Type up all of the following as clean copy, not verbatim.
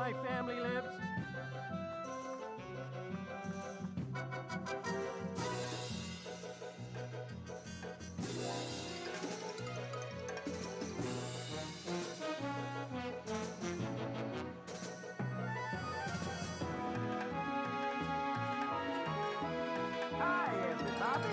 my family lives. Hi, everybody.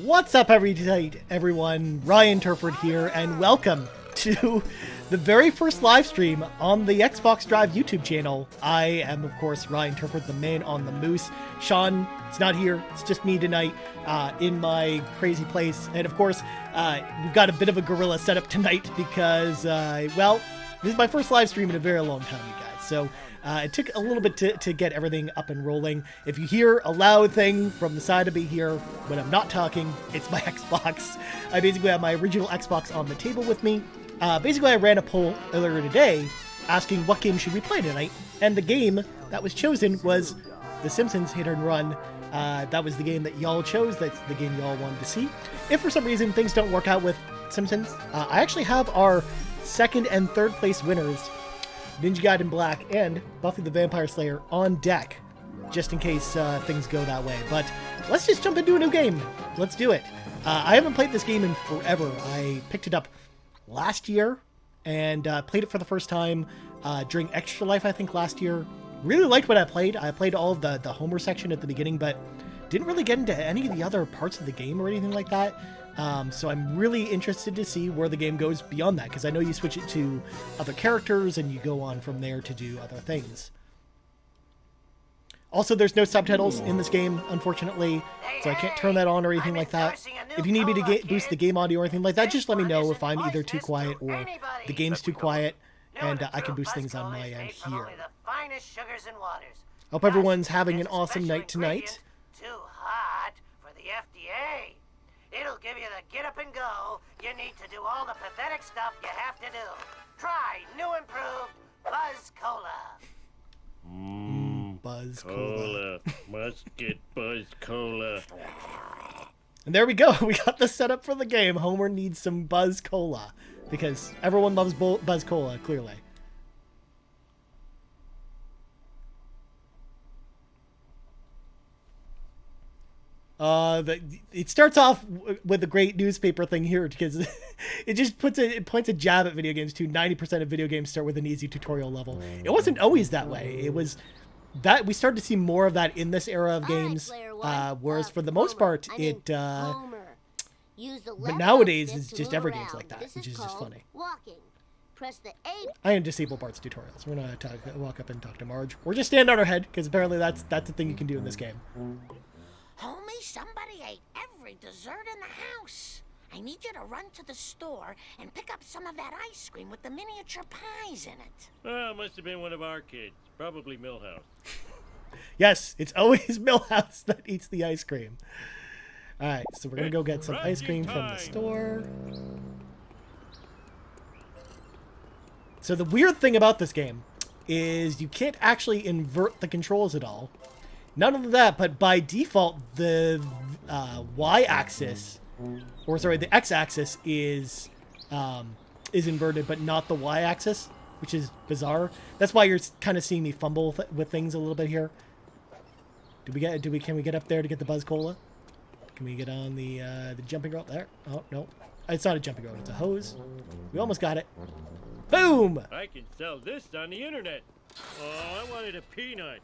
What's up, everyone? Ryan Turford here, and welcome to the very first live stream on the Xbox Drive YouTube channel. I am, of course, Ryan Turford, the man on the moose. Sean is not here. It's just me tonight in my crazy place. And, of course, we've got a bit of a guerrilla setup tonight because, well, this is my first live stream in a very long time, you guys. So it took a little bit to get everything up and rolling. If you hear a loud thing from the side of me here when I'm not talking, it's my Xbox. I basically have my original Xbox on the table with me. Basically, I ran a poll earlier today asking what game should we play tonight, and the game that was chosen was The Simpsons Hit and Run. That was the game that y'all chose. That's the game y'all wanted to see. If for some reason things don't work out with Simpsons, I actually have our second and third place winners, Ninja Gaiden Black and Buffy the Vampire Slayer, on deck, just in case things go that way. But let's just jump into a new game. Let's do it. I haven't played this game in forever. I picked it up last year and played it for the first time during Extra Life, I think, last year. Really liked what I played. I played all of the Homer section at the beginning, but didn't really get into any of the other parts of the game or anything like that. So I'm really interested to see where the game goes beyond that, because I know you switch it to other characters and you go on from there to do other things. Also, there's no subtitles in this game, unfortunately, so I can't turn that on or anything like that. If you need me to boost the game audio or anything like that, just let me know if I'm either too quiet or the game's too quiet, and I can boost things on my end here. Hope everyone's having an awesome night tonight. Too hot for the FDA. It'll give you the get up and go. You need to do all the pathetic stuff you have to do. Try new improved Buzz Cola. Buzz Cola. Must get Buzz Cola. And there we go. We got the setup for the game. Homer needs some Buzz Cola because everyone loves Buzz Cola, clearly. It starts off with a great newspaper thing here because it just points a jab at video games too. 90% of video games start with an easy tutorial level. It wasn't always that way. It was that we started to see more of that in this era of games. Whereas for the most part, but nowadays it's just every game's like that, which is just funny. I am disable Bart's tutorials. We're gonna walk up and talk to Marge, or just stand on her head because apparently that's the thing you can do in this game. Homie, somebody ate every dessert in the house. I need you to run to the store and pick up some of that ice cream with the miniature pies in it. Oh, must have been one of our kids. Probably Millhouse. Yes, it's always Millhouse that eats the ice cream. Alright, so we're gonna go get some ice cream from the store. So the weird thing about this game is you can't actually invert the controls at all. Not only that, but by default, the y-axis, or sorry, the x-axis is inverted, but not the y-axis, which is bizarre. That's why you're kind of seeing me fumble with things a little bit here. Can we get up there to get the Buzz Cola? Can we get on the jumping rope there? Oh no, It's not a jumping rope, it's a hose. We almost got it. Boom! I can sell this on the internet. Oh, I wanted a peanut.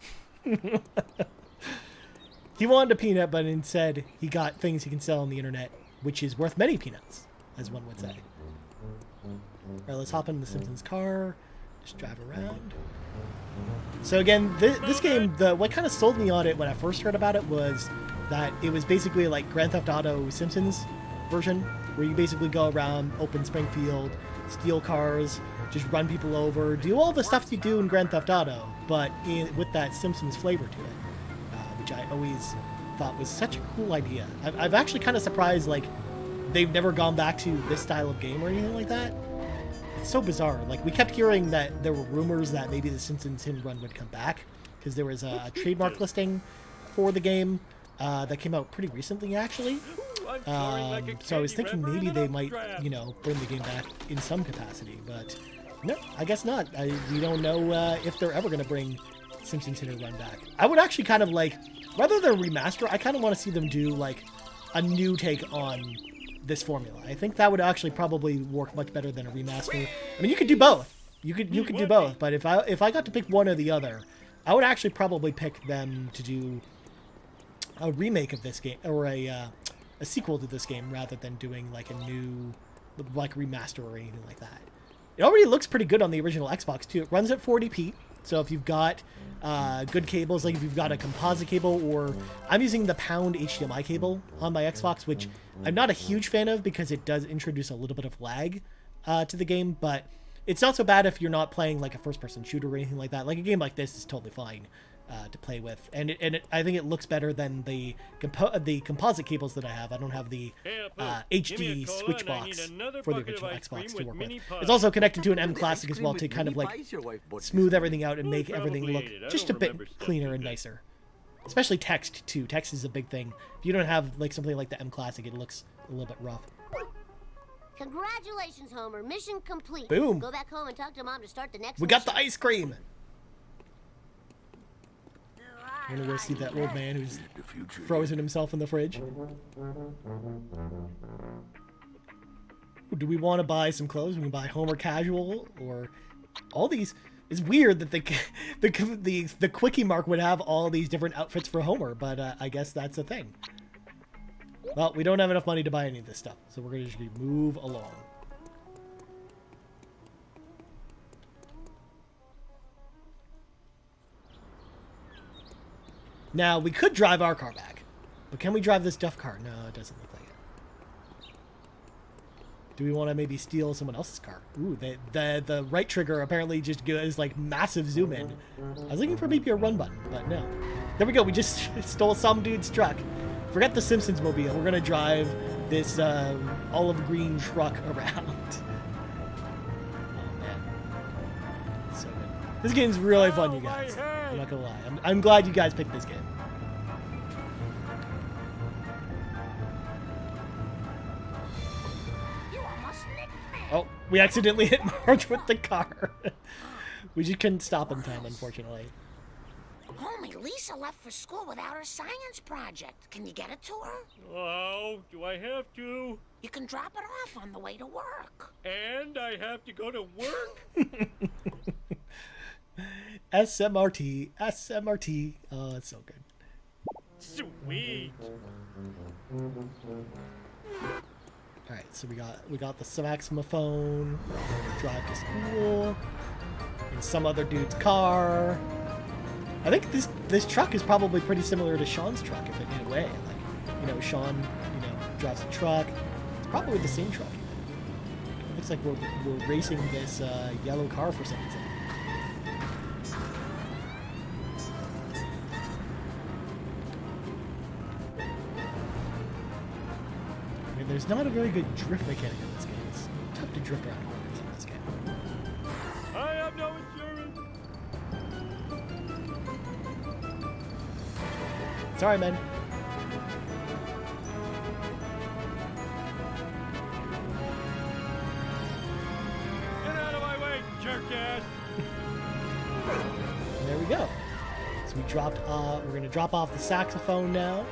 He wanted a peanut, but instead he got things he can sell on the internet, which is worth many peanuts, as one would say. Alright, let's hop in the Simpsons car. Just drive around. So again, this game, what kind of sold me on it when I first heard about it was that it was basically like Grand Theft Auto Simpsons version, where you basically go around open Springfield, steal cars, just run people over, do all the stuff you do in Grand Theft Auto, but with that Simpsons flavor to it, which I always thought was such a cool idea. I've actually kind of surprised, like, they've never gone back to this style of game or anything like that. It's so bizarre. Like, we kept hearing that there were rumors that maybe the Simpsons hit and run would come back, because there was a trademark listing for the game that came out pretty recently, actually. So I was thinking maybe they might, you know, bring the game back in some capacity, but no, I guess not. We don't know if they're ever going to bring Simpsons Hit and Run back. I would actually kind of like, rather than remaster, I kind of want to see them do like a new take on this formula. I think that would actually probably work much better than a remaster. I mean, you could do both. You could do both, but if I got to pick one or the other, I would actually probably pick them to do a remake of this game, or a sequel to this game, rather than doing like a new, like, remaster or anything like that. It already looks pretty good on the original Xbox too. It runs at 40p, so if you've got good cables, like if you've got a composite cable, or I'm using the pound HDMI cable on my Xbox, which I'm not a huge fan of because it does introduce a little bit of lag to the game, but it's not so bad if you're not playing like a first-person shooter or anything like that. Like a game like this is totally fine to play with, and I think it looks better than the composite cables that I have. I don't have the HD switch box for the original Xbox to work with. It's also connected to an M Classic as well to kind of like smooth everything out and make everything look just a bit cleaner and nicer. Especially text too. Text is a big thing. If you don't have like something like the M Classic, it looks a little bit rough. Congratulations, Homer. Mission complete. Boom. Go back home and talk to Mom to start the next We got the ice cream. I'm gonna go see that old man who's frozen himself in the fridge. Do we want to buy some clothes? We can buy Homer Casual or all these. It's weird that the Quickie Mart would have all these different outfits for Homer, but I guess that's a thing. Well, we don't have enough money to buy any of this stuff, so we're gonna just move along. Now, we could drive our car back, but can we drive this Duff car? No, it doesn't look like it. Do we want to maybe steal someone else's car? Ooh, the right trigger apparently just gives like massive zoom in. I was looking for maybe a run button, but no. There we go, we just stole some dude's truck. Forget the Simpsons mobile, we're gonna drive this olive green truck around. Oh man, so good. This game's really fun, you guys. I'm not gonna lie. I'm glad you guys picked this game. You almost nicked me. Oh, we accidentally hit Marge with the car. We just couldn't stop in time, unfortunately. Homie, Lisa left for school without her science project. Can you get it to her? Oh, do I have to? You can drop it off on the way to work. And I have to go to work? SMRT, SMRT. Oh, that's so good. Sweet. All right, so we got the saxophone. We're gonna drive to school in some other dude's car. I think this truck is probably pretty similar to Sean's truck, if in a way. Like, you know, Sean, you know, drives a truck. It's probably the same truck. Even. It looks like we're racing this yellow car for some reason. I mean, there's not a very good drift mechanic in this game. It's tough to drift around corners in this game. I have no insurance. Sorry, man. Get out of my way, jerk ass. There we go. So we dropped. We're gonna drop off the saxophone now.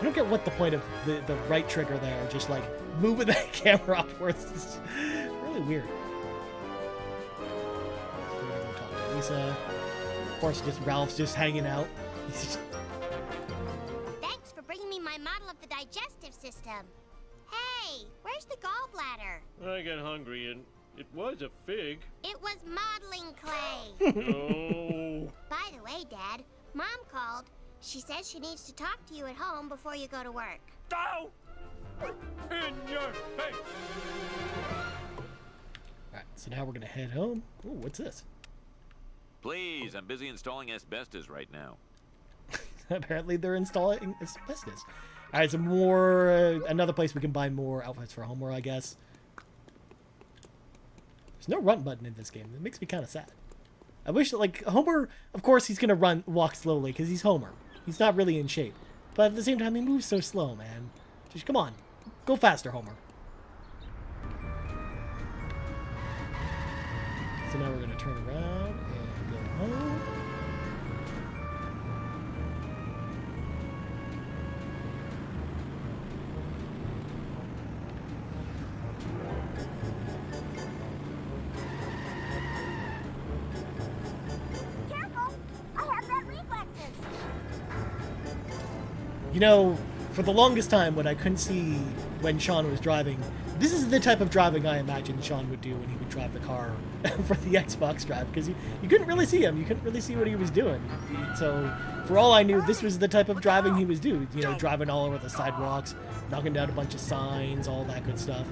I don't get what the point of the right trigger there, just like moving the camera upwards. It's really weird. We're gonna go talk to Lisa. Of course, just Ralph's just hanging out. He's just... Thanks for bringing me my model of the digestive system. Hey, where's the gallbladder? I got hungry and it was a fig. It was modeling clay. Oh. By the way, Dad, Mom called. She says she needs to talk to you at home before you go to work. Ow! In your face! Alright, so now we're gonna head home. Ooh, what's this? Please, I'm busy installing asbestos right now. Apparently they're installing asbestos. Alright, so more, another place we can buy more outfits for Homer, I guess. There's no run button in this game. It makes me kind of sad. I wish that, like, Homer, of course he's gonna walk slowly, because he's Homer. He's not really in shape. But at the same time, he moves so slow, man. Just, come on. Go faster, Homer. So now we're gonna turn around and go home. Careful! I have bad reflexes. You know, for the longest time when I couldn't see when Sean was driving, this is the type of driving I imagined Sean would do when he would drive the car for the Xbox Drive, because you couldn't really see him. You couldn't really see what he was doing. So, for all I knew, this was the type of driving he was doing. You know, driving all over the sidewalks, knocking down a bunch of signs, all that good stuff.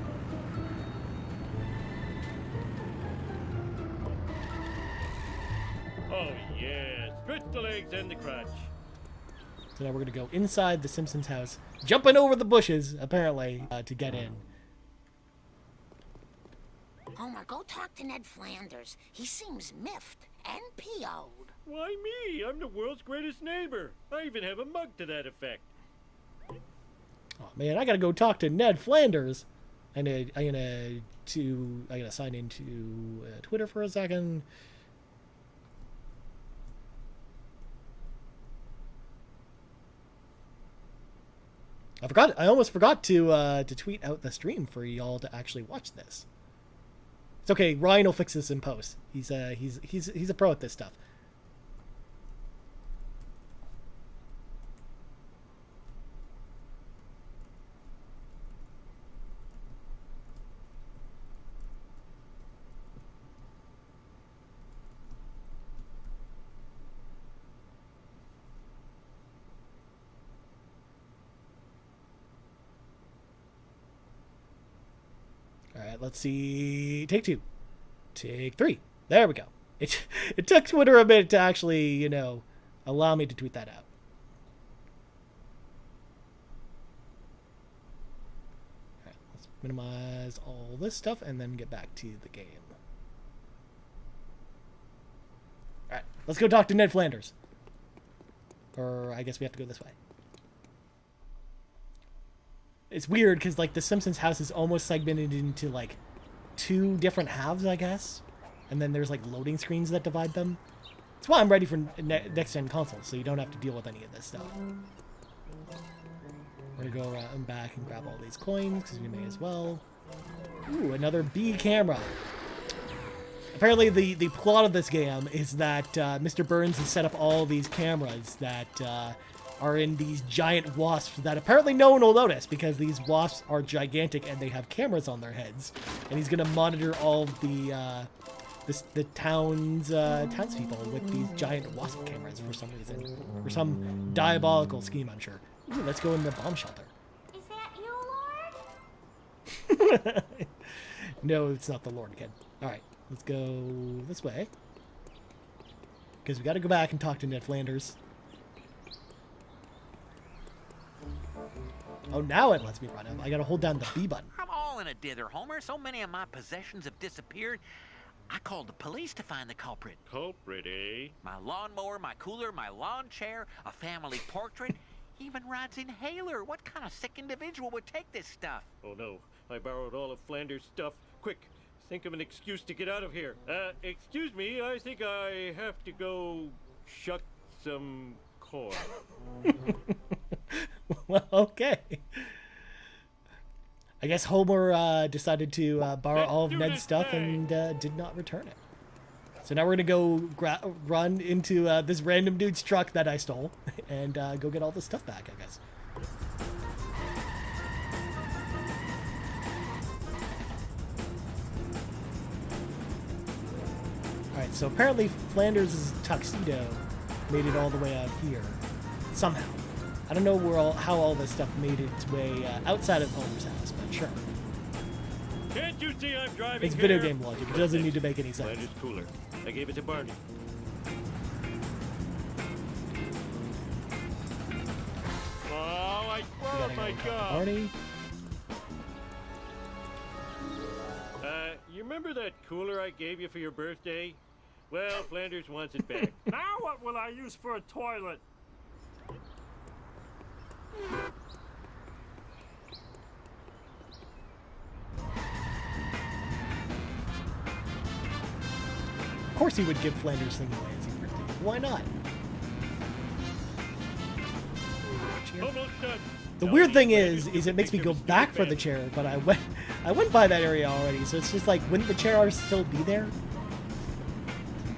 Oh yeah, stretch the legs and the crotch. So now we're going to go inside the Simpsons house, jumping over the bushes, apparently, to get in. Homer, go talk to Ned Flanders. He seems miffed and PO'd. Why me? I'm the world's greatest neighbor. I even have a mug to that effect. Oh man, I gotta go talk to Ned Flanders. I'm gonna sign into Twitter for a second. I almost forgot to tweet out the stream for y'all to actually watch this. It's okay. Ryan will fix this in post. He's a pro at this stuff. All right, let's see. Take two. Take three. There we go. It took Twitter a minute to actually, you know, allow me to tweet that out. All right, let's minimize all this stuff and then get back to the game. All right, let's go talk to Ned Flanders. Or I guess we have to go this way. It's weird because, like, the Simpsons house is almost segmented into, like, two different halves, I guess. And then there's, like, loading screens that divide them. That's why I'm ready for next-gen consoles, so you don't have to deal with any of this stuff. We're going to go around and back and grab all these coins, because we may as well. Ooh, another B camera. Apparently, the plot of this game is that Mr. Burns has set up all these cameras that are in these giant wasps that apparently no one will notice because these wasps are gigantic and they have cameras on their heads. And he's going to monitor all of the townspeople with these giant wasp cameras for some reason. For some diabolical scheme, I'm sure. Ooh, let's go in the bomb shelter. Is that you, Lord? No, it's not the Lord, kid. All right, let's go this way. Because we got to go back and talk to Ned Flanders. Oh, now it lets me run him. I gotta hold down the B button. I'm all in a dither, Homer. So many of my possessions have disappeared. I called the police to find the culprit. Culprit, eh? My lawnmower, my cooler, my lawn chair, a family portrait, even Rod's inhaler. What kind of sick individual would take this stuff? Oh no, I borrowed all of Flanders' stuff. Quick, think of an excuse to get out of here. Excuse me, I think I have to go shuck some corn. Well, okay. I guess Homer decided to borrow all of Ned's stuff and did not return it. So now we're going to go run into this random dude's truck that I stole and go get all the stuff back, I guess. Alright, so apparently Flanders' tuxedo made it all the way out here. Somehow. I don't know how all this stuff made its way outside of Homer's house, but sure. Can't you see I'm driving It's video game logic. It doesn't need to make any sense. Flanders cooler. I gave it to Barney. Oh, I We broke gotta my go talk to god. Barney. You remember that cooler I gave you for your birthday? Well, Flanders wants it back. Now what will I use for a toilet? Of course he would give Flanders thing away as he birthday. Why not? Almost done. The Now weird I thing need is Flanders to it makes me take go your back for stupid the bed. chair, but I went by that area already, so it's just like, wouldn't the chair still be there?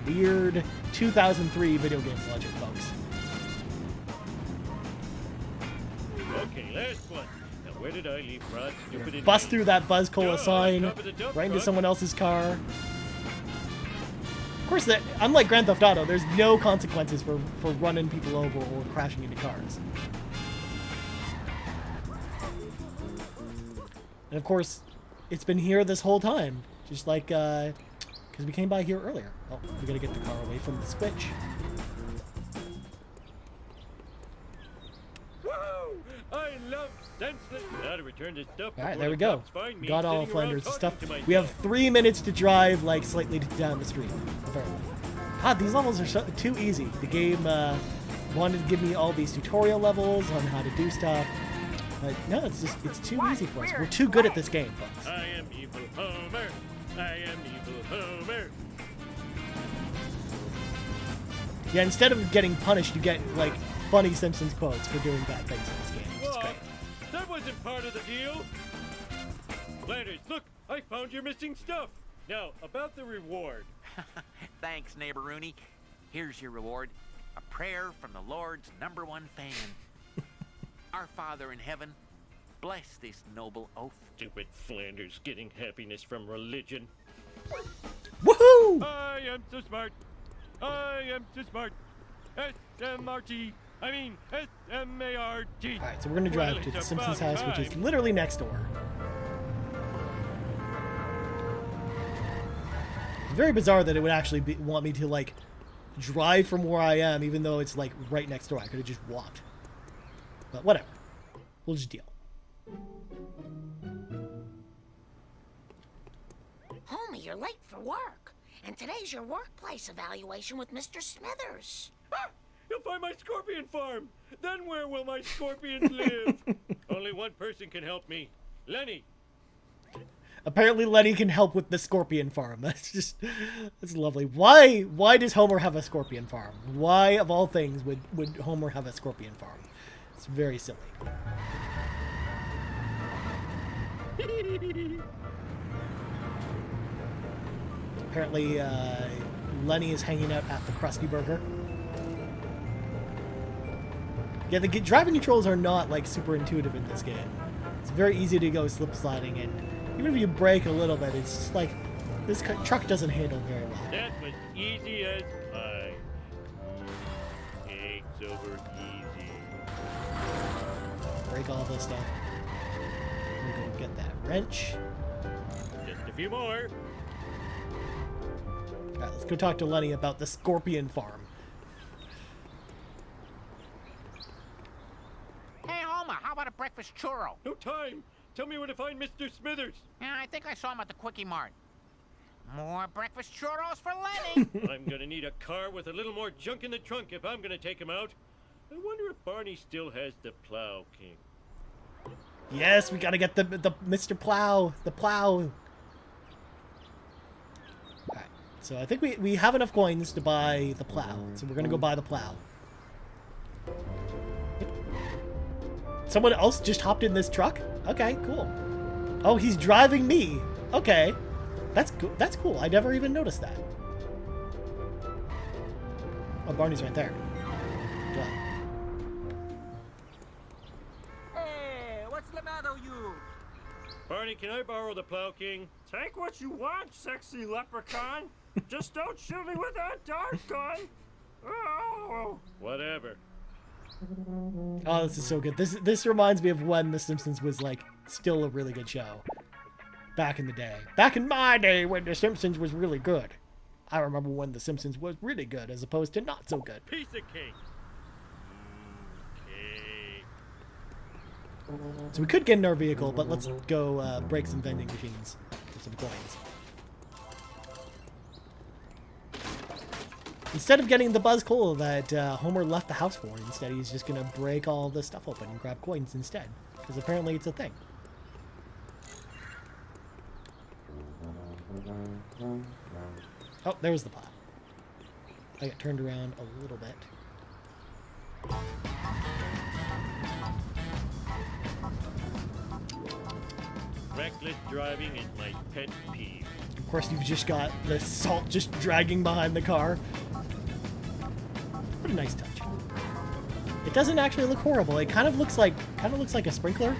Weird 2003 video game logic, folks. Okay, last one. Now where did I leave Rod? Stupid idiot? Bust through that Buzz Cola Duh, sign, top of the dump right into truck. someone else's car. Of course, unlike Grand Theft Auto, there's no consequences for running people over or crashing into cars. And of course, it's been here this whole time, just like, because we came by here earlier. Oh, we gotta get the car away from the switch. Woo! I love senseless. Now to return this stuff. All right, before there we the go. cops find me Got all sitting around Flanders' talking stuff. to myself. We have 3 minutes to drive, like, slightly down the street, apparently. God, these levels are too easy. The game wanted to give me all these tutorial levels on how to do stuff. But no, it's too easy for us. We're too good at this game, folks. I am evil Homer. I am evil Homer. Yeah, instead of getting punished, you get, like, funny Simpsons quotes for doing bad things in this game, which is What? great. That wasn't part of the deal. Flanders, look, I found your missing stuff. Now, about the reward. Thanks, neighbor Rooney. Here's your reward. A prayer from the Lord's #1 fan. Our Father in heaven, bless this noble oaf. Stupid Flanders getting happiness from religion. Woohoo! I am so smart. I am so smart. S-M-R-T. I mean, S-M-A-R-T. Alright, so we're gonna drive Well, to the it's Simpsons about house, which is time. literally next door. It's very bizarre that it would actually want me to, like, drive from where I am, even though it's, like, right next door. I could have just walked. But whatever. We'll just deal. Homer, you're late for work. And today's your workplace evaluation with Mr. Smithers. Ah, you'll find my scorpion farm. Then where will my scorpions live? Only one person can help me. Lenny. Apparently Lenny can help with the scorpion farm. That's lovely. Why does Homer have a scorpion farm? Why, of all things, would Homer have a scorpion farm? It's very silly. Apparently, Lenny is hanging out at the Krusty Burger. Yeah, the driving controls are not, like, super intuitive in this game. It's very easy to go slip sliding, and even if you brake a little bit, it's just like, this truck doesn't handle very well. That was easy as pie. Eggs over easy. Break all this stuff. We're gonna get that wrench. Just a few more. Alright, let's go talk to Lenny about the scorpion farm. Hey, Homer, how about a breakfast churro? No time. Tell me where to find Mr. Smithers. Yeah, I think I saw him at the Quickie Mart. More breakfast churros for Lenny. I'm gonna need a car with a little more junk in the trunk if I'm gonna take him out. I wonder if Barney still has the Plow King. Yes, we gotta get the Mr. Plow, the plow. Alright, so I think we have enough coins to buy the plow, so we're gonna go buy the plow. Someone else just hopped in this truck? Okay, cool. Oh, he's driving me. Okay. That's cool. I never even noticed that. Oh, Barney's right there. Yeah. Hey, what's the matter, you? Barney, can I borrow the Plow King? Take what you want, sexy leprechaun. Just don't shoot me with that dart gun. Oh. Whatever. Oh, this is so good. This reminds me of when The Simpsons was, like, still a really good show. Back in the day. Back in my day when The Simpsons was really good. I remember when The Simpsons was really good as opposed to not so good. Piece of cake. Okay. So we could get in our vehicle, but let's go break some vending machines for some coins. Instead of getting the Buzz Cola that Homer left the house for, instead he's just going to break all the stuff open and grab coins instead. Because apparently it's a thing. Oh, there's the pot. I got turned around a little bit. Reckless driving is my pet peeve. Of course, you've just got the salt just dragging behind the car. What a nice touch. It doesn't actually look horrible. It kind of looks like a sprinkler.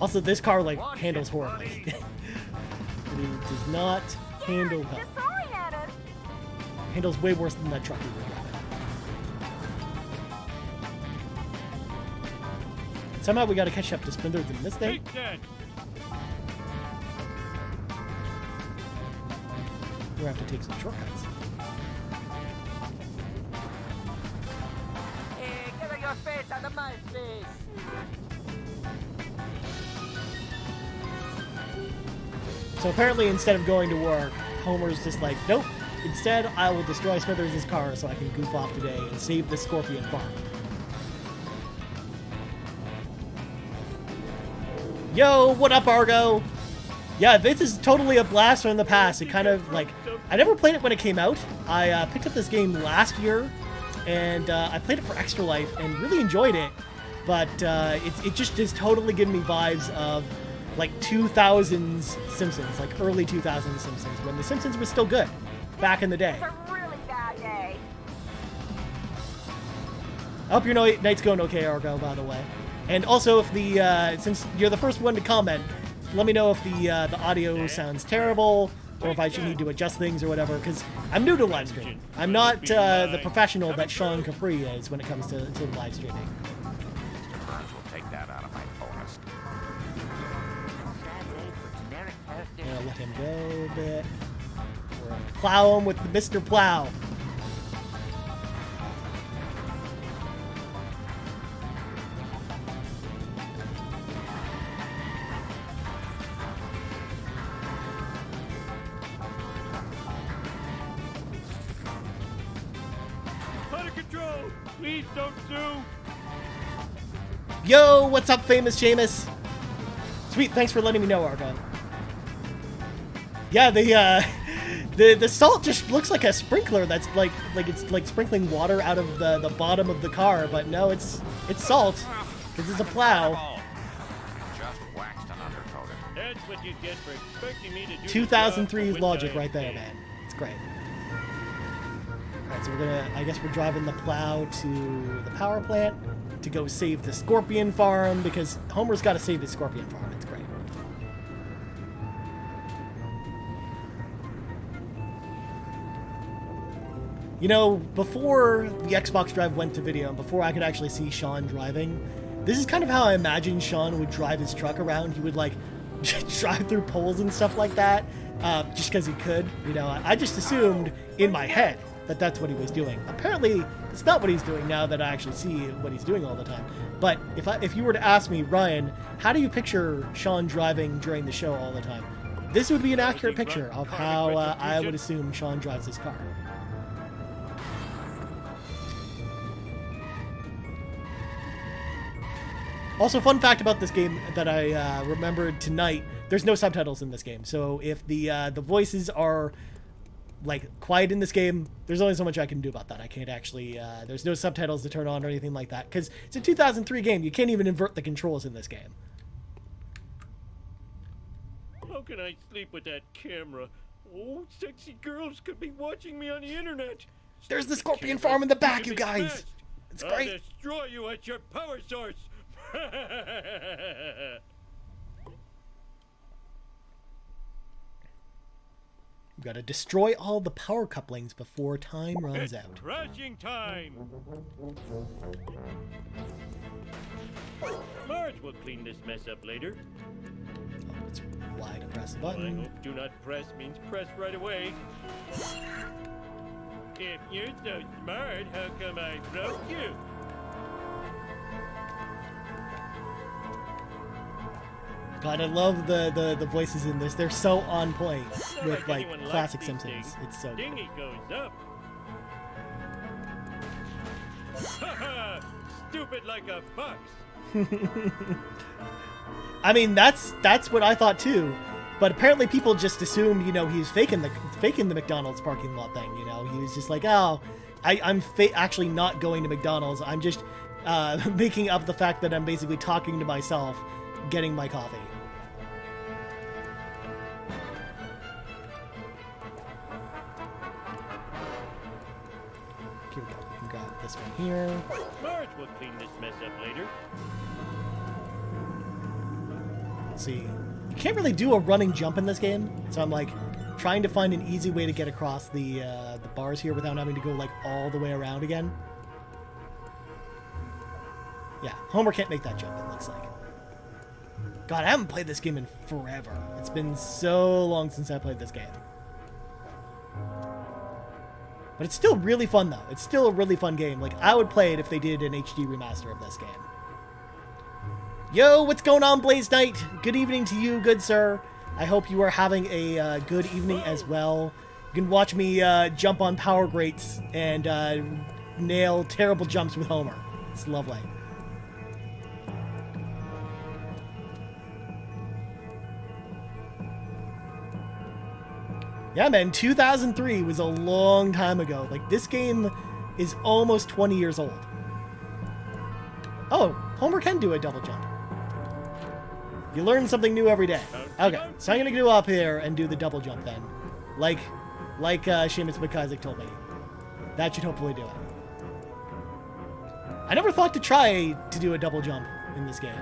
Also, this car like handles horribly. It does not handle well. Handles way worse than that truck we were driving. Somehow we got to catch up to Splendors in this thing. Take that. We're gonna have to take some shortcuts. Hey, get your face out of my face. So apparently, instead of going to work, Homer's just like, nope. Instead, I will destroy Smithers' car so I can goof off today and save the Scorpion farm. Yo, what up, Argo? Yeah, this is totally a blast from the past. It kind of, like, I never played it when it came out. I picked up this game last year, and I played it for Extra Life and really enjoyed it. But it just is totally giving me vibes of, like, 2000s Simpsons, like early 2000s Simpsons, when The Simpsons was still good, back in the day. It's a really bad day. I hope your night's going okay, Argo, by the way. And also, if the since you're the first one to comment, let me know if the audio sounds terrible, or if I should need to adjust things or whatever, because I'm new to live streaming. I'm not the professional that Sean Capri is when it comes to live streaming. Mr. Burns will take that out of my bonus. I'm gonna let him go a bit. We're gonna plow him with Mr. Plow. Out of control! Please don't sue! Yo, what's up, famous Seamus? Sweet, thanks for letting me know, Argo. Yeah, the salt just looks like a sprinkler that's like it's like sprinkling water out of the bottom of the car, but no, it's salt because it's a plow. Just waxed and undercoated. That's what you get for expecting me to do 2003 the job logic when I right there, fail. man. It's great. Alright, so I guess we're driving the plow to the power plant to go save the Scorpion farm, because Homer's got to save his Scorpion farm. It's great. You know, before the Xbox Drive went to video, and before I could actually see Sean driving, this is kind of how I imagined Sean would drive his truck around. He would, like, drive through poles and stuff like that, just because he could. You know, I just assumed in my head that that's what he was doing. Apparently, it's not what he's doing now that I actually see what he's doing all the time. But if you were to ask me, Ryan, how do you picture Sean driving during the show all the time? This would be an accurate picture of how I would assume Sean drives his car. Also, fun fact about this game that I remembered tonight, there's no subtitles in this game. So if the voices are like quiet in this game. There's only so much I can do about that. I can't actually, there's no subtitles to turn on or anything like that, because it's a 2003 game. You can't even invert the controls in this game. How can I sleep with that camera? Oh, sexy girls could be watching me on the internet. There's the Stupid scorpion camera. farm in the back, Give you me guys. fast. It's I'll great. destroy you at your power source. We've got to destroy all the power couplings before time runs It's out. crashing time. Marge will clean this mess up later. Oh, it's Y to press the I button. hope do not press means press right away. If you're so smart, how come I broke you? God, I love the voices in this. They're so on point Not with like anyone likes classic these Simpsons. things. It's so good. Dinghy goes up. Stupid like a fox. I mean, that's what I thought too. But apparently people just assumed, you know, he was faking the McDonald's parking lot thing, you know. He was just like, oh, I'm actually not going to McDonald's. I'm just making up the fact that I'm basically talking to myself, getting my coffee. Here we go. We can grab this one here. Marge will clean this mess up later. Let's see. You can't really do a running jump in this game, so I'm like trying to find an easy way to get across the bars here without having to go like all the way around again. Yeah, Homer can't make that jump, it looks like. God, I haven't played this game in forever. It's been so long since I played this game. But it's still really fun, though. It's still a really fun game. Like, I would play it if they did an HD remaster of this game. Yo, what's going on, Blaze Knight? Good evening to you, good sir. I hope you are having a good evening as well. You can watch me jump on power grates and nail terrible jumps with Homer. It's lovely. Yeah, man, 2003 was a long time ago. Like, this game is almost 20 years old. Oh, Homer can do a double jump. You learn something new every day. Okay, so I'm gonna go up here and do the double jump then. Like Seamus McIsaac told me. That should hopefully do it. I never thought to try to do a double jump in this game.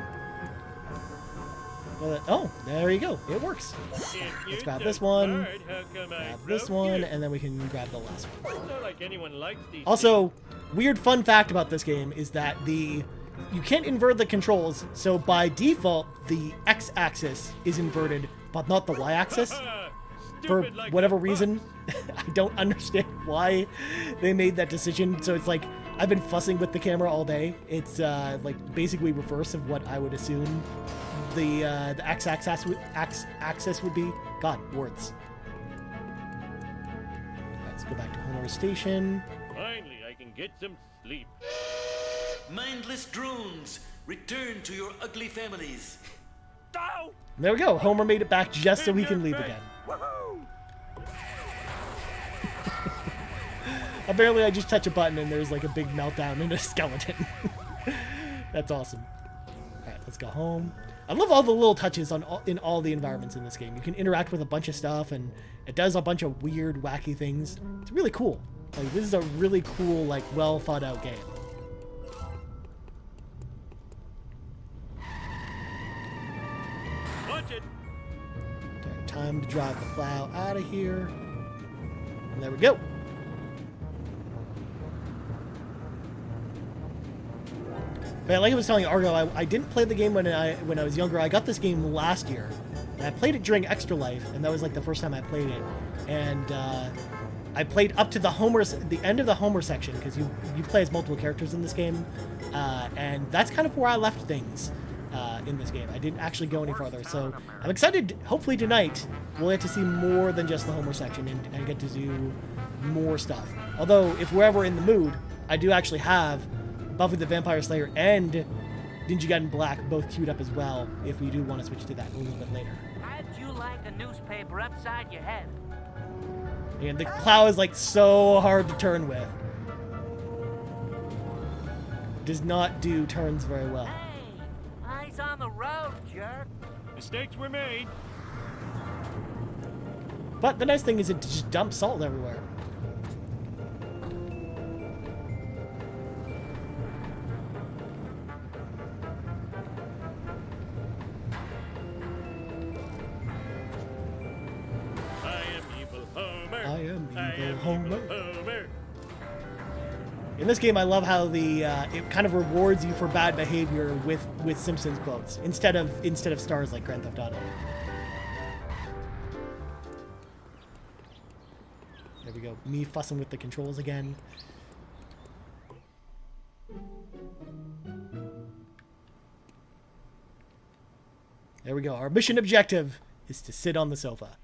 But, oh, there you go. It works. Let's grab this one, grab this one, and then we can grab the last one. Also, weird fun fact about this game is that you can't invert the controls, so by default, the X-axis is inverted, but not the Y-axis. For whatever reason, I don't understand why they made that decision. So it's like, I've been fussing with the camera all day. It's like basically reverse of what I would assume the X-axis would be. God, words. Alright, let's go back to Homer's station. Finally, I can get some sleep. Mindless drones, return to your ugly families. Ow! There we go. Homer made it back just so he can leave again. Apparently, I just touch a button and there's like a big meltdown and a skeleton. That's awesome. Alright, let's go home. I love all the little touches in all the environments in this game. You can interact with a bunch of stuff, and it does a bunch of weird, wacky things. It's really cool. Like, this is a really cool, like, well thought out game. Watch it. Okay, time to drive the plow out of here. And there we go. But like I was telling Argo, I didn't play the game when I was younger. I got this game last year, and I played it during Extra Life, and that was like the first time I played it. And I played up to the end of the Homer section, because you play as multiple characters in this game, and that's kind of where I left things in this game. I didn't actually go any farther, so I'm excited. Hopefully tonight we'll get to see more than just the Homer section and get to do more stuff. Although if we're ever in the mood, I do actually have Buffy the Vampire Slayer and Dingy God in Black both queued up as well, if we do want to switch to that a little bit later. How'd you like a newspaper upside your head? And the plow is like so hard to turn with. Does not do turns very well. Hey, eyes on the road, jerk. Mistakes were made. But the nice thing is it just dumps salt everywhere. I am evil Homer. I am I evil am Homer. evil Homer. In this game, I love how the it kind of rewards you for bad behavior with Simpsons quotes instead of stars like Grand Theft Auto. There we go. Me fussing with the controls again. There we go. Our mission objective is to sit on the sofa.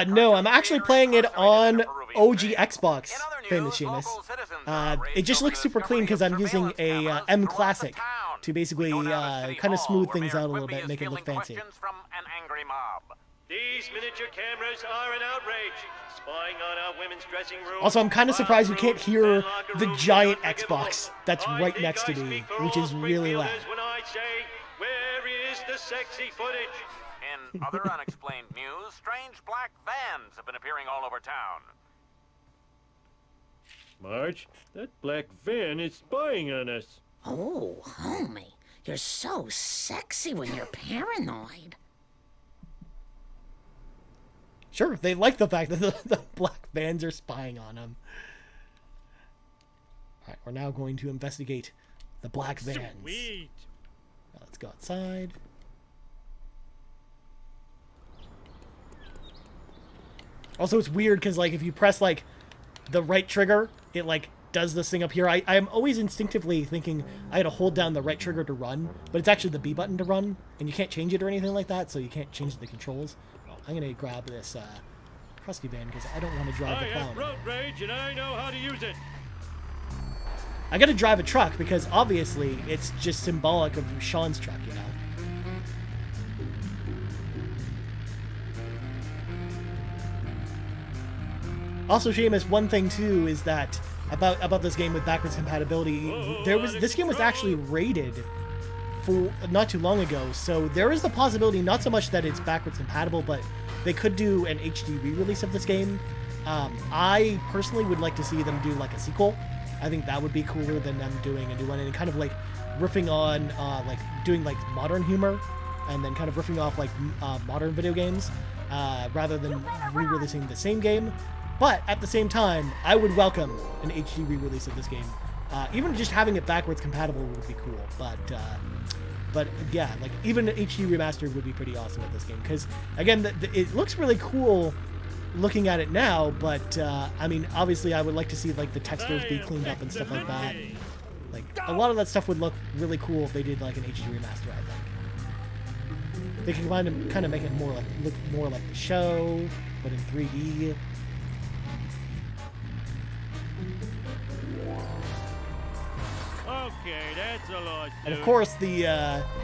No, I'm actually playing it on OG Xbox, famous Seamus. It just looks super clean because I'm using a M Classic to basically kind of smooth things out a little bit and make it look fancy. These miniature cameras are an outrage. Spying on our women's dressing room. Also, I'm kind of surprised you can't hear the giant Xbox that's right next to me, which is really loud. When I say, where is the sexy footage? In other unexplained news, strange black vans have been appearing all over town. Marge, that black van is spying on us. Oh, homie, you're so sexy when you're paranoid. Sure, they like the fact that the black vans are spying on them. Alright, we're now going to investigate the black vans. Sweet. Now let's go outside. Also, it's weird because, like, if you press, like, the right trigger, it, like, does this thing up here. I am always instinctively thinking I had to hold down the right trigger to run, but it's actually the B button to run, and you can't change it or anything like that, so you can't change the controls. I'm going to grab this Krusty van because I don't want to drive the I plow. have road rage and I know how to use it. I got to drive a truck because obviously it's just symbolic of Sean's truck, you know. Also, Seamus, one thing too is that about this game with backwards compatibility, this game was actually rated for not too long ago, so there is the possibility not so much that it's backwards compatible, but they could do an HD re-release of this game. I personally would like to see them do like a sequel. I think that would be cooler than them doing a new one and kind of like riffing on like doing like modern humor and then kind of riffing off like modern video games rather than re-releasing the same game. But at the same time, I would welcome an HD re-release of this game. Even just having it backwards compatible would be cool, but yeah, like even an HD remastered would be pretty awesome with this game because again, it looks really cool looking at it now. But I mean, obviously, I would like to see like the textures be cleaned up and stuff like that. Like a lot of that stuff would look really cool if they did like an HD remaster. I think they can kind of make it more like look more like the show, but in 3D. Okay, that's a lot. And of course, he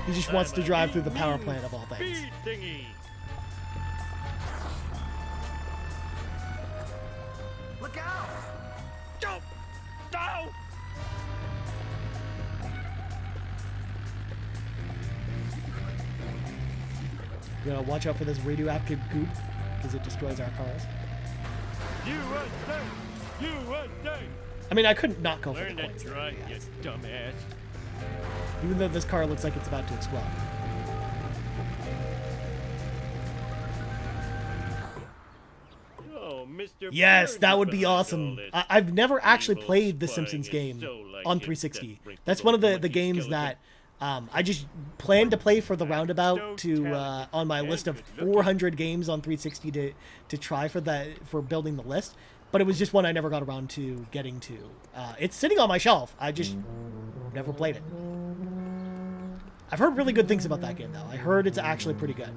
just wants to drive through the power plant of all things. Speed thingy. Look out! Don't! Don't! You gotta watch out for this radioactive goop because it destroys our cars. USA! USA! I mean, I couldn't not go for Learn the to coins. drive, you dumbass. Even though this car looks like it's about to explode. Oh, Mr. Yes, that would be Burns, awesome. all I've never actually evil played the spying Simpsons is game so like on it, 360. that brings That's one of the monkey games skeleton. that I just planned to play for the roundabout to on my list of 400 games on 360 to try for building the list. But it was just one I never got around to getting to. It's sitting on my shelf. I just never played it. I've heard really good things about that game, though. I heard it's actually pretty good.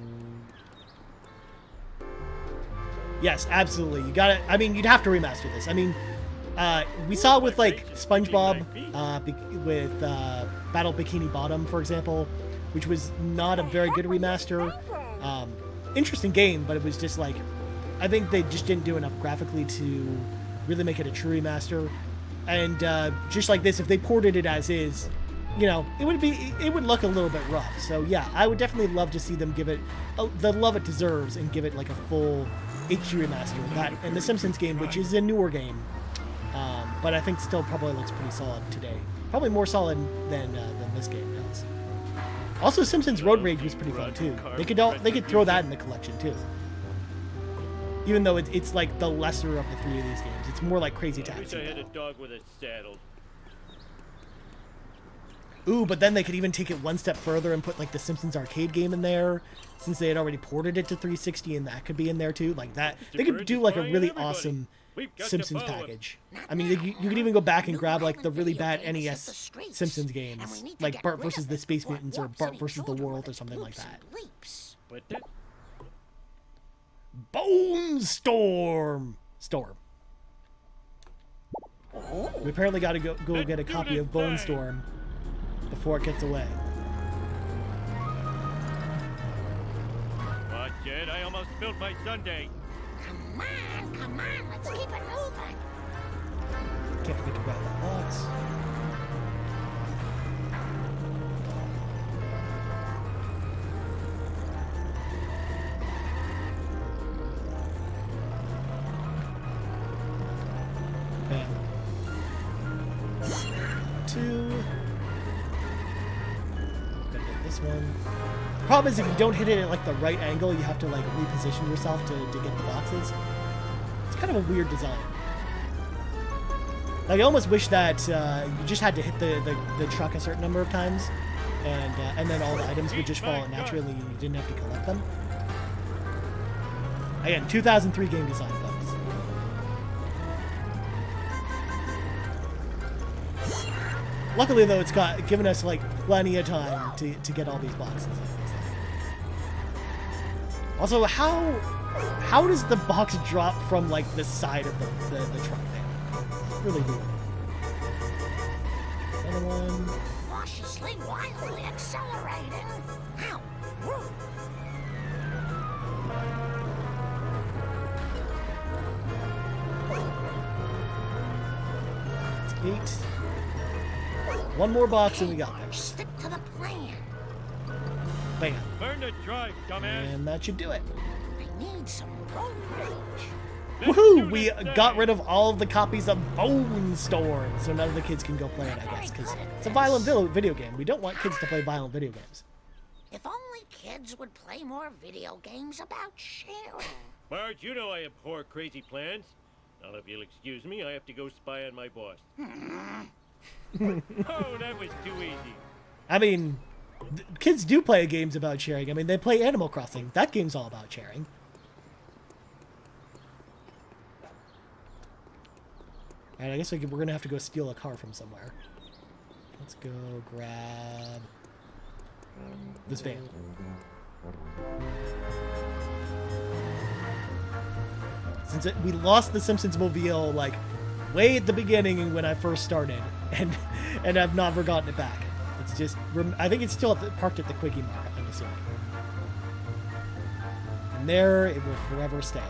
Yes, absolutely. You gotta. I mean, you'd have to remaster this. I mean, we saw with like SpongeBob, with Battle Bikini Bottom, for example, which was not a very good remaster. Interesting game, but it was just like I think they just didn't do enough graphically to really make it a true remaster. And just like this, if they ported it as is, you know, it would look a little bit rough. So yeah, I would definitely love to see them give it the love it deserves and give it like a full HD remaster. That and the Simpsons game, which is a newer game, but I think still probably looks pretty solid today. Probably more solid than this game does. Also, Simpsons Road Rage was pretty fun too. They could throw that in the collection too. Even though it's like the lesser of the three of these games, it's more like Crazy Taxi. I wish I had a dog with a saddle. Ooh, but then they could even take it one step further and put like the Simpsons arcade game in there, since they had already ported it to 360, and that could be in there too. Like that, they could do like a really awesome Simpsons package. I mean, you could even go back and grab like the really bad NES Simpsons games, like Bart versus the Space Mutants or Bart versus the World or something like that. Bone Storm. We apparently got to go get a copy of Bone Storm before it gets away. Watch it! I almost spilled my sundae. Come on, let's keep it moving. Can't forget to grab that box. Bam. 2. Gotta get this one. Problem is, if you don't hit it at like the right angle, you have to like reposition yourself to get the boxes. It's kind of a weird design. Like, I almost wish that you just had to hit the truck a certain number of times, and then all the items would just fall out naturally and you didn't have to collect them. Again, 2003 game design, folks. Luckily, though, it's given us like plenty of time to get all these boxes. Also, how does the box drop from like the side of the truck there? It's really weird. Another one. Cautiously, wildly accelerating. Ow! Woo. It's 8. One more box and we got there. Stick to the plan. Bam. Learn to drive, dumbass. And that should do it. I need some road rage. Woohoo! We got rid of all of the copies of Bone Storm, so none of the kids can go play it, I guess, because it's a violent video game. We don't want kids to play violent video games. If only kids would play more video games about sharing. Marge, you know I abhor crazy plans. Now, if you'll excuse me, I have to go spy on my boss. Oh, that was too easy. I mean, kids do play games about sharing. I mean, they play Animal Crossing. That game's all about sharing. Alright, I guess we're going to have to go steal a car from somewhere. Let's go grab this van. Since we lost the Simpsons Mobile, like, way at the beginning when I first started, and I've not forgotten it back. It's just, I think it's still parked at the Quickie Mart, I'm assuming. And there it will forever stay.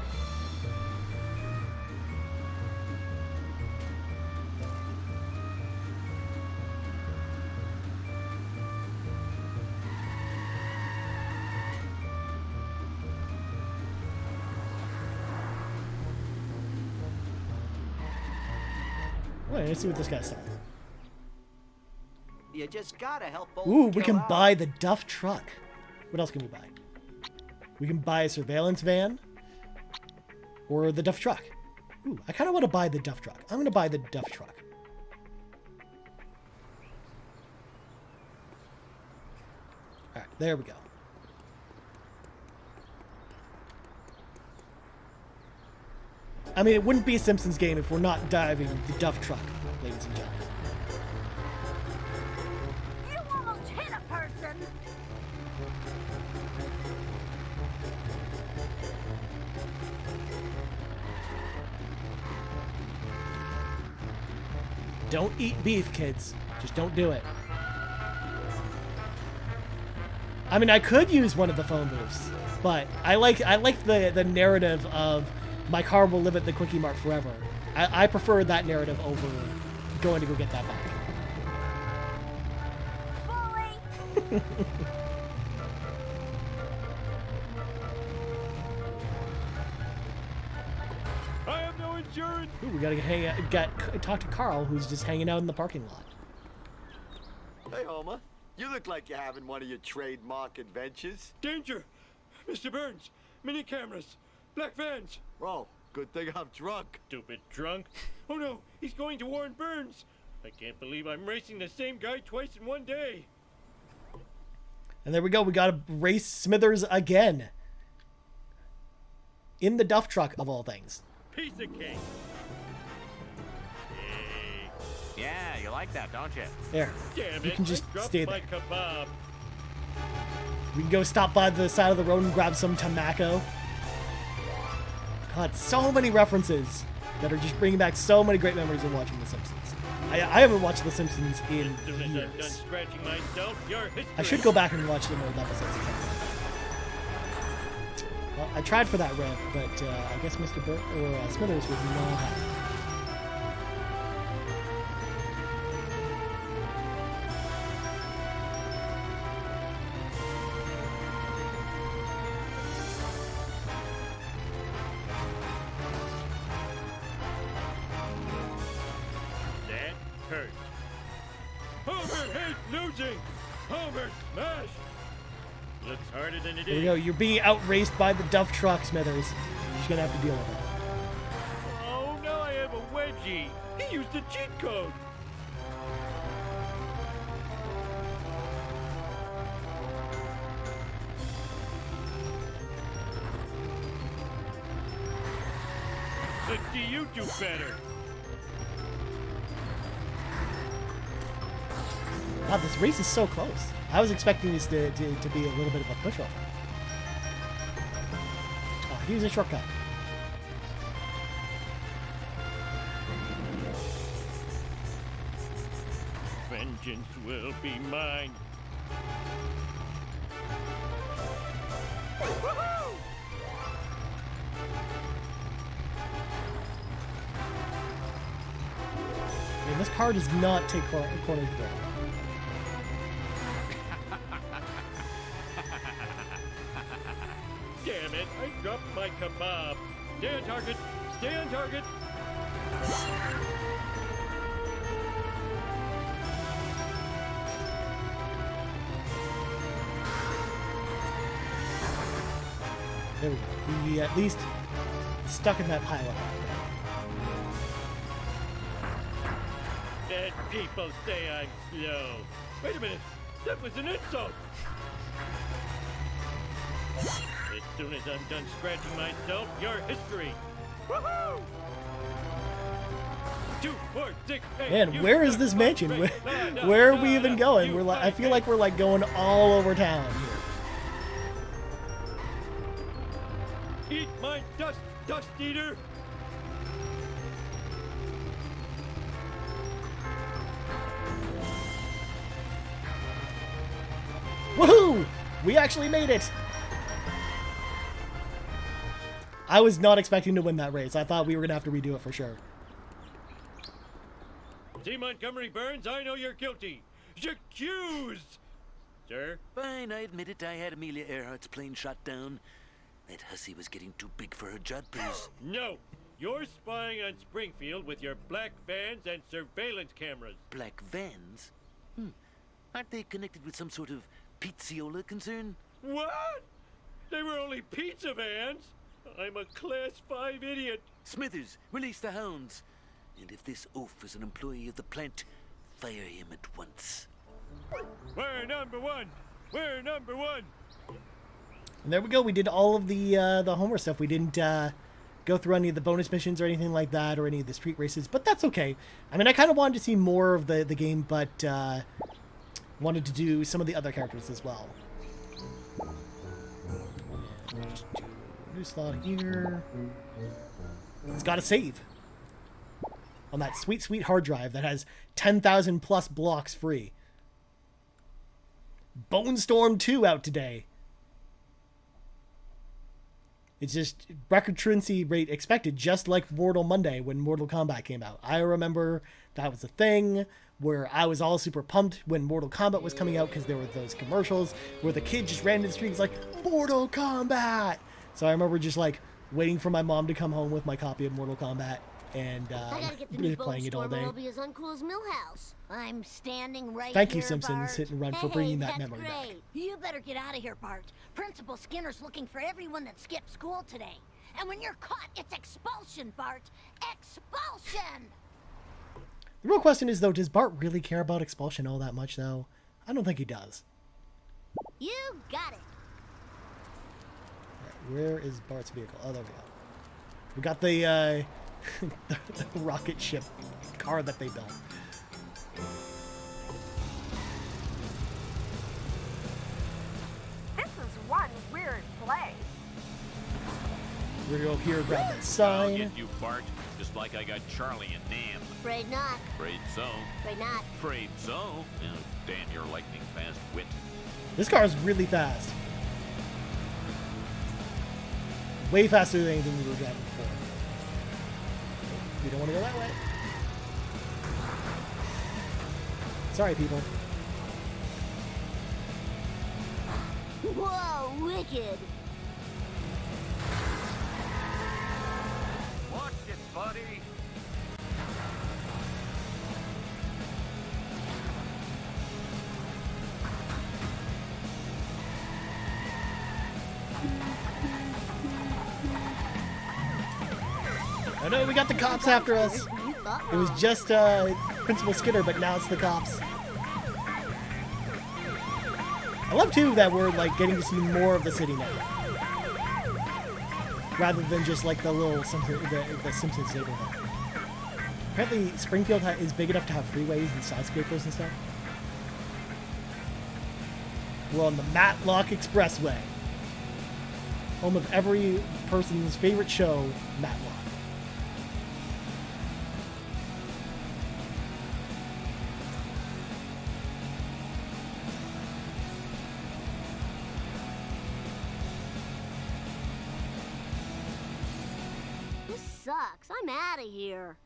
Wait, let's see what this guy's selling. You just gotta help. Ooh, we can buy the Duff truck. What else can we buy? We can buy a surveillance van or the Duff truck. Ooh, I kind of want to buy the Duff truck. I'm going to buy the Duff truck. All right, there we go. I mean, it wouldn't be a Simpsons game if we're not driving the Duff truck, ladies and gentlemen. You almost hit a person. Don't eat beef, kids. Just don't do it. I mean, I could use one of the phone booths, but I like the narrative of my car will live at the Quickie Mart forever. I prefer that narrative over going to go get that bike. Bully! I have no insurance. Ooh, we gotta talk to Carl, who's just hanging out in the parking lot. Hey, Homer. You look like you're having one of your trademark adventures. Danger! Mr. Burns, mini cameras, black vans. Oh, good thing I'm drunk. Stupid drunk. Oh no, he's going to warn Burns. I can't believe I'm racing the same guy twice in one day. And there we go. We got to race Smithers again. In the Duff truck, of all things. Piece of cake. Hey. Yeah, you like that, don't you? There. Damn You it, can just I dropped stay my there. kebab. We can go stop by the side of the road and grab some tobacco. God, so many references that are just bringing back so many great memories of watching The Simpsons. I haven't watched The Simpsons in As soon as I'm done years. scratching myself, your history. I should go back and watch the old episodes again. Well, I tried for that rant, but I guess Mr. Smithers was not happy. That hurt. Homer hates losing. Homer smash. Looks harder than it There we is. go. You're being outraced by the Duff truck, Smithers. You're just gonna have to deal with it. Oh, now I have a wedgie. He used a cheat code. What do you do better? Wow, this race is so close. I was expecting this to be a little bit of a pushover. Oh, here's a shortcut. Vengeance will be mine. Woohoo! Man, this car does not take corners well. Damn it, I dropped my kebab. Stay on target. Stay on target. There we go. We at least stuck in that pile of Dead people say I'm slow. Wait a minute. That was an insult. As soon as I'm done scratching myself, your history. Woohoo! 2, 4, 6, 8. Man, you where is suck, this fuck, mansion? face. Where are we even going? You We're like, I feel fuck, like we're like going all over town here. Eat my dust, dust eater. Woohoo! We actually made it! I was not expecting to win that race. I thought we were going to have to redo it for sure. See, Montgomery Burns, I know you're guilty. Accused! Sir? Fine, I admit it. I had Amelia Earhart's plane shot down. That hussy was getting too big for her jodhpurs. No! You're spying on Springfield with your black vans and surveillance cameras. Black vans? Aren't they connected with some sort of pizziola concern? What? They were only pizza vans? I'm a Class 5 idiot. Smithers, release the hounds. And if this oaf is an employee of the plant, fire him at once. We're number one. We're number one. And there we go. We did all of the Homer stuff. We didn't go through any of the bonus missions or anything like that, or any of the street races, but that's okay. I mean, I kind of wanted to see more of the game, but wanted to do some of the other characters as well. And just do a new slot here. It's got to save on that sweet, sweet hard drive that has 10,000 plus blocks free. Bone Storm 2 out today. It's just recurrency rate expected, just like Mortal Monday when Mortal Kombat came out. I remember that was a thing where I was all super pumped when Mortal Kombat was coming out because there were those commercials where the kid just ran to the streets like, Mortal Kombat! So I remember just like waiting for my mom to come home with my copy of Mortal Kombat and I gotta get the new playing it all day. I'll be as uncool as Millhouse. I'm standing right Thank here, you, Simpsons, Bart. Hit and Run, for bringing that memory back. You better get out of here, Bart. Principal Skinner's looking for everyone that skipped school today. And when you're caught, it's expulsion, Bart. Expulsion! The real question is, though, does Bart really care about expulsion all that much, though? I don't think he does. You got it. Right, where is Bart's vehicle? Oh, there we go. We got the, the rocket ship car that they built. This is one weird place. We're gonna go here, grab that I'll sign. get you, Bart, just like I got Charlie and Nam. Afraid not. Afraid so. Afraid not. Afraid so. Oh, damn your lightning fast wit. This car is really fast. Way faster than anything we were driving before. We don't want to go that way. Sorry, people. Whoa, wicked. Watch it, buddy. Oh no, we got the cops after us. It was just Principal Skinner, but now it's the cops. I love too that we're like getting to see more of the city now, rather than just like the little the Simpsons neighborhood. Apparently, Springfield is big enough to have freeways and skyscrapers and stuff. We're on the Matlock Expressway, home of every person's favorite show, Matlock. This sucks. I'm out of here.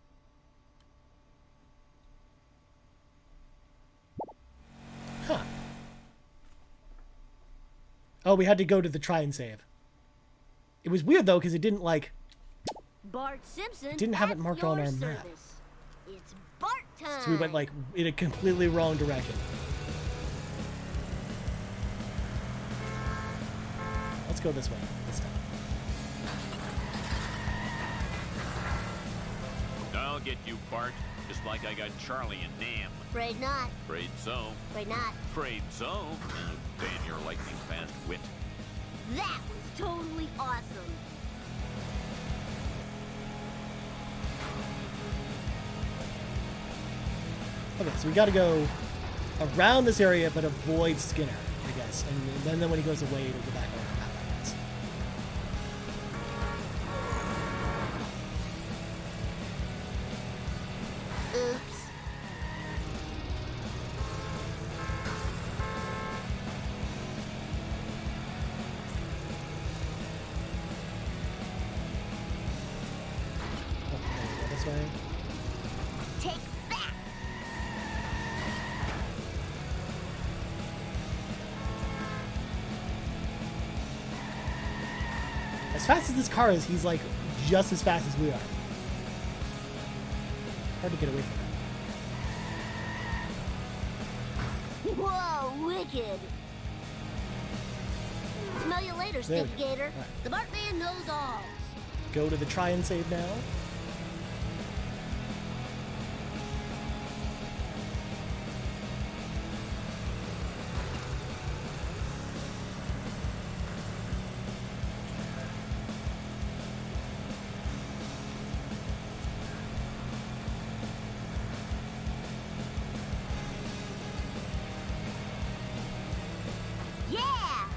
Huh. Oh, we had to go to the try and save. It was weird though, because it didn't like Bart Simpson. didn't have it at marked your on our map. service. It's Bart time. So we went like in a completely wrong direction. Let's go this way this time. I'll get you, Bart, just like I got Charlie and Nam. Afraid not. Afraid so. Afraid not. Afraid so. Oh, damn your lightning fast wit. That was totally awesome. Okay, so we got to go around this area, but avoid Skinner, I guess. And then when he goes away, it'll go back around. Oops. Oh, this way. Take that. As fast as this car is, he's like just as fast as we are. Hard to get away from him. Whoa, wicked. Smell you later, There we Stinky go. Gator. Right. The Bart Man knows all. Go to the try and save now. Yeah!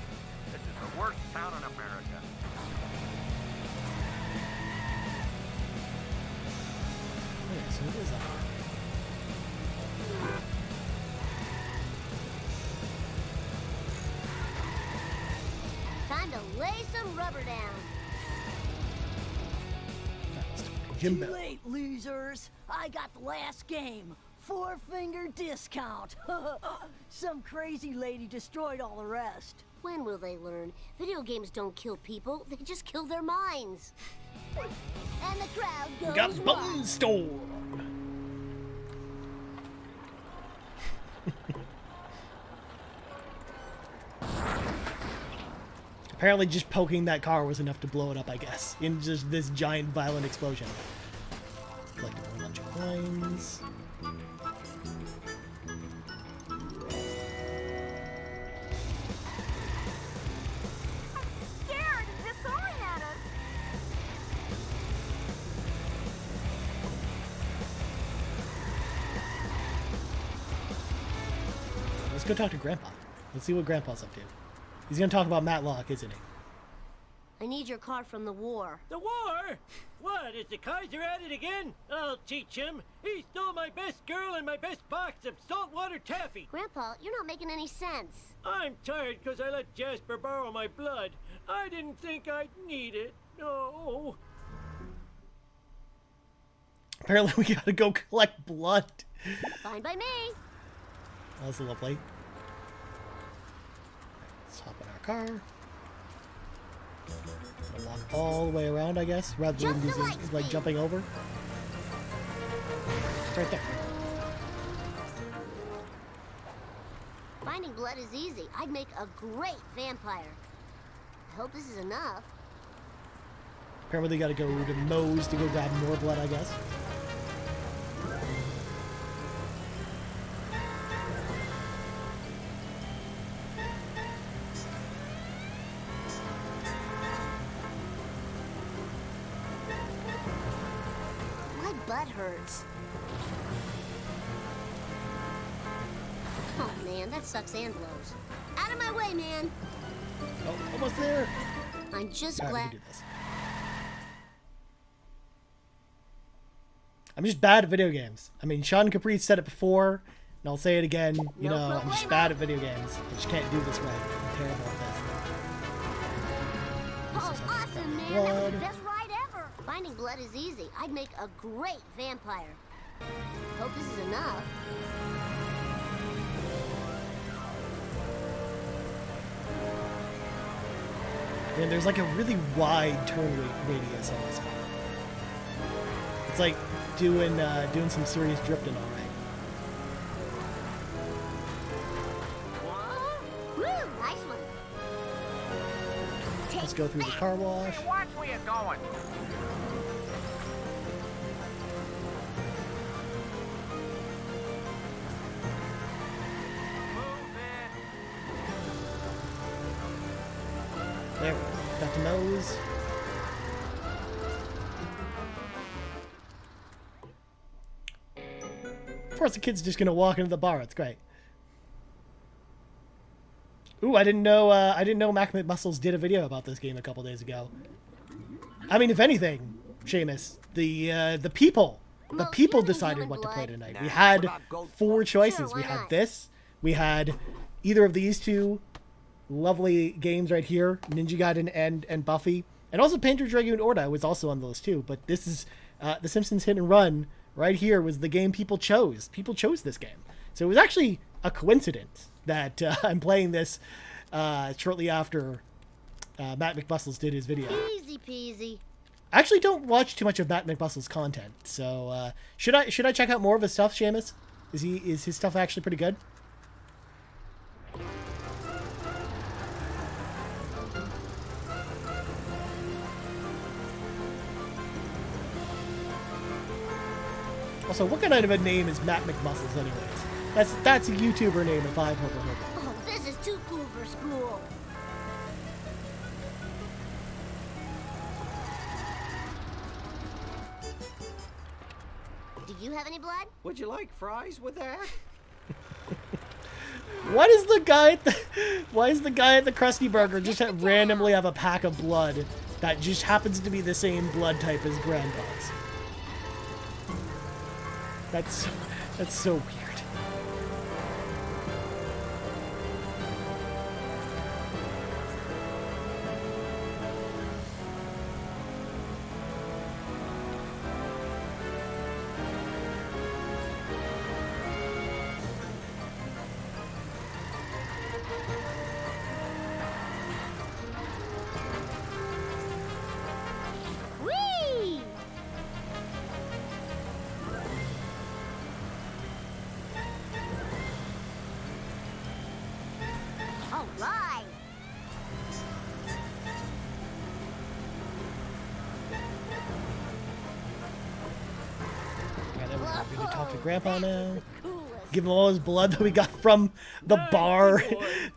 This is the worst town in America. Okay, so it is up. Time to lay some rubber down. Jimbo. Too late, losers. I got the last game. 4-finger discount. Some crazy lady destroyed all the rest. When will they learn? Video games don't kill people, they just kill their minds. And the crowd goes We got wild. Bone Storm. Apparently just poking that car was enough to blow it up, I guess, in just this giant violent explosion. Collect a whole bunch of coins. Scared and disoriented. Let's go talk to Grandpa. Let's see what Grandpa's up to. He's gonna talk about Matlock, isn't he? I need your car from the war. The war? What, is the Kaiser at it again? I'll teach him. He stole my best girl and my best box of saltwater taffy. Grandpa, you're not making any sense. I'm tired because I let Jasper borrow my blood. I didn't think I'd need it. No. Apparently we gotta go collect blood. Fine by me. That's lovely. Let's hop in our car. Gonna walk all the way around, I guess, rather than Jump to using, light like speed. jumping over. It's right there. Finding blood is easy. I'd make a great vampire. I hope this is enough. Apparently we gotta go to Moe's to go grab more blood, I guess. My butt hurts. Oh man, that sucks and blows. Out of my way, man. Oh, almost there. I'm just Alright, we glad. can do this. I'm just bad at video games. I mean, Sean Caprice said it before, and I'll say it again. You No know, I'm just problemo. bad at video games. I just can't do this right. I'm terrible at this. Oh, awesome, man. That was blood. the best ride ever. Finding blood is easy. I'd make a great vampire. Hope this is enough. And there's like a really wide turn radius on this car. It's like doing some serious drifting, all right. Woo, nice one. Let's go through the car wash. Hey, watch where you're going. Move it. There we go. Got to Moe's. Of course, the kid's just gonna walk into the bar. It's great. Ooh, I didn't know Mac McMuscles did a video about this game a couple days ago. I mean, if anything, Seamus, the people Mo, do people you have any decided human what to play blood? tonight. Nah, We what had about goat 4 blood? choices. Sure, We why had not? this. We had either of these two lovely games right here, Ninja Gaiden and Buffy. And also Panzer Dragoon Orta was also on the list too. But this is The Simpsons Hit and Run right here was the game people chose. People chose this game. So it was actually a coincidence that I'm playing this shortly after Matt McMuscles did his video. Easy peasy. I actually don't watch too much of Matt McMuscles' content, so should I check out more of his stuff, Seamus? Is his stuff actually pretty good? Also, what kind of a name is Matt McMuscles, anyways? That's a YouTuber name if I've ever heard of. Oh, this is too cool for school. Do you have any blood? Would you like fries with that? Why does the guy at the Krusty Burger just randomly have a pack of blood that just happens to be the same blood type as Grandpa's? That's so weird. talk to Grandpa now. Coolest. Give him all his blood that we got from the bar,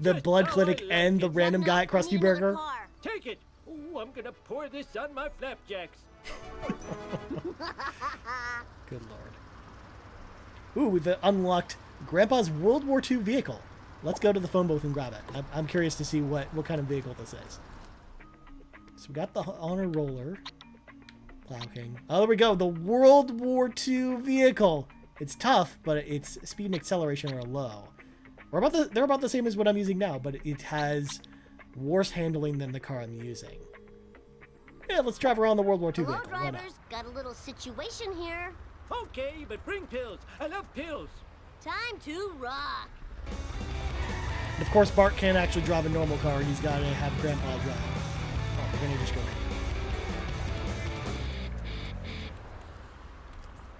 the blood clinic, and the random guy at Krusty Burger. Take it. Ooh, I'm gonna pour this on my flapjacks. Good lord. Ooh, we've unlocked Grandpa's World War II vehicle. Let's go to the phone booth and grab it. I'm curious to see what kind of vehicle this is. So we got the honor roller. Plow King. Oh, there we go. The World War II vehicle. It's tough, but its speed and acceleration are low. They're about the same as what I'm using now, but it has worse handling than the car I'm using. Yeah, let's drive around the World War II Hello, vehicle. Why not? drivers. Got a little situation here. Okay, but bring pills. I love pills. Time to rock. Of course, Bart can't actually drive a normal car. He's got to have Grandpa drive. Oh, we're going to just go ahead.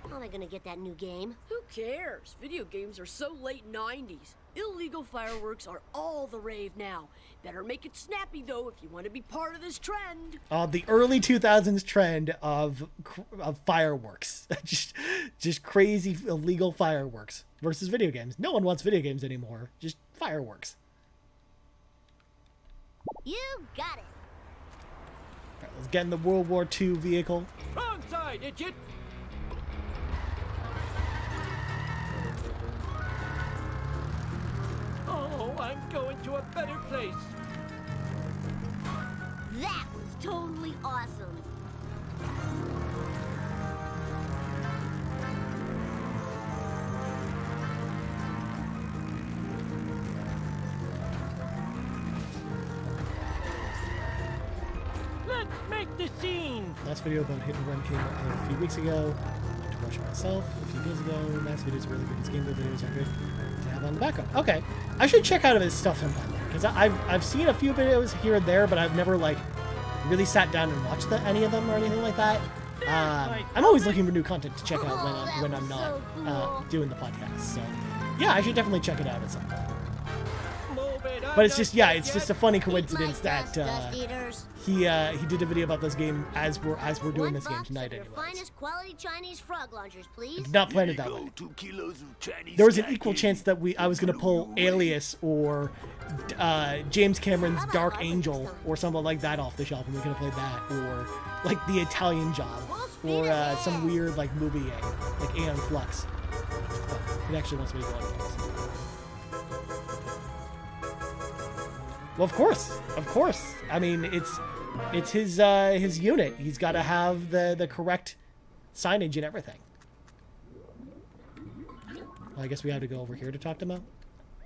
How am I gonna get that new game? Who cares? Video games are so late 90s. Illegal fireworks are all the rave now. Better make it snappy, though, if you want to be part of this trend. The early 2000s trend of fireworks. just crazy illegal fireworks versus video games. No one wants video games anymore. Just fireworks. You got it. All right, let's get in the World War II vehicle. Wrong side, idiot. Oh, I'm going to a better place. That was totally awesome. Let's make the scene. Last video about Hit and Run came out a few weeks ago. I went to watch it myself a few days ago. Last video's really good. His gameplay videos are good to have on the background. Okay, I should check out his stuff sometime because I've seen a few videos here and there, but I've never like really sat down and watched any of them or anything like that. I'm always looking for new content to check out when I'm not doing the podcast. So yeah, I should definitely check it out at some point. But it's just it's just a funny coincidence that he did a video about this game as we're doing this game tonight. Anyways, Finest quality Chinese frog launchers, please. I did not plan it that way. There was an equal chance that I was gonna pull Alias or James Cameron's Dark Angel or something like that off the shelf, and we could have played that, or like The Italian Job, or some weird like movie like Aeon Flux. Oh, it actually wants me to go on games. Well, of course. I mean, it's his unit. He's got to have the correct signage and everything. Well, I guess we have to go over here to talk to Mo.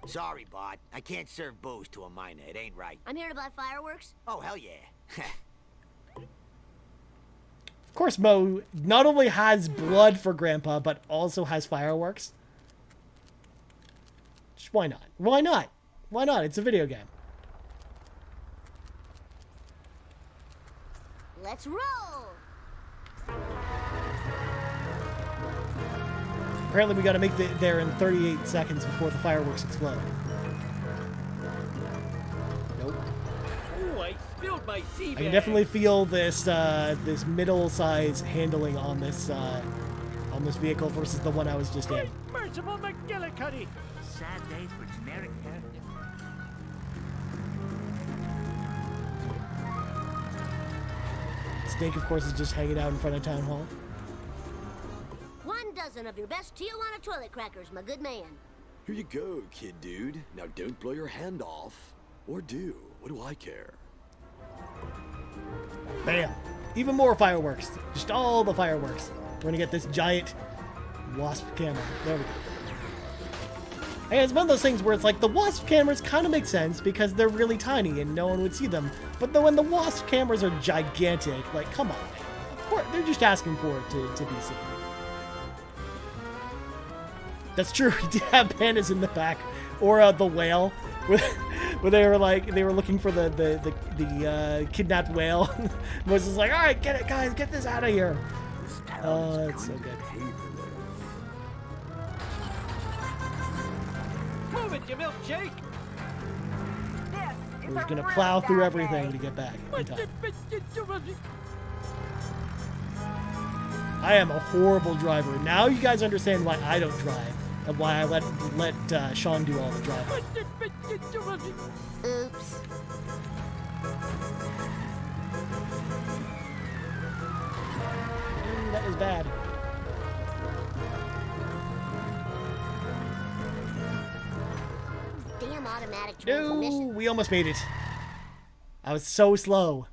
Sorry, Bart. I can't serve booze to a minor. It ain't right. I'm here to buy fireworks. Oh, hell yeah. Of course, Mo not only has blood for Grandpa, but also has fireworks. Just why not? Why not? Why not? It's a video game. Let's roll. Apparently, we got to make it there in 38 seconds before the fireworks explode. Nope. Oh, I spilled my sea bag. I can definitely feel this this middle-size handling on this vehicle versus the one I was just in. Merciful McGillicuddy. Sad days for generic characters. Snake, of course, is just hanging out in front of Town Hall. 1 dozen of your best Tijuana toilet crackers, my good man. Here you go, kid dude. Now don't blow your hand off. Or do. What do I care? Bam! Even more fireworks. Just all the fireworks. We're gonna get this giant wasp camera. There we go. Hey, it's one of those things where it's like the wasp cameras kind of make sense because they're really tiny and no one would see them. But then when the wasp cameras are gigantic, like, come on. Of course, they're just asking for it to be seen. That's true. We did have pandas in the back, or the whale, where they were looking for the kidnapped whale. Moses was like, "All right, get it, guys, get this out of here." Oh, that's so good. Move it, you milkshake! We're just gonna plow through everything to get back in time. I am a horrible driver. Now you guys understand why I don't drive and why I let Sean do all the driving. Oops. That was bad. Damn automatic No, transmission. we almost made it. I was so slow.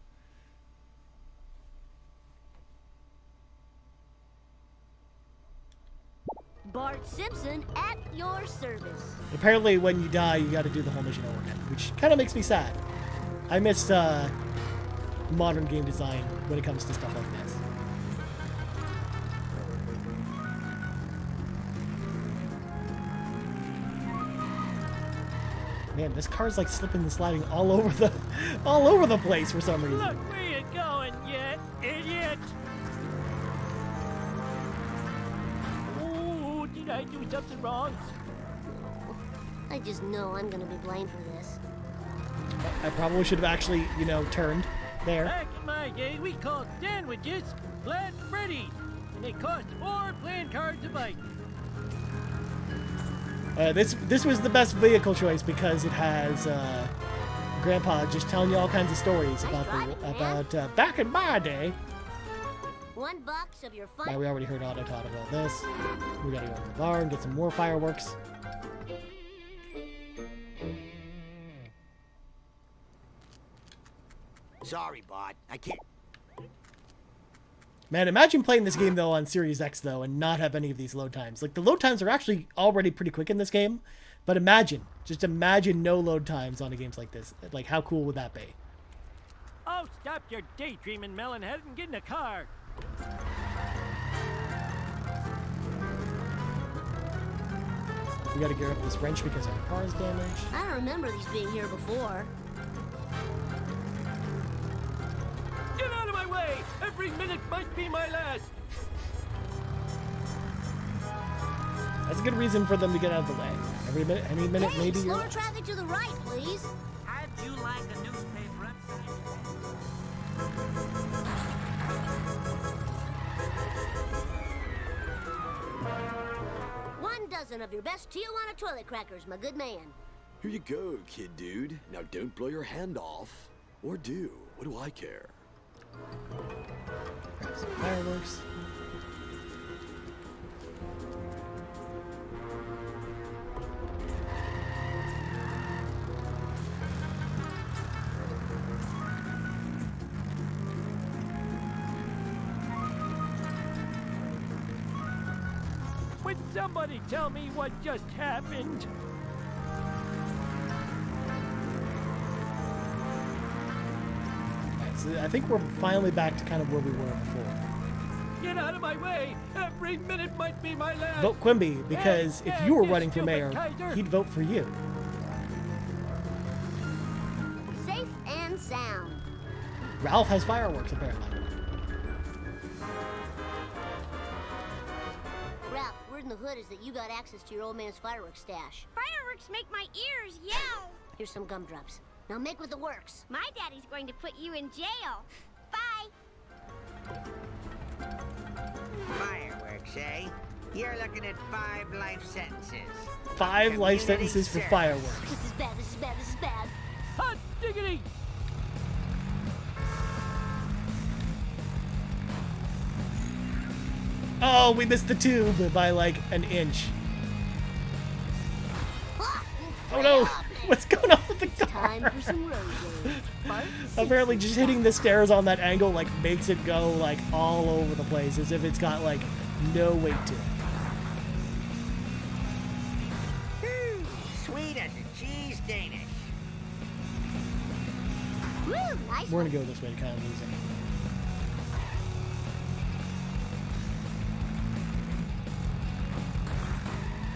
Bart Simpson at your service. Apparently, when you die, you got to do the whole mission over again, which kind of makes me sad. I miss modern game design when it comes to stuff like this. Man, this car's like slipping and sliding all over the place for some reason. Look where you going, you idiot! Oh, did I do something wrong? I just know I'm gonna be blamed for this. I probably should have actually, you know, turned there. Back in my day, we called sandwiches Flat Freddy's, and they cost 4 playing cards a bite. This was the best vehicle choice because it has Grandpa just telling you all kinds of stories about back in my day. $1 of your fun. Now we already heard Otto talk about this. We gotta go to the bar and get some more fireworks. Sorry, Bart. I can't. Man, imagine playing this game though on Series X though and not have any of these load times. Like the load times are actually already pretty quick in this game, but just imagine no load times on a games like this. Like how cool would that be? Oh, stop your daydreaming, Melonhead, and get in the car. We gotta gear up this wrench because our car is damaged. I don't remember these being here before. Get out of my way! Every minute might be my last! That's a good reason for them to get out of the way. Any minute, Hey, maybe. slower traffic to the right, please. How'd you like a newspaper? One dozen of your best Tijuana toilet crackers, my good man. Here you go, kid dude. Now don't blow your hand off. Or do. What do I care? Grab some fireworks. Would somebody tell me what just happened? So I think we're finally back to kind of where we were before. Get out of my way! Every minute might be my last! Vote Quimby, because if you were running for mayor, he'd vote for you. Safe and sound. Ralph has fireworks, apparently. Ralph, word in the hood is that you got access to your old man's fireworks stash. Fireworks make my ears yell. Here's some gumdrops. Now make with the works. My daddy's going to put you in jail. Bye. Fireworks, eh? You're looking at 5 life sentences. 5 life sentences for fireworks. This is bad, this is bad, this is bad. Hot diggity! Oh, we missed the tube by like an inch. Oh no! What's going on with the car? Time for some road rage. Apparently just hitting the stairs on that angle like makes it go like all over the place as if it's got like no weight to it. Sweet as a cheese Danish. Woo, nice. We're gonna go this way to kind of lose it.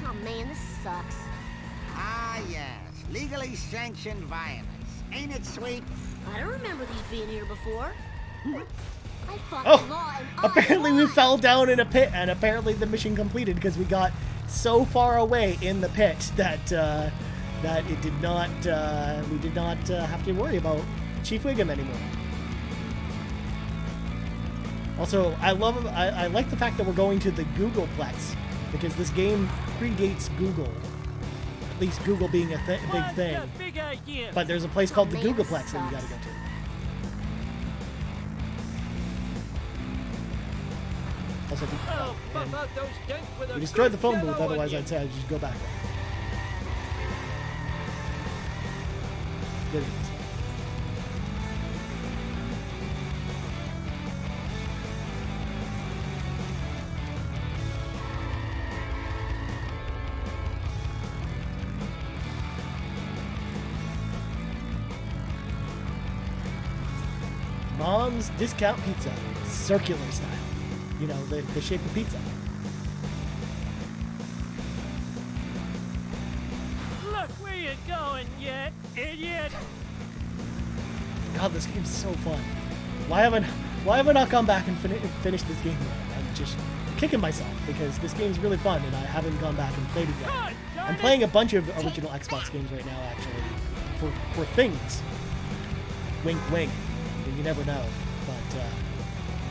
Oh man, this sucks. Ah, yes. Legally sanctioned violence. Ain't it sweet? I don't remember these being here before. I fought the law Oh, and apparently we fell down in a pit, and apparently the mission completed because we got so far away in the pit that that it did not we did not have to worry about Chief Wiggum anymore. Also, I like the fact that we're going to the Googleplex, because this game predates Google. At least Google being a big thing. Big idea. But there's a place called the Googleplex that you gotta go to. Also, Buff out those dents with we a destroyed the good phone booth, demo otherwise onion. I'd say I'd just go back there. There it is. Mom's Discount Pizza, circular style. You know, the shape of pizza. Look where you're going, you idiot. God, this game's so fun. Why have I not gone back and finished this game yet? I'm just kicking myself because this game's really fun and I haven't gone back and played it yet. I'm playing a bunch of original Xbox games right now, actually, for things. Wink, wink. You never know. But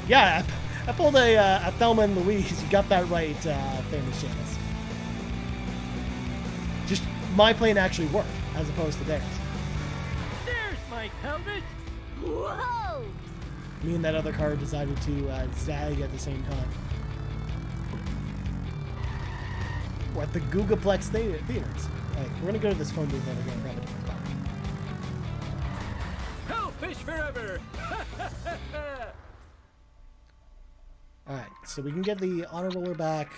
yeah, I pulled a Thelma and Louise. You got that right, famous Janice. Just my plane actually worked as opposed to theirs. There's my helmet. Whoa! Me and that other car decided to zag at the same time. We're at the Googleplex theaters. Alright, we're gonna go to this phone booth and we're gonna grab a different car. Hellfish forever. Alright, so we can get the auto roller back.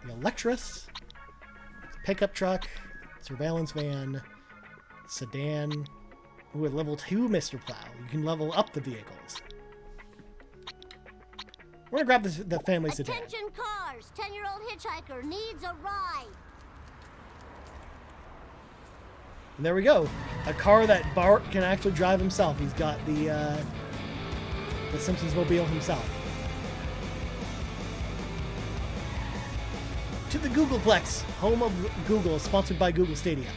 The Electrus. Pickup truck. Surveillance van. Sedan. Ooh, at level 2, Mr. Plow. You can level up the vehicles. We're gonna grab the family sedan. Attention cars! 10-year-old hitchhiker needs a ride. And there we go. A car that Bart can actually drive himself. He's got the Simpsons mobile himself. To the Googleplex, home of Google, sponsored by Google Stadia.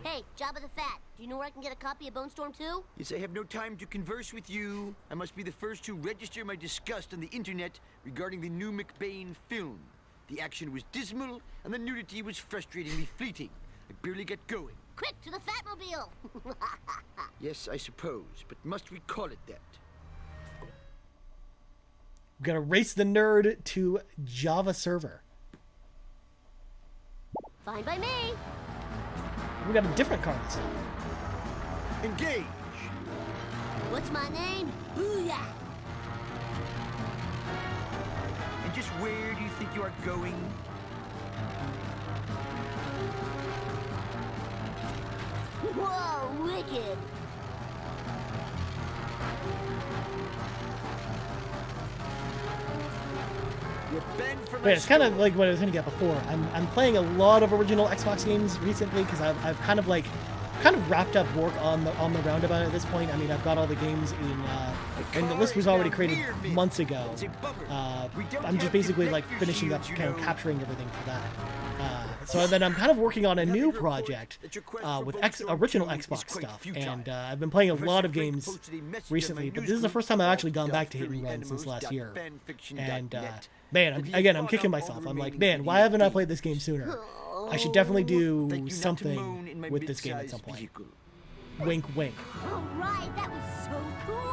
Hey, Jabba the Fat, do you know where I can get a copy of Bone Storm 2? Yes, I have no time to converse with you. I must be the first to register my disgust on the internet regarding the new McBain film. The action was dismal, and the nudity was frustratingly fleeting. I barely get going. Quick, to the Fatmobile! Yes, I suppose, but must we call it that? We're gonna race the nerd to Java server. Fine by me. We got a different car this time. Engage! What's my name? Booyah! And just where do you think you are going? Whoa, wicked! You're banned from But it's kind of like what I was hinting at before. I'm playing a lot of original Xbox games recently because I've kind of wrapped up work on the roundabout at this point. I mean, I've got all the games and the list was already created months ago. I'm just basically like finishing up, kind of capturing everything for that. So then I'm kind of working on a new project with original Xbox stuff, and I've been playing a lot of games recently. But this is the first time I've actually gone back to hit and run since last year. And man, I'm kicking myself. I'm like, man, why haven't I played this game sooner? I should definitely do something with this game at some point. Wink, wink. All right, that was so cool.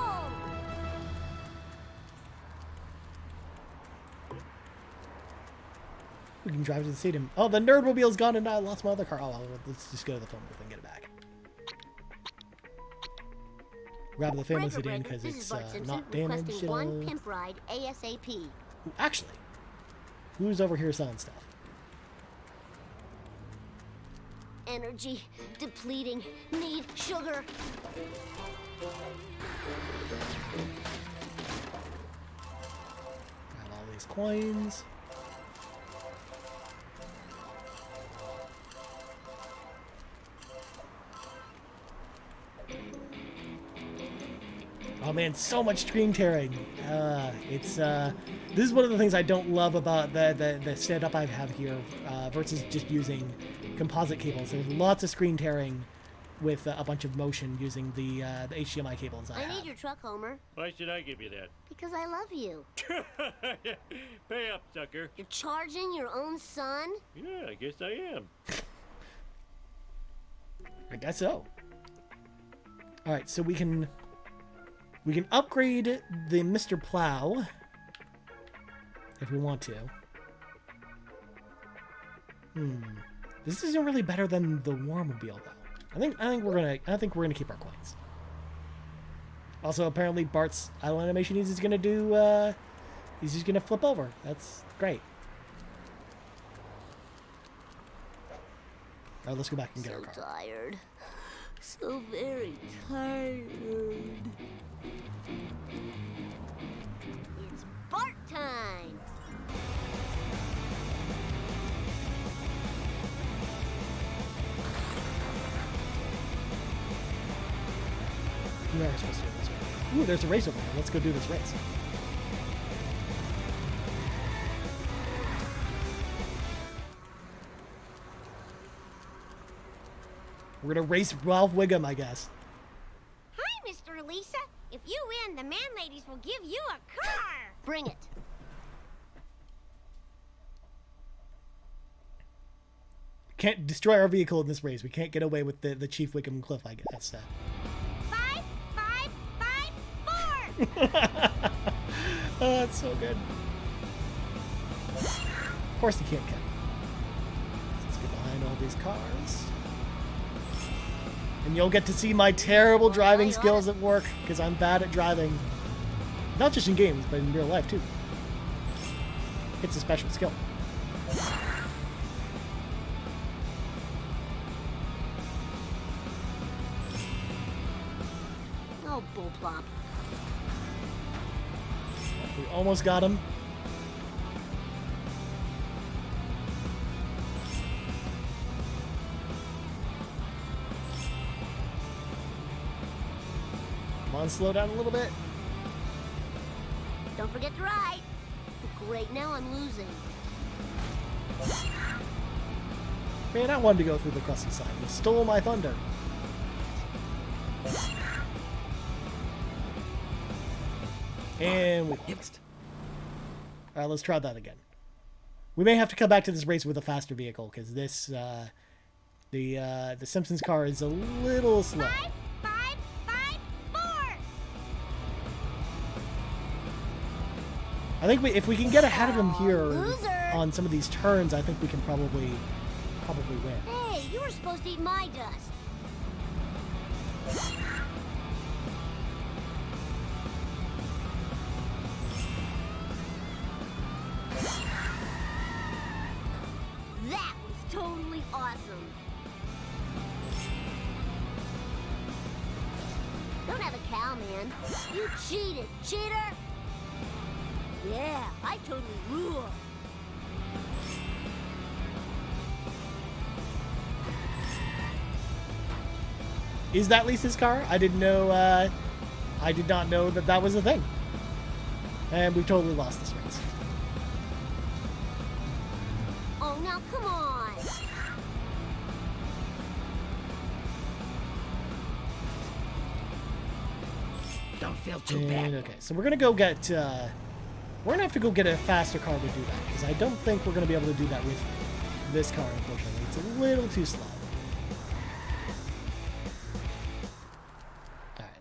We can drive to the stadium. Oh, the Nerdmobile's gone and I lost my other car. Oh, well, let's just go to the phone booth and get it back. Grab the family sedan because it's not damaged. One pimp ride ASAP. Actually, who's over here selling stuff? Energy depleting. Need sugar. Grab all these coins. Oh man, so much screen tearing. This is one of the things I don't love about the setup I have here versus just using composite cables. There's lots of screen tearing with a bunch of motion using the HDMI cables I I have. need your truck, Homer, Why should I give you that? because I love you. Pay up, sucker. You're charging your own son? Yeah, I guess I am. I guess so. All right, so we can upgrade the Mr. Plow if we want to. This isn't really better than the Warmobile though. I think we're gonna keep our coins. Also, apparently Bart's idle animation he's gonna do. He's just gonna flip over. That's great. All right, let's go back and get our car. So tired. So very tired. It's Bart time. We are supposed to do this way. Ooh, there's a race over there. Let's go do this race. We're gonna race Ralph Wiggum, I guess. Hi, Mr. Lisa. If you win, the man ladies will give you a car. Bring it. Can't destroy our vehicle in this race. We can't get away with the Chief Wiggum cliff, I guess. 5, 5, 5, 4. Oh, that's so good. Of course he can't get. Let's get behind all these cars. And you'll get to see my terrible driving skills at work, because I'm bad at driving. Not just in games, but in real life, too. It's a special skill. Oh, bull plop. We almost got him. Come on, slow down a little bit. Don't forget to ride. Great, now I'm losing. Man, I wanted to go through the crusty side. You stole my thunder. And we missed. Alright, let's try that again. We may have to come back to this race with a faster vehicle, because this, the Simpsons car is a little slow. 5, 5, 5, 4. I think if we can get ahead of him here Loser. on some of these turns, I think we can probably win. Hey, you were supposed to eat my dust. That was totally awesome. Don't have a cow, man. You cheated, cheater. Yeah, I totally rule. Is that Lisa's car? I didn't know, I did not know that that was a thing. And we've totally lost this race. Oh, now come on. Don't feel too And, bad. okay, so we're gonna go get, we're gonna have to go get a faster car to do that, because I don't think we're gonna be able to do that with this car, unfortunately. It's a little too slow. Alright.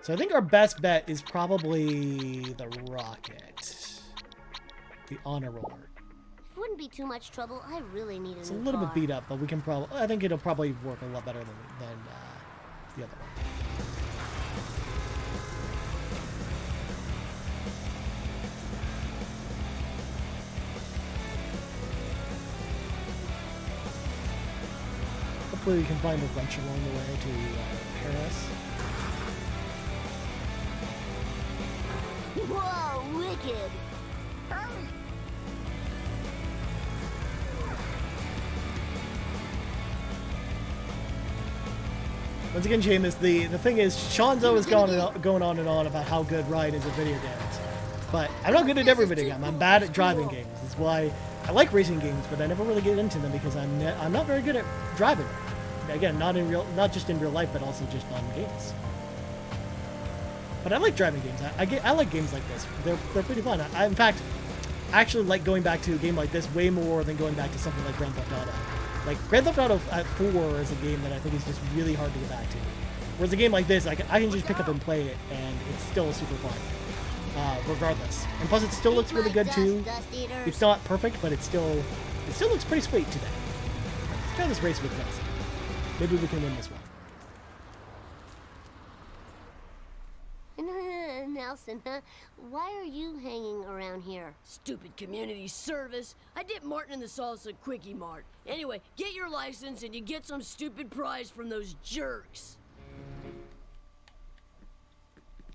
So I think our best bet is probably the Rocket. The Honor Roller. It wouldn't be too much trouble. I really need a It's a new little car. bit beat up, but we can probably, I think it'll probably work a lot better than the other one. Hopefully we can find a wrench along the way to repair us. Whoa, wicked. Hurry. Once again, Seamus, the thing is, Sean's always going on and on about how good Ryan is at video games. But I'm not good at every video game. I'm bad at driving games. That's why I like racing games, but I never really get into them because I'm not very good at driving. Again, not just in real life, but also just on games. But I like driving games. I like games like this. They're pretty fun. I in fact actually like going back to a game like this way more than going back to something like Grand Theft Auto. Like Grand Theft Auto 4 is a game that I think is just really hard to get back to. Whereas a game like this, I can just pick up and play it, and it's still super fun, regardless. And plus, it still looks really good too. It's not perfect, but it still looks pretty sweet today. Let's try this race with Nelson. Maybe we can win this one. Nelson, why are you hanging around here? Stupid community service. I dipped Martin in the salsa quickie mart. Anyway, get your license and you get some stupid prize from those jerks.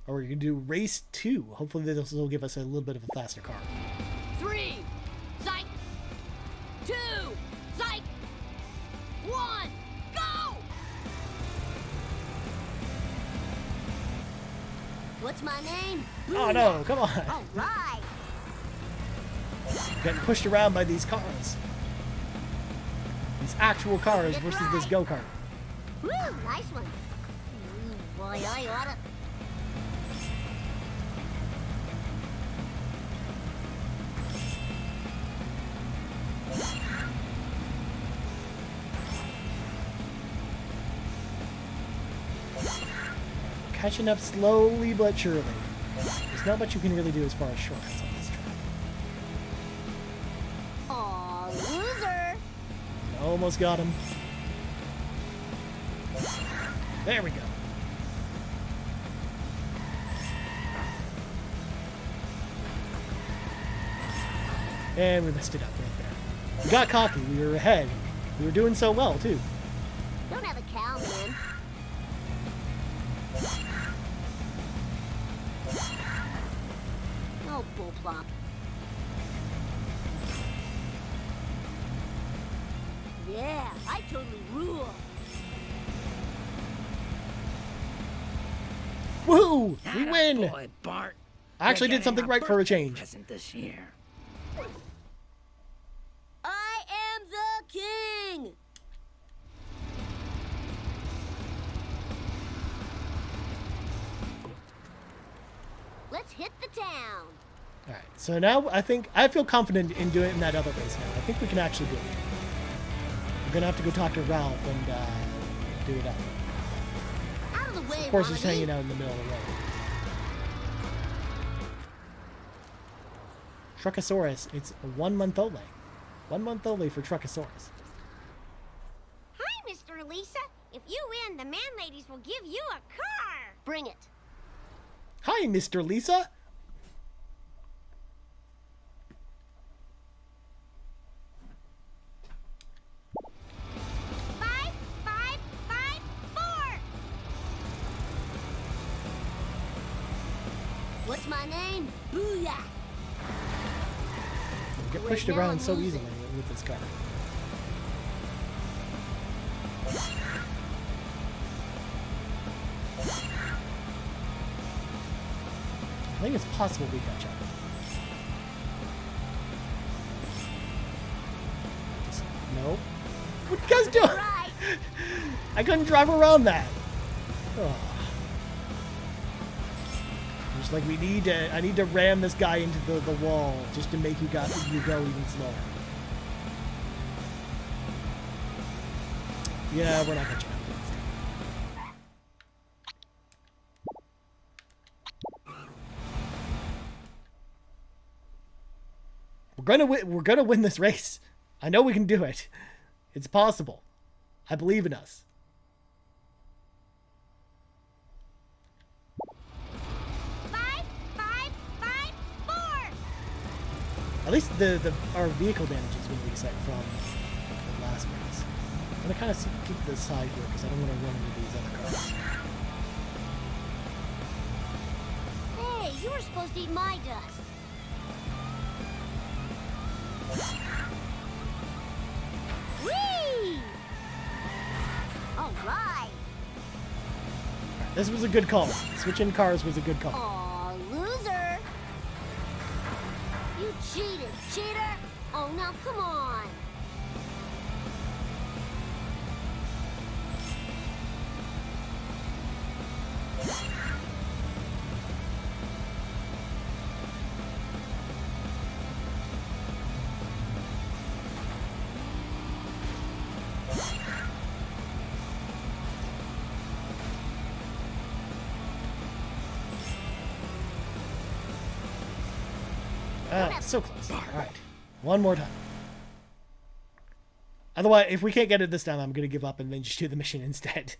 Or we're gonna do race 2. Hopefully this will give us a little bit of a faster car. 3, psych. 2, psych. 1, go! What's my name? Oh no, come on. All right. Getting pushed around by these cars. These actual cars versus this go-kart. Woo, nice one. Boy, I oughta. Catching up slowly but surely. There's not much you can really do as far as shortcuts on this track. Aw, loser. Almost got him. There we go. And we messed it up right there. We got cocky. We were ahead. We were doing so well, too. Don't have a cow, man. Oh, bull plop. Yeah, I totally rule. Woohoo! We win! Boy, Bart. I actually did something right for a change. Present this year. I am the king! Let's hit the town. Alright, so now I feel confident in doing that other race now. I think we can actually do it. We're gonna have to go talk to Ralph and do it up. Out of the way, Of course, he's wannabe. hanging out in the middle of the road. Truckosaurus, it's 1 month only. 1 month only for Truckosaurus. Hi, Mr. Lisa. If you win, the man ladies will give you a car. Bring it. Hi, Mr. Lisa. Five, five, five, 4. What's my name? Booyah. We get pushed around so easily with this car. I think it's possible we catch up. Nope. What you guys doing? I couldn't drive around that. Oh. Just like I need to ram this guy into the wall just to make you go even slower. Yeah, we're not catching up. We're gonna win this race. I know we can do it. It's possible. I believe in us. Five, five, five, 4. At least our vehicle damage is going to reset from the last race. I'm gonna kind of keep this side here because I don't want to run into these other cars. Hey, you were supposed to eat my dust. Whee! All right. This was a good call. Switching cars was a good call. Aw, loser. You cheated, cheater! Oh, now come on! So close. All right. One more time. Otherwise, if we can't get it this time, I'm going to give up and then just do the mission instead.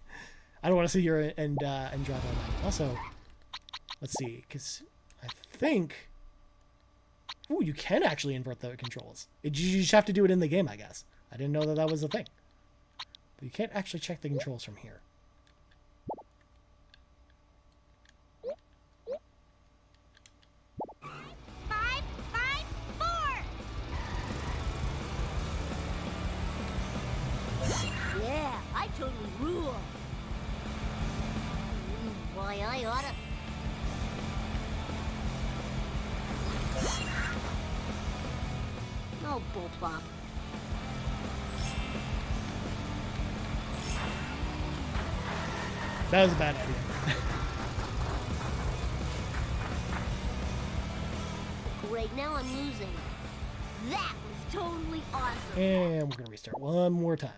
I don't want to sit here and drive all night. Also, let's see, because I think... Ooh, you can actually invert the controls. You just have to do it in the game, I guess. I didn't know that that was a thing. But you can't actually check the controls from here. Yeah, I totally rule. Boy, I oughta. No bull bump. That was a bad idea. Great, now I'm losing. That was totally awesome. And we're going to restart one more time.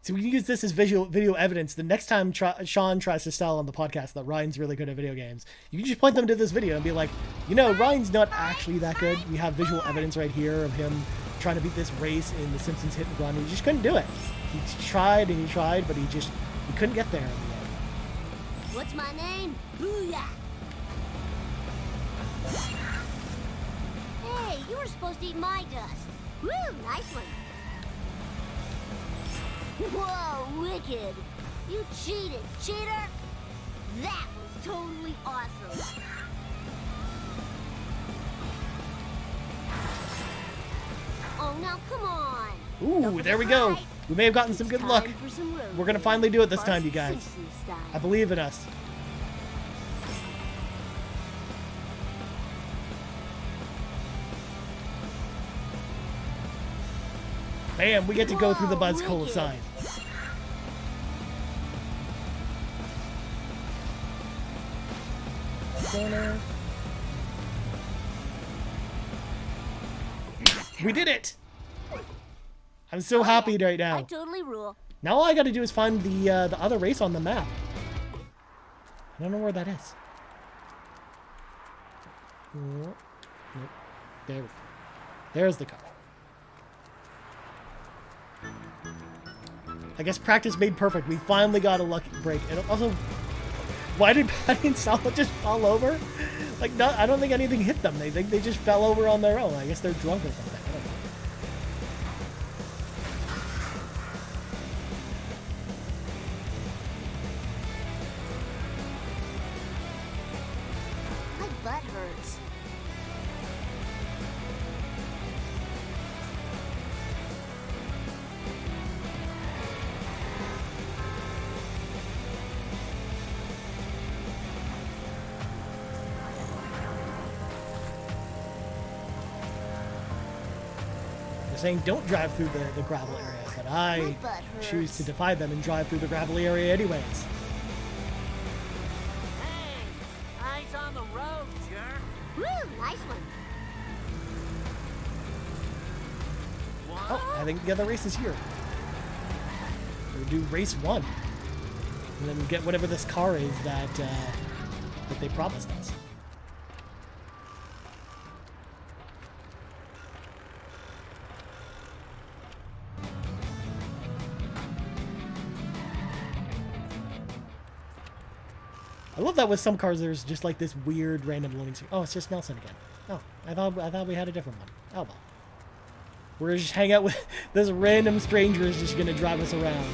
So we can use this as video evidence. The next time Sean tries to sell on the podcast that Ryan's really good at video games, you can just point them to this video and be like, you know, Ryan's not actually that good. We have visual evidence right here of him trying to beat this race in the Simpsons Hit and Run. He just couldn't do it. He tried and he tried, but he couldn't get there in the end. What's my name? Booyah! Hey, you were supposed to eat my dust. Woo, nice one. Whoa, wicked! You cheated, cheater! That was totally awesome. Oh, now come on! Ooh, there we go! We may have gotten some good luck. We're gonna finally do it this time, you guys. I believe in us. Bam, we get to go through the Buzz Cola sign. Corner. We did it! I'm so happy right now. I totally rule. Now all I gotta do is find the other race on the map. I don't know where that is. Nope. There we go. There's the car. I guess practice made perfect. We finally got a lucky break. And also, why did Patty and Sala just fall over? Like, no, I don't think anything hit them. They think they just fell over on their own. I guess they're drunk or something. I don't know. My butt hurts. Saying don't drive through the gravel area, but I choose to defy them and drive through the gravel area anyways. Hey, eyes on the road, jerk. Woo, nice one. Oh, I think the other race is here. We'll do race 1. And then get whatever this car is that they promised us. I love that with some cars there's just like this weird random loading screen. Oh, it's just Nelson again. Oh, I thought we had a different one. Oh well. We're just hang out with this random stranger is just gonna drive us around.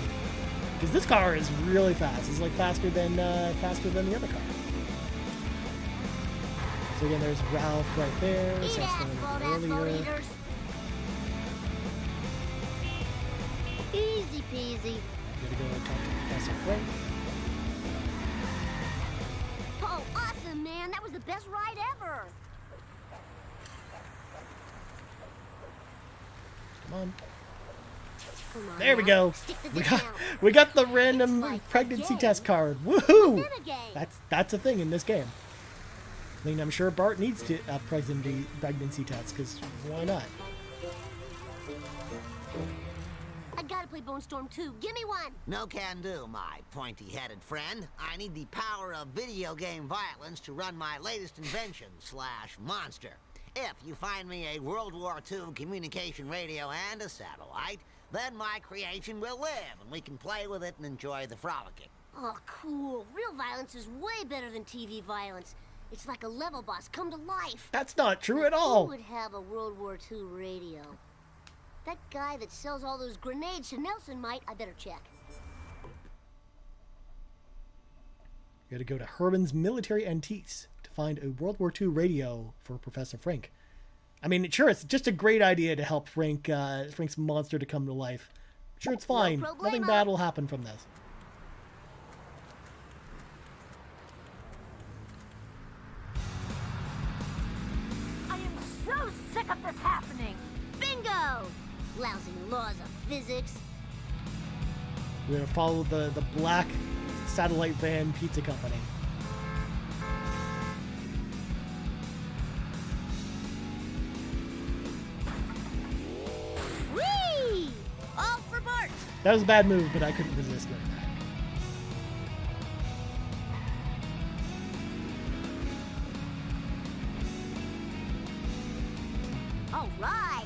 Because this car is really fast. It's like faster than the other car. So again, there's Ralph right there. Eat asphalt, asphalt eaters. Easy peasy. Gotta go talk to Professor Frank. Yeah, man, that was the best ride ever. Come on. Come on There we now, go. stick the We dick got out. we got the random It's like a pregnancy game test card. Woohoo! within a game. That's a thing in this game. I mean, I'm sure Bart needs to pregnancy test, because why not? I gotta play Bone Storm 2. Give me one. No can do, my pointy-headed friend. I need the power of video game violence to run my latest invention / monster. If you find me a World War II communication radio and a satellite, then my creation will live, and we can play with it and enjoy the frolicking. Oh, cool. Real violence is way better than TV violence. It's like a level boss come to life. That's not true at Who all. would have a World War II radio? That guy that sells all those grenades to Nelson might. I better check. You gotta go to Herman's Military Antiques to find a World War II radio for Professor Frank. I mean, sure, it's just a great idea to help Frank's monster to come to life. Sure, it's fine. No problemo. Nothing bad will happen from this. I am so sick of this happening. Bingo! Lousy laws of physics. We're gonna follow the black satellite van pizza company. Whee! All for Bart. That was a bad move, but I couldn't resist doing that. All right.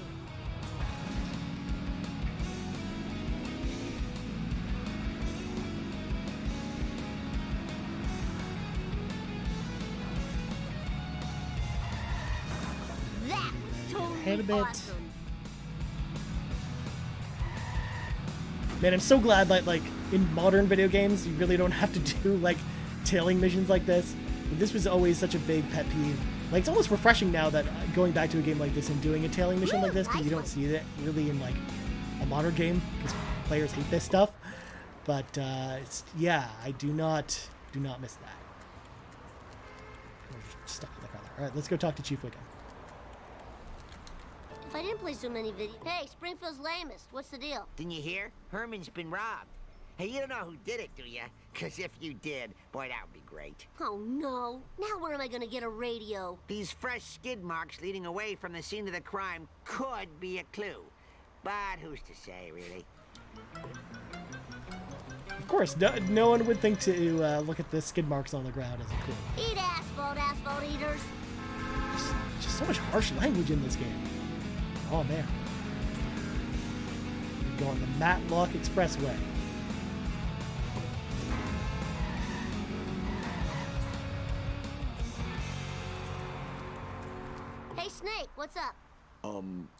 That was totally Ahead a bit. awesome. Man, I'm so glad that, like, in modern video games, you really don't have to do, like, tailing missions like this. This was always such a big pet peeve. Like, it's almost refreshing now that going back to a game like this and doing a tailing mission like this, because you don't see that really in, like, a modern game, because players hate this stuff. But, yeah, I do not miss that. We're just stuck in the car there. Alright, let's go talk to Chief Wiggum. If I didn't play so many videos. Hey, Springfield's lamest. What's the deal? Didn't you hear? Herman's been robbed. Hey, you don't know who did it, do you? Because if you did, boy, that would be great. Oh, no. Now where am I going to get a radio? These fresh skid marks leading away from the scene of the crime could be a clue. But who's to say, really? Of course, no one would think to look at the skid marks on the ground as a clue. Eat asphalt eaters. Just so much harsh language in this game. Oh, man. We're going the Matlock Expressway. Hey, Snake, what's up?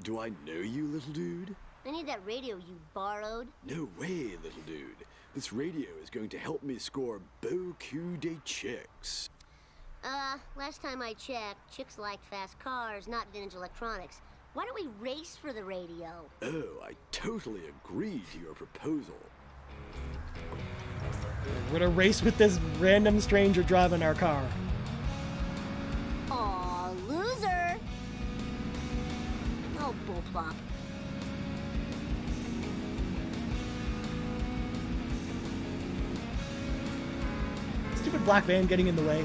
Do I know you, little dude? I need that radio you borrowed. No way, little dude. This radio is going to help me score beaucoup de chicks. Last time I checked, chicks liked fast cars, not vintage electronics. Why don't we race for the radio? Oh, I totally agree to your proposal. We're gonna race with this random stranger driving our car. Aw, loser! Oh, bullplop. Stupid black van getting in the way.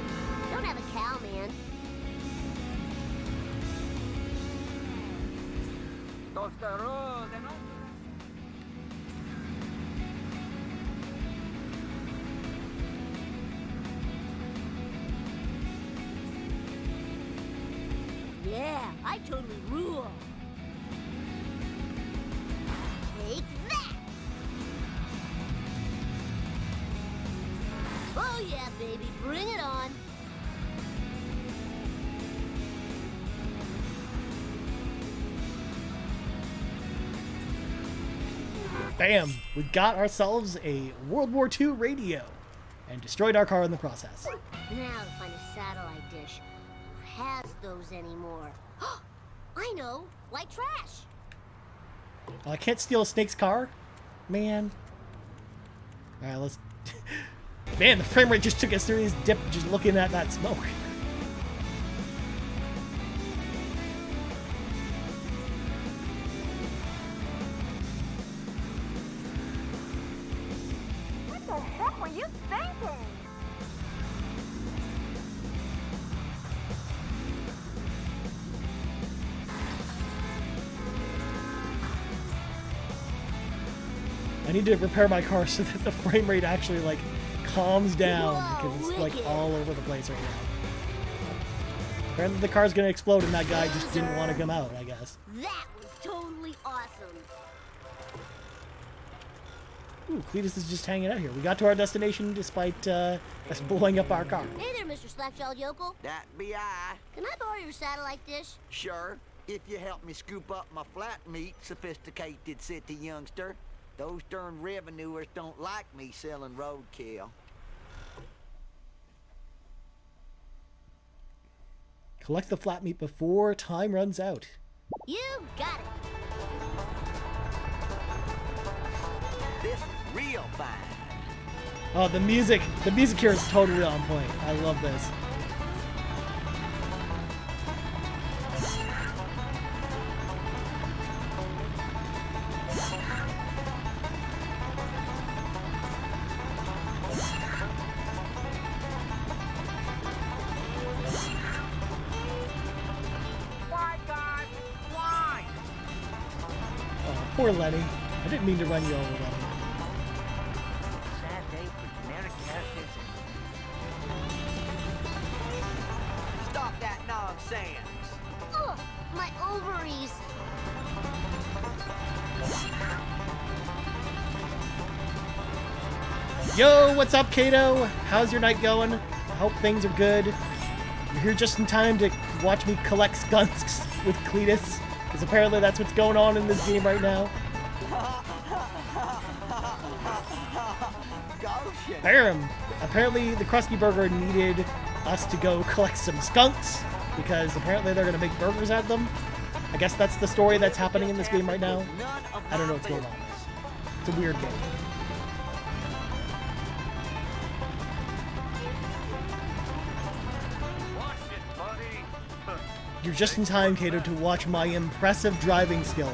Don't have a cow, man. Yeah, I totally rule. Take that! Oh yeah, baby, bring it on. Bam! We got ourselves a World War II radio and destroyed our car in the process. Now to find a satellite dish. Who has those anymore? I know! White trash! I can't steal Snake's car? Man. Alright, let's... Man, the frame rate just took a serious dip just looking at that smoke. were you thinking? I need to repair my car so that the frame rate actually, like, calms down, because it's, like, all over the place right now. Apparently the car's gonna explode and that guy just didn't want to come out, I guess. That was totally awesome. Ooh, Cletus is just hanging out here. We got to our destination despite us blowing up our car. Hey there, Mr. Slackjawed Yokel. That be I. Can I borrow your satellite dish? Sure, if you help me scoop up my flat meat, sophisticated city youngster. Those darn revenuers don't like me selling roadkill. Collect the flat meat before time runs out. You got it. This is real fine. Oh, the music here is totally on point. I love this. Why, God? Why? Oh, poor Lenny. I didn't mean to run you over, Lenny. Sad day for generic characters. Stop that nonsense. Ugh, my ovaries. Yo, what's up, Kato? How's your night going? I hope things are good. You're here just in time to watch me collect skunks with Cletus, because apparently that's what's going on in this game right now. Bam! Apparently the Krusty Burger needed us to go collect some skunks, because apparently they're going to make burgers out of them. I guess that's the story that's happening in this game right now. I don't know what's going on. It's a weird game. You're just in time, Kato, to watch my impressive driving skills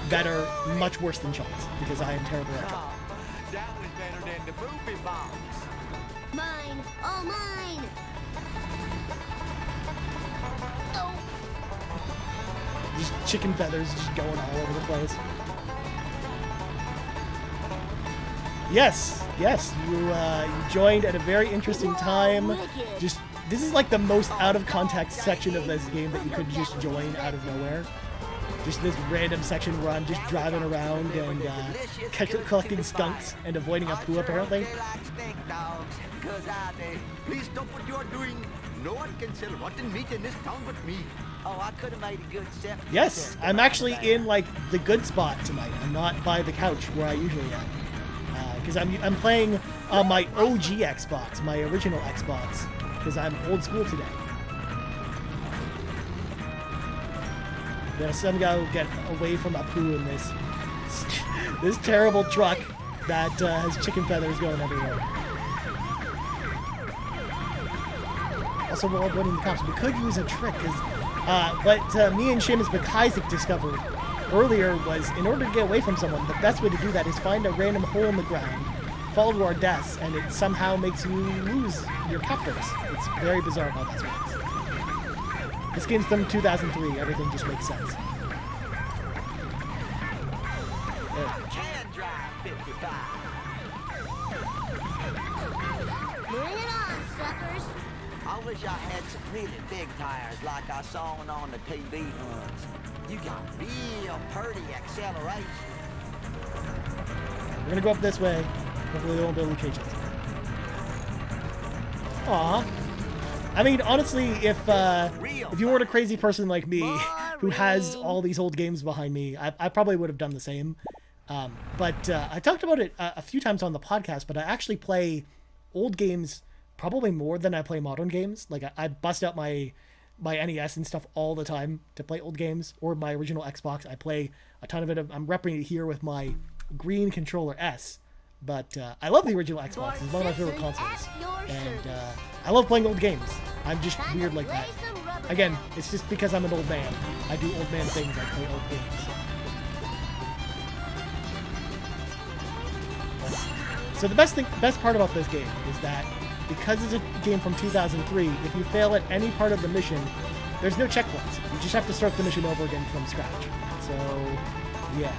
that are much worse than Sean's, because I am terrible at driving. That was better than the movie box. Mine. All mine. Oh. Just chicken feathers just going all over the place. Yes, you joined at a very interesting time. Just this is like the most out of context section of this game that you could just join out of nowhere. Just this random section where I'm just driving around and collecting skunks and avoiding a poo, apparently. Please stop what you're doing. No one can sell rotten meat in this town but me. Oh, I could have made a good set. Yes, I'm actually in like the good spot tonight. I'm not by the couch where I usually am. Because I'm playing on my OG Xbox, my original Xbox, because I'm old school today. Gotta somehow get away from a poo in this terrible truck that has chicken feathers going everywhere. Also, while avoiding the cops, we could use a trick, because what me and Seamus McIsaac discovered earlier was, in order to get away from someone, the best way to do that is find a random hole in the ground, fall to our deaths, and it somehow makes you lose your captors. It's very bizarre how that works. This game's from 2003. Everything just makes sense. Can drive 55. Bring it on, suckers. I wish I had some really big tires like I saw on the TV ones. You got real pretty acceleration. We're gonna go up this way. Hopefully they won't build locations. Aw. I mean, honestly, if you weren't a crazy person like me, who has all these old games behind me, I probably would have done the same. But I talked about it a few times on the podcast, but I actually play old games probably more than I play modern games. Like, I bust out my NES and stuff all the time to play old games, or my original Xbox. I play a ton of it. I'm repping it here with my green controller S. But I love the original Xbox. It's one of my favorite consoles. And I love playing old games. I'm just weird like that. Again, it's just because I'm an old man. I do old man things. I play old games. So the best part about this game is that because it's a game from 2003, if you fail at any part of the mission, there's no checkpoints. You just have to start the mission over again from scratch. So, yeah.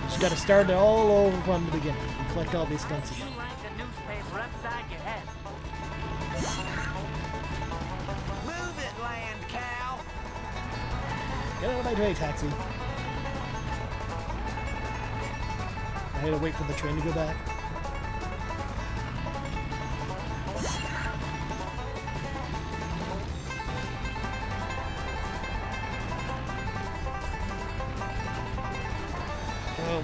You just gotta start it all over from the beginning and collect all these skunks again. You like a newspaper upside your head. Move it, land cow. Get out of my way, taxi. I had to wait for the train to go back.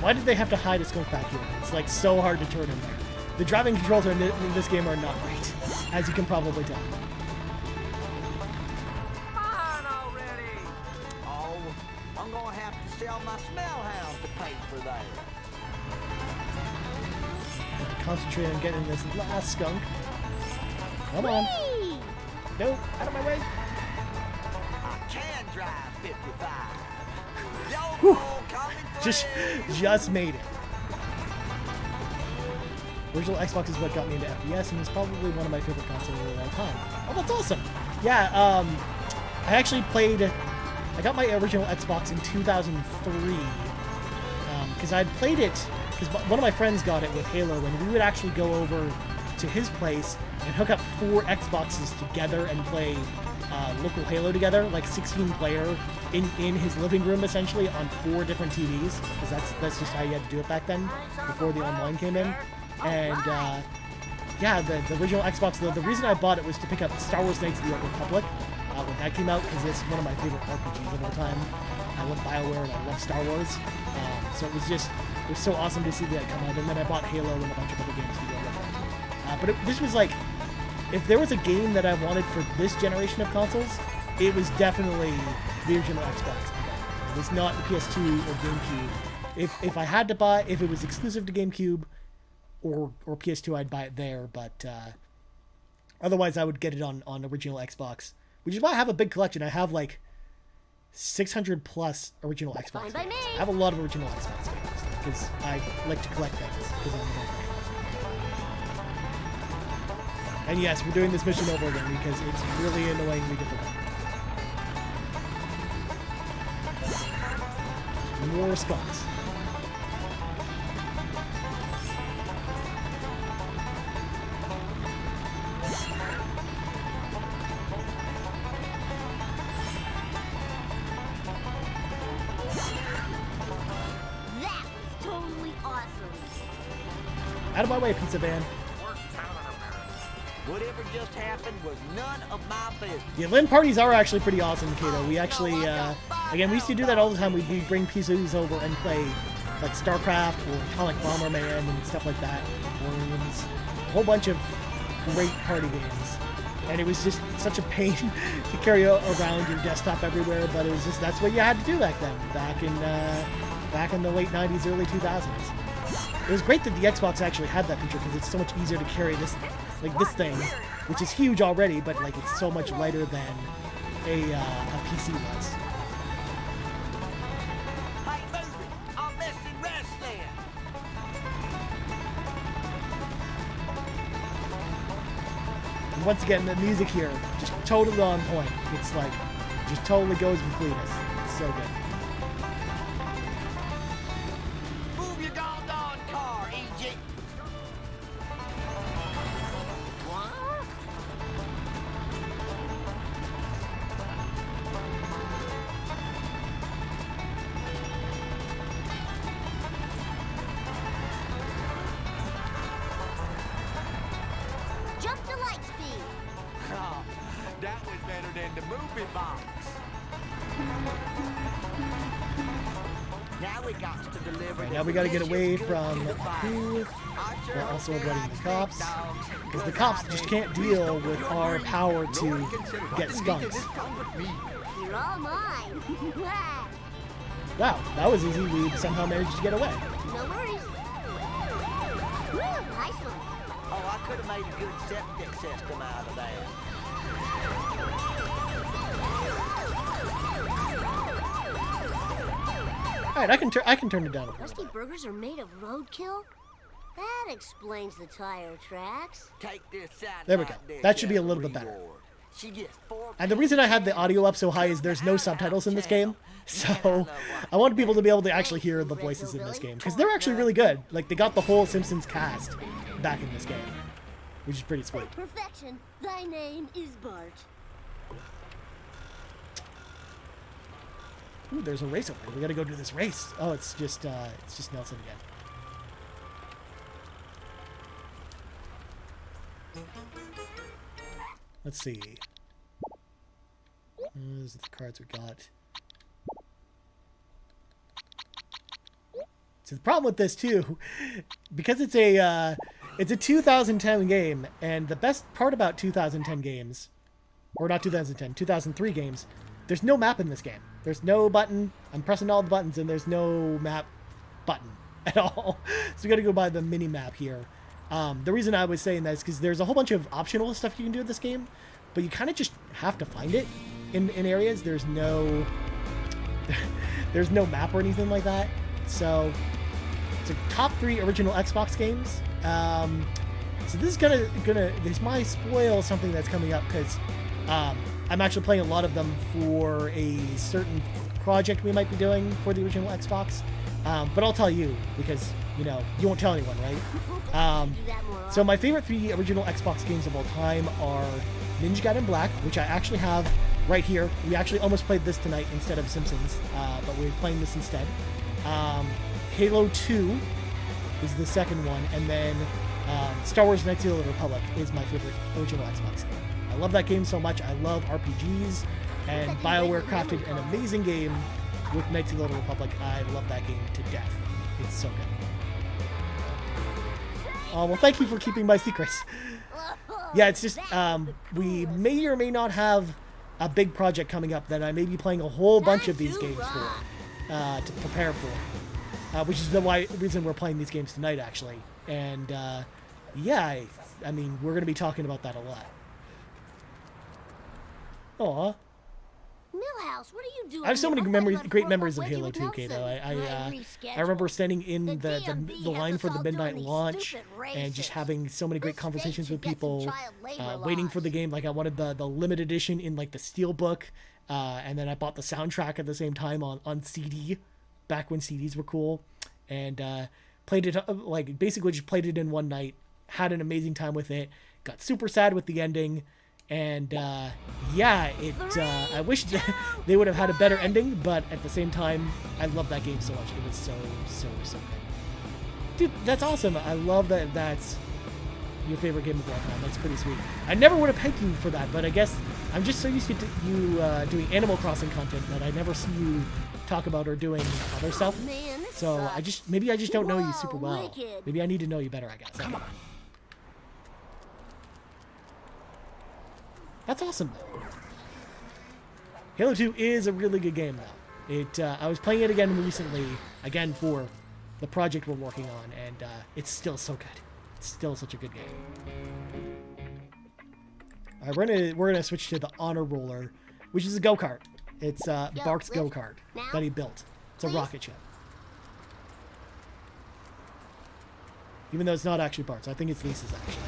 Why did they have to hide a skunk back here? It's like so hard to turn in there. The driving controls in this game are not great, as you can probably tell. Come on already. Oh, I'm gonna have to sell my smell hound to pay for that. Concentrate on getting this last skunk. Come on. No, out of my way. I can drive 55. Whew. Just made it. Original Xbox is what got me into FPS, and it's probably one of my favorite consoles of all time. Oh, that's awesome. Yeah, I actually played... I got my original Xbox in 2003, because I'd played it... Because one of my friends got it with Halo, and we would actually go over to his place and hook up 4 Xboxes together and play local Halo together, like 16 player in his living room essentially on 4 different TVs, because that's just how you had to do it back then before the online came in. And yeah, the original Xbox, the reason I bought it was to pick up Star Wars Knights of the Old Republic when that came out, because it's one of my favorite RPGs of all time. I love BioWare and I love Star Wars, so it was so awesome to see that come out. And then I bought Halo and a bunch of other games to go with it. But this was like, if there was a game that I wanted for this generation of consoles, it was definitely the original Xbox. It was not the PS2 or GameCube. If I had to buy, if it was exclusive to GameCube or PS2, I'd buy it there. But otherwise, I would get it on original Xbox, which is why I have a big collection. I have like 600 plus original Xbox games. I have a lot of original Xbox games because I like to collect things because I'm an old man. And yes, we're doing this mission over again because it's really annoyingly difficult. More skunks. That was totally awesome. Out of my way, pizza van. Whatever just happened was none of my business. Yeah, LAN parties are actually pretty awesome, Kato. We actually, again, we used to do that all the time. We'd bring PCs over and play, like, StarCraft or Atomic Bomberman and stuff like that. Worms. A whole bunch of great party games. And it was just such a pain to carry around your desktop everywhere, but it was just, that's what you had to do back then, back in the late 90s, early 2000s. It was great that the Xbox actually had that feature because it's so much easier to carry this thing, which is huge already, but like it's so much lighter than a PC was. Hey, move it! I'm missing wrestling. And once again, the music here just totally on point. It's like just totally goes with Cletus. It's so good. Move your doggone car, EJ. Jump to light speed. Oh, that was better than the movie box. Now we got to deliver. Right, now we got to get away from who, while also avoiding the cops, because the cops just can't deal with our power to get skunks. You're all mine. Wow, that was easy. We somehow managed to get away. No worries. Woo, nice one. Oh, I could have made a good septic system out of that. All right, I can turn it down. Rusty burgers are made of roadkill? That explains the tire tracks. Take this side. There we go. That should be a little bit better. And the reason I had the audio up so high is there's no subtitles in this game. So I wanted people to be able to actually hear the voices in this game. Because they're actually really good. Like, they got the whole Simpsons cast back in this game. Which is pretty sweet. Perfection. Thy name is Bart. Ooh, there's a race over here. We gotta go do this race. Oh, it's just Nelson again. Let's see. Those are the cards we got. So the problem with this too, because it's a 2010 game, and the best part about 2010 games, or not 2010, 2003 games, there's no map in this game. There's no button. I'm pressing all the buttons, and there's no map button at all. So we got to go by the mini map here. The reason I was saying that is because there's a whole bunch of optional stuff you can do in this game, but you kind of just have to find it in areas. There's no map or anything like that. So it's a top 3 original Xbox games. So this is this might spoil something that's coming up because I'm actually playing a lot of them for a certain project we might be doing for the original Xbox. But I'll tell you because, you won't tell anyone, right? So my favorite 3 original Xbox games of all time are Ninja Gaiden Black, which I actually have right here. We actually almost played this tonight instead of Simpsons, but we're playing this instead. Halo 2 is the second one, and then Star Wars Knights of the Old Republic is my favorite original Xbox game. I love that game so much. I love RPGs, and BioWare crafted an amazing game with Knights of the Old Republic. I love that game to death. It's so good. Oh, well, thank you for keeping my secrets. Yeah, it's just, we may or may not have a big project coming up that I may be playing a whole bunch of these games for, to prepare for. Which is the reason we're playing these games tonight, actually. And, yeah, I mean, we're going to be talking about that a lot. Aw. Millhouse, what are you doing? I have so many great memories of Halo 2, Kato. I remember standing in the line for the midnight launch and just having so many great conversations with people, waiting for the game. Like, I wanted the limited edition in, like, the Steelbook, and then I bought the soundtrack at the same time on CD, back when CDs were cool, and played it, like, basically just played it in one night, had an amazing time with it, got super sad with the ending. And, yeah, I wish they would have had a better ending, but at the same time, I love that game so much. It was so good. Dude, that's awesome. I love that that's your favorite game of all time. That's pretty sweet. I never would have pegged you for that, but I guess I'm just so used to you doing Animal Crossing content that I never see you talk about or doing other stuff. So maybe I just don't know you super well. Maybe I need to know you better, I guess. Come on. That's awesome, though. Halo 2 is a really good game, though. I was playing it again recently, again for the project we're working on, and it's still so good. It's still such a good game. All right, we're gonna switch to the Honor Roller, which is a go-kart. It's Bart's go-kart that he built. It's a rocket ship. Even though it's not actually Bart's, I think it's Lisa's actually.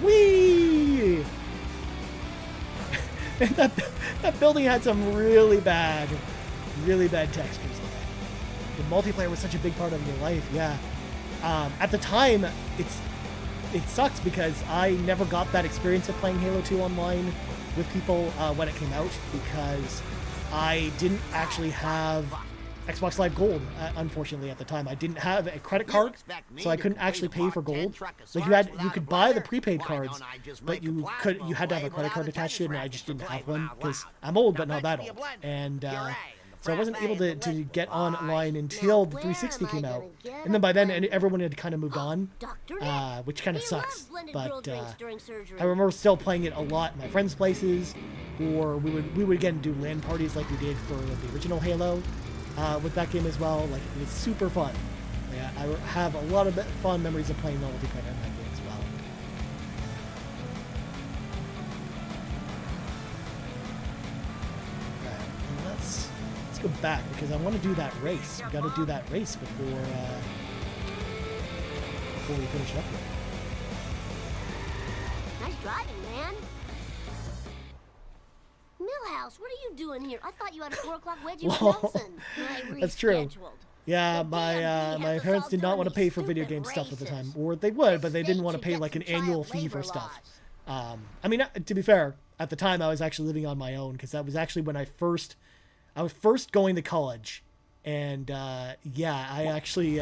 Whee! And that building had some really bad textures in it. The multiplayer was such a big part of your life, yeah. At the time, it sucks because I never got that experience of playing Halo 2 online with people when it came out because I didn't actually have Xbox Live Gold, unfortunately, at the time. I didn't have a credit card, so I couldn't actually pay for gold. Like you could buy the prepaid cards, but you had to have a credit card attached to it, and I just didn't have one because I'm old, but not that old. And so I wasn't able to get online until the 360 came out, and then by then everyone had kind of moved on, which kind of sucks. But I remember still playing it a lot at my friends' places, or we would again do LAN parties like we did for the original Halo. With that game as well. Like, it was super fun. Yeah, I have a lot of fun memories of playing the multiplayer in that game as well. let's go back because I want to do that race. We got to do that race before we finish up here. Nice driving, man. Millhouse, what are you doing here? I thought you had a 4 o'clock wedgie with Nelson. That's true. Yeah, my parents did not want to pay for video game stuff at the time, or they would, but they didn't want to pay like an annual fee for stuff. I mean, to be fair, at the time I was actually living on my own because that was actually when I was first going to college, and yeah, I actually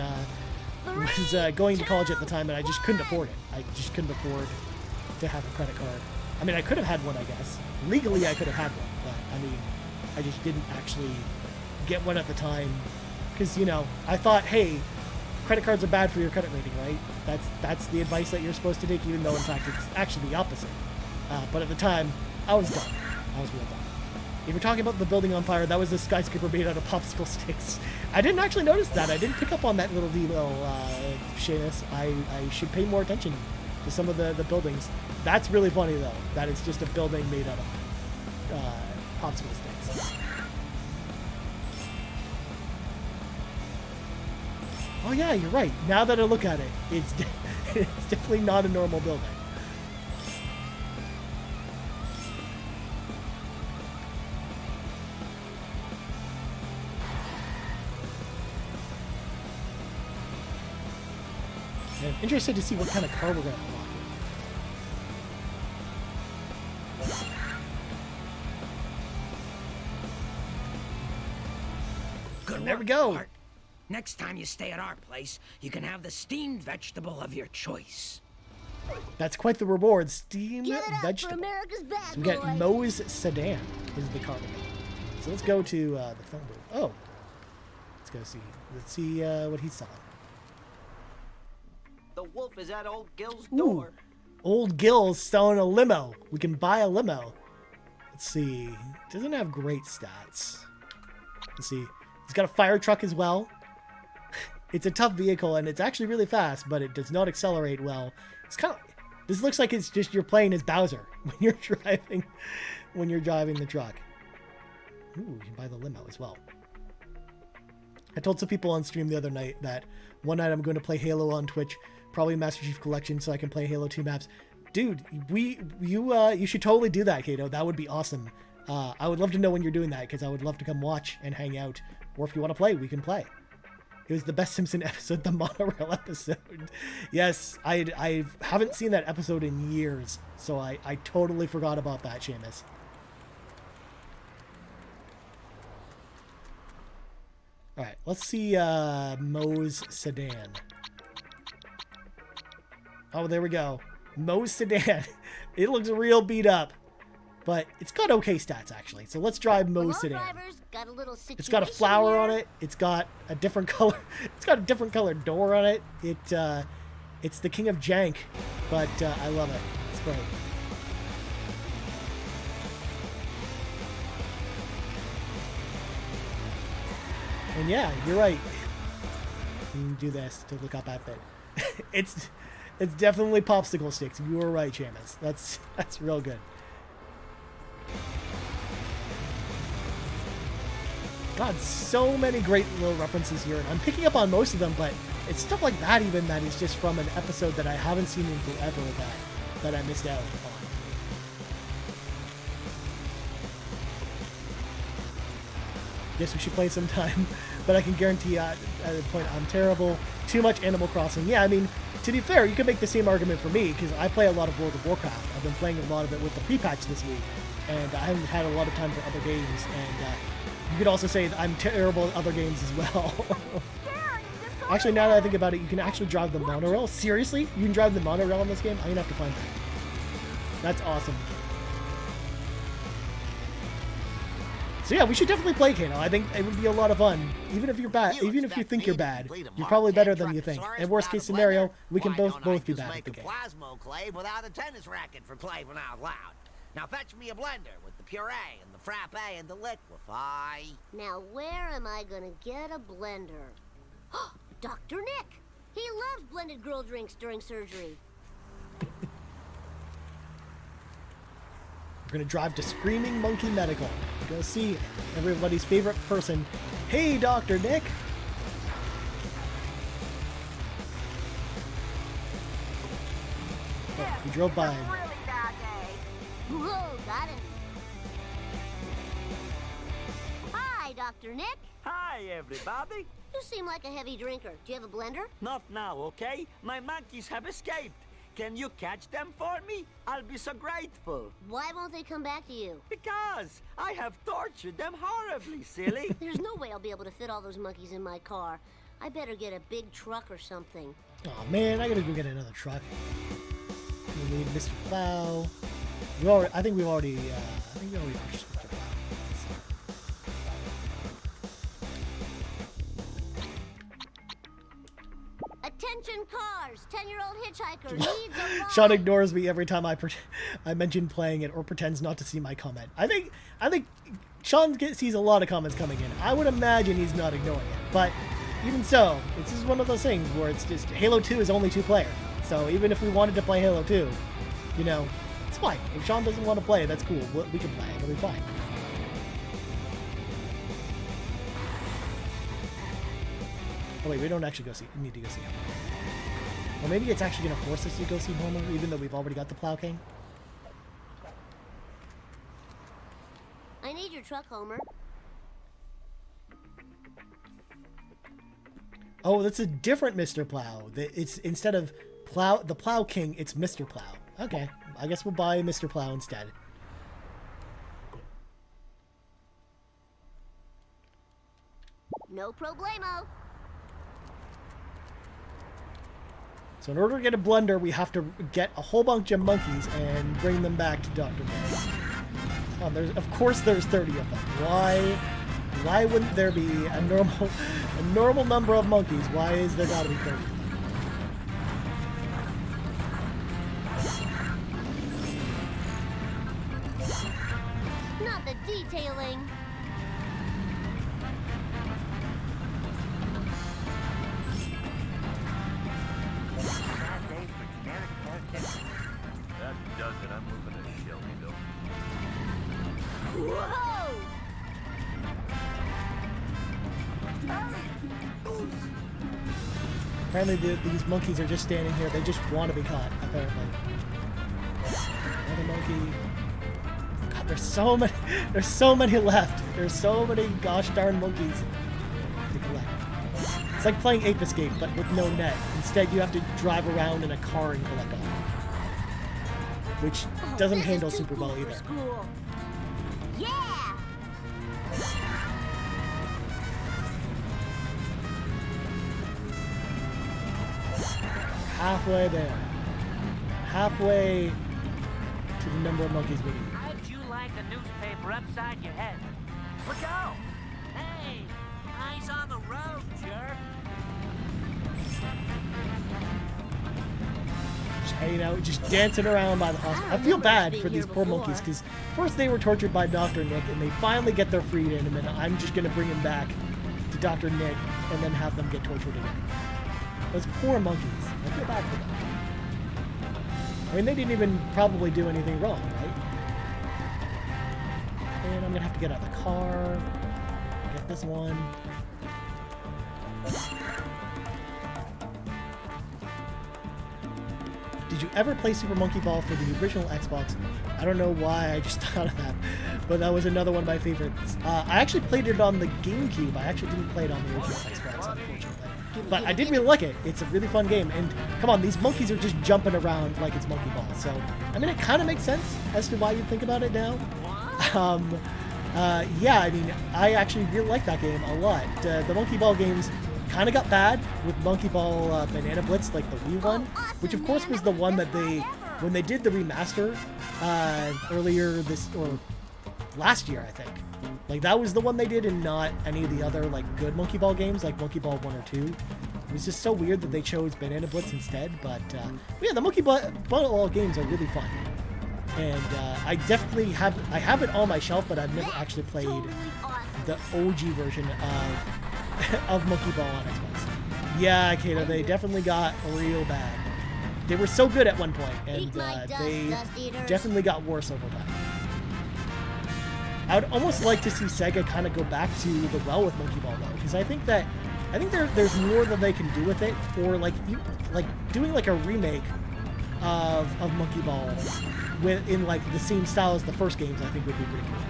was going to college at the time, and I just couldn't afford it. I just couldn't afford to have a credit card. I mean, I could have had one, I guess. Legally, I could have had one, but I mean, I just didn't actually get one at the time. Because, you know, I thought, hey, credit cards are bad for your credit rating, right? That's the advice that you're supposed to take, even though, in fact, it's actually the opposite. But at the time, I was done. I was real done. If you're talking about the building on fire, that was a skyscraper made out of popsicle sticks. I didn't actually notice that. I didn't pick up on that little detail, Seamus. I should pay more attention to some of the buildings. That's really funny, though. That it's just a building made out of popsicle sticks. Oh yeah, you're right. Now that I look at it, it's definitely not a normal building. And I'm interested to see what kind of car we're going to unlock. Good there we go. Art. Next time you stay at our place, you can have the steamed vegetable of your choice. That's quite the reward. Steamed vegetable. For America's bad So we got boy. Moe's Sedan is the car we got. So let's go to the phone booth. Oh, let's go see. Let's see what he's selling. The wolf is at old Gil's Ooh, door. old Gil's selling a limo. We can buy a limo. Let's see. Doesn't have great stats. Let's see. He's got a fire truck as well. It's a tough vehicle, and it's actually really fast, but it does not accelerate well. It's kind of... This looks like it's just you're playing as Bowser when you're driving the truck. Ooh, you can buy the limo as well. I told some people on stream the other night that one night I'm going to play Halo on Twitch, probably Master Chief Collection, so I can play Halo 2 maps. Dude, you should totally do that, Kato. That would be awesome. I would love to know when you're doing that, because I would love to come watch and hang out. Or if you want to play, we can play. It was the best Simpson episode, the monorail episode. Yes, I haven't seen that episode in years, so I totally forgot about that, Seamus. Alright, let's see Moe's Sedan. Oh, there we go. Moe's Sedan. It looks real beat up. But it's got okay stats, actually. So let's drive Moe's Sedan. Got a little it's got a flower on it. It's got a different color. It's got a different colored door on it. It's the king of jank, but I love it. It's great. And yeah, you're right. You can do this to look up outfit. It's definitely popsicle sticks. You were right, Seamus. That's real good. God, so many great little references here, and I'm picking up on most of them, but it's stuff like that even that is just from an episode that I haven't seen in forever that I missed out on. Yes, we should play sometime, but I can guarantee at the point I'm terrible. Too much Animal Crossing. Yeah, I mean, to be fair, you can make the same argument for me, because I play a lot of World of Warcraft. I've been playing a lot of it with the pre-patch this week, and I haven't had a lot of time for other games, and you could also say that I'm terrible at other games as well. Actually, now that I think about it, you can actually drive the monorail. Seriously? You can drive the monorail in this game? I'm going to have to find that. That's awesome. So yeah, we should definitely play Kano. I think it would be a lot of fun. Even if you're bad, even if you think you're bad, you're probably better than you think. And worst case scenario, we can both be bad at the game. Plasmoclave without a tennis racket for claving out loud. Now fetch me a blender with the puree and the frappe and the liquefy. Now where am I gonna get a blender? Dr. Nick! He loves blended girl drinks during surgery. We're gonna drive to Screaming Monkey Medical. Go see everybody's favorite person. Hey, Dr. Nick! Oh, we drove by. Whoa, got it. Hi, Dr. Nick. Hi, everybody. You seem like a heavy drinker. Do you have a blender? Not now, okay? My monkeys have escaped. Can you catch them for me? I'll be so grateful. Why won't they come back to you? Because I have tortured them horribly, silly. There's no way I'll be able to fit all those monkeys in my car. I better get a big truck or something. Oh man, I gotta go get another truck. We need Mr. Plow. I think we already purchased Mr. Plow. Attention cars! 10-year-old hitchhiker needs a ride. Sean ignores me every time I mention playing it or pretends not to see my comment. I think Sean sees a lot of comments coming in. I would imagine he's not ignoring it, but even so, this is one of those things where it's just Halo 2 is only 2-player. So even if we wanted to play Halo 2, you know, it's fine. If Sean doesn't want to play, that's cool. We can play. It'll be fine. Oh wait, we don't actually need to go see him. Or maybe it's actually going to force us to go see Homer, even though we've already got the Plow King. I need your truck, Homer. Oh, that's a different Mr. Plow. It's instead of the Plow King, it's Mr. Plow. Okay, I guess we'll buy Mr. Plow instead. No problemo. So in order to get a blender, we have to get a whole bunch of monkeys and bring them back to Dr. Nick. Oh, of course there's 30 of them. Why wouldn't there be a normal number of monkeys? Why is there gotta be 30 of them? Not the detailing. That does it. I'm moving a Shelby bill. Whoa! Apparently these monkeys are just standing here. They just want to be caught, apparently. Another monkey. God, there's so many. There's so many left. There's so many gosh darn monkeys to collect. It's like playing Ape Escape, but with no net. Instead, you have to drive around in a car and collect all of them. Which doesn't handle super well either. Yeah! Halfway there. Halfway to the number of monkeys we need. How'd you like a newspaper upside your head? Look out! Hey, eyes on the road, jerk. Just hanging out, just dancing around by the hospital. I feel bad for these poor monkeys because first they were tortured by Dr. Nick and they finally get their freedom, and I'm just going to bring them back to Dr. Nick and then have them get tortured again. Those poor monkeys. I feel bad for them. I mean, they didn't even probably do anything wrong, right? And I'm going to have to get out of the car. Get this one. Did you ever play Super Monkey Ball for the original Xbox? I don't know why I just thought of that, but that was another one of my favorites. I actually played it on the GameCube. I actually didn't play it on the original Xbox, unfortunately. But I did really like it. It's a really fun game. And come on, these monkeys are just jumping around like it's Monkey Ball. So, I mean, it kind of makes sense as to why you think about it now. Yeah, I mean, I actually really like that game a lot. The Monkey Ball games kind of got bad with Monkey Ball Banana Blitz, like the Wii one, which of course was the one that when they did the remaster earlier or last year, I think. Like, that was the one they did and not any of the other, like, good Monkey Ball games, like Monkey Ball 1 or 2. It was just so weird that they chose Banana Blitz instead, but yeah, the Monkey Ball games are really fun. And I definitely have it on my shelf, but I've never actually played the OG version of Monkey Ball on Xbox. Yeah, Kato, they definitely got real bad. They were so good at one point, and they definitely got worse over time. I would almost like to see Sega kind of go back to the well with Monkey Ball though, because I think there's more that they can do with it, or like doing like a remake of Monkey Ball in like the same style as the first games. I think would be pretty cool.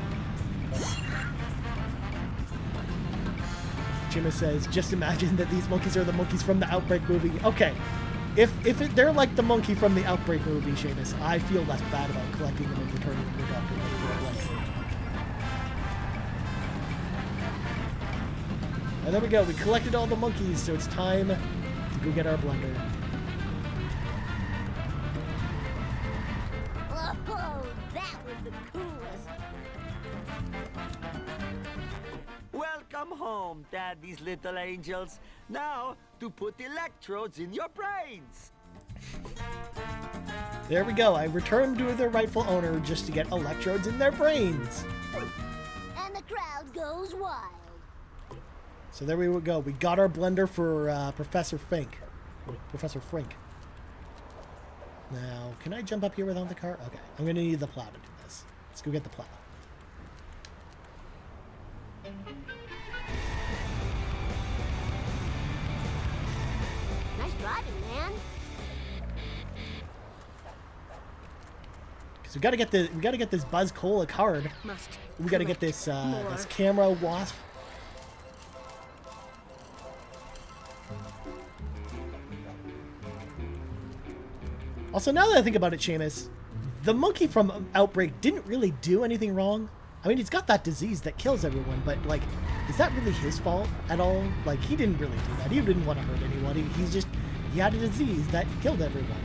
Jimmy says, just imagine that these monkeys are the monkeys from the Outbreak movie. Okay, if they're like the monkey from the Outbreak movie, Seamus, I feel less bad about collecting them and returning them to Dr. Lee for a blank. And there we go. We collected all the monkeys, so it's time to go get our blender. Whoa, that was the coolest. Welcome home, Daddy's little angels. Now, to put electrodes in your brains. There we go. I returned to their rightful owner just to get electrodes in their brains. And the crowd goes wild. So there we go. We got our blender for Professor Frink. Now, can I jump up here without the car? Okay, I'm going to need the plow to do this. Let's go get the plow. Nice driving, man. Because we got to get this Buzz Cola card. We got to get this this camera wasp. Also, now that I think about it, Seamus, the monkey from Outbreak didn't really do anything wrong. I mean, he's got that disease that kills everyone, but, like, is that really his fault at all? Like, he didn't really do that. He didn't want to hurt anybody. He had a disease that killed everyone.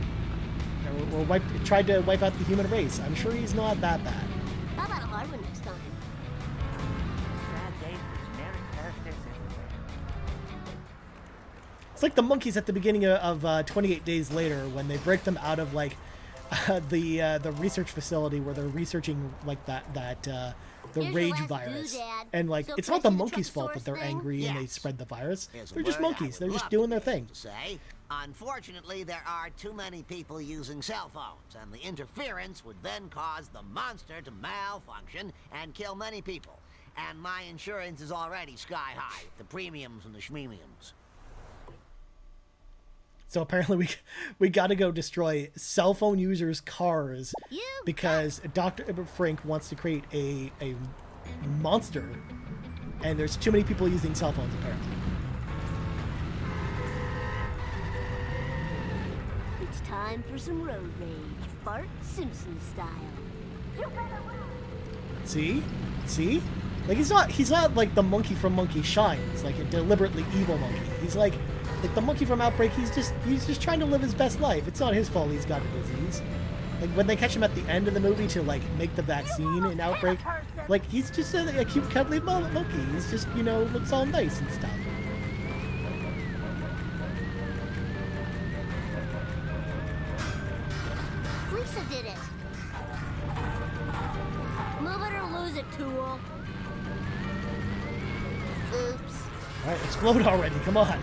Or tried to wipe out the human race. I'm sure he's not that bad. How about a hard one next time? Sad day for generic characters everywhere. It's like the monkeys at the beginning of 28 Days Later when they break them out of like the research facility where they're researching like the rage virus, and like it's not the monkeys' fault that they're angry and they spread the virus. They're just monkeys. They're just doing their thing. Unfortunately, there are too many people using cell phones, and the interference would then cause the monster to malfunction and kill many people. And my insurance is already sky high with the premiums and the schmemiums. So apparently we got to go destroy cell phone users' cars because Dr. Frink wants to create a monster, and there's too many people using cell phones apparently. It's time for some road rage, Bart Simpson style. You better run. See? Like he's not like the monkey from Monkey Shines, like a deliberately evil monkey. He's like the monkey from Outbreak. He's just trying to live his best life. It's not his fault he's got a disease. Like when they catch him at the end of the movie to like make the vaccine in Outbreak, like he's just a cute cuddly monkey. He's just, you know, looks all nice and stuff. Lisa did it. Move it or lose it, tool. Oops. All right, explode already. Come on.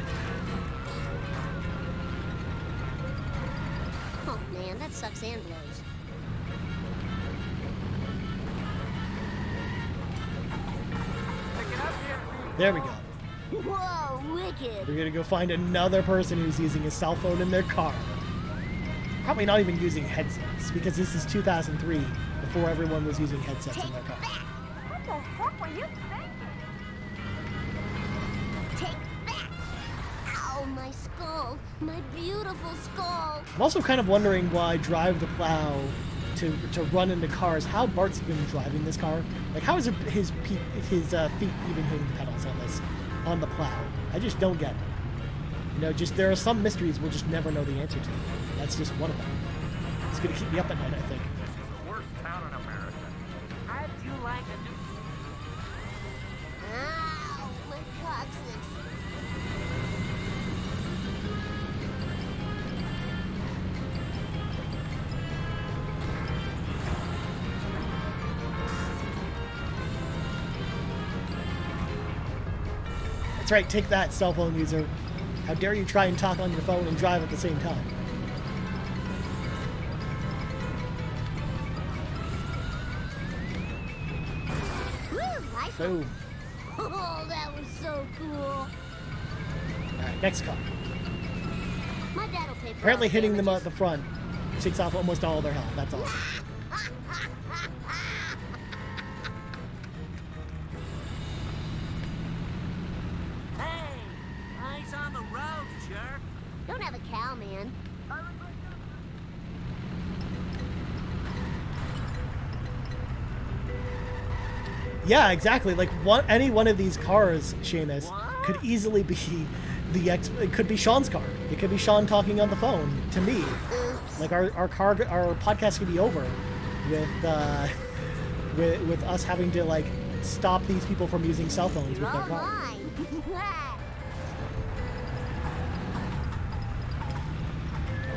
Oh man, that sucks and blows. There we go. Whoa, wicked. We're gonna go find another person who's using a cell phone in their car. Probably not even using headsets, because this is 2003, before everyone was using headsets in their car. What the heck were you thinking? Take that! Ow, my skull. My beautiful skull. I'm also kind of wondering why Drive the Plow to run into cars, how Bart's even driving this car. Like, how is his feet even hitting the pedals on the plow? I just don't get it. You know, just there are some mysteries we'll just never know the answer to. That's just one of them. It's gonna keep me up at night, I think. Worst town in America. How'd you like a new... Ow, my coccyx. That's right, take that, cell phone user. How dare you try and talk on your phone and drive at the same time? Boom. Oh, that was so cool. All right, next car. My dad will pay for Apparently all hitting them damages. at the front takes off almost all their health. That's awesome. Hey, eyes on the road, jerk. Don't have a cow, man. Yeah, exactly. Like any one of these cars, Seamus, could easily be it could be Sean's car. It could be Sean talking on the phone to me. Like our podcast could be over with us having to like stop these people from using cell phones with their car.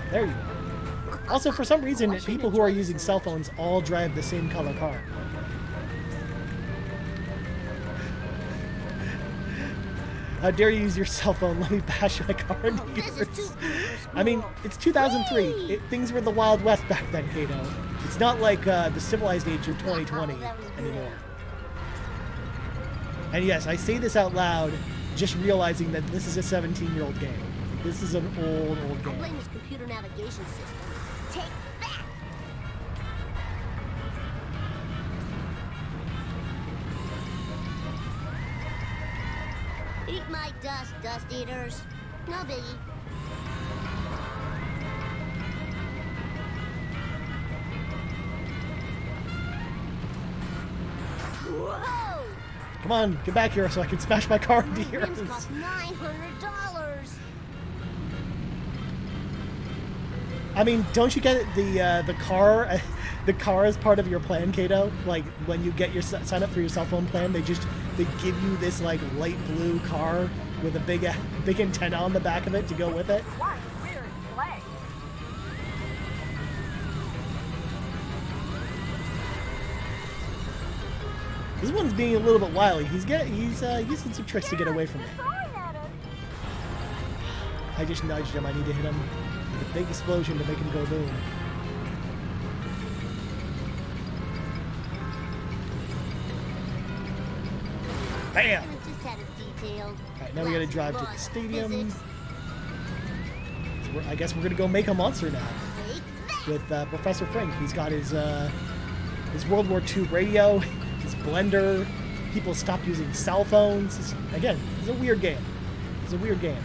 There you go. Also, for some reason, people who are using cell phones all drive the same color car. How dare you use your cell phone? Let me bash my car into yours. I mean, it's 2003. Things were the Wild West back then, Kato. It's not like the civilized age of 2020 anymore. And yes, I say this out loud, just realizing that this is a 17-year-old game. This is an old I game. blame this computer navigation system. Take that! Eat my dust, dust eaters. No biggie. Whoa! Come on, get back here so I can smash my car into yours. Rims cost $900. I mean, don't you get the car? The car is part of your plan, Kato. Like when you get your sign up for your cell phone plan, they give you this like light blue car with a big antenna on the back of it to go with it. What weird play. This one's being a little bit wily. He's using some tricks to get away from me. I just nudged him. I need to hit him with a big explosion to make him go boom. Bam! Just had it detailed. Alright, now we gotta drive to the stadium. So I guess we're gonna go make a monster now. With Professor Frink. He's got his World War II radio, his blender. People stopped using cell phones. Again, it's a weird game. It's a weird game.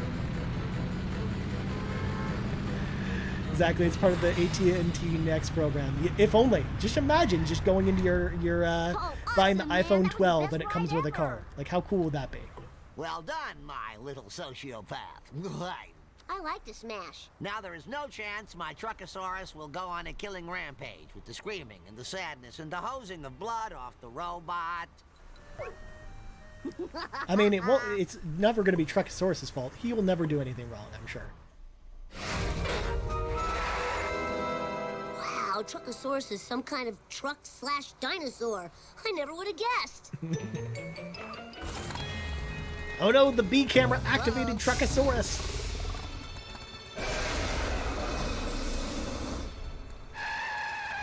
Exactly, it's part of the AT&T Next program. If only. Just imagine just going into your buying the iPhone 12 and it comes with a car. Like, how cool would that be? Well done, my little sociopath. I like to smash. Now there is no chance my Truckosaurus will go on a killing rampage with the screaming and the sadness and the hosing of blood off the robot. I mean, it's never going to be Truckosaurus' fault. He will never do anything wrong, I'm sure. Wow, Truckosaurus is some kind of truck/dinosaur. I never would have guessed. Oh no, the B camera activated Truckosaurus.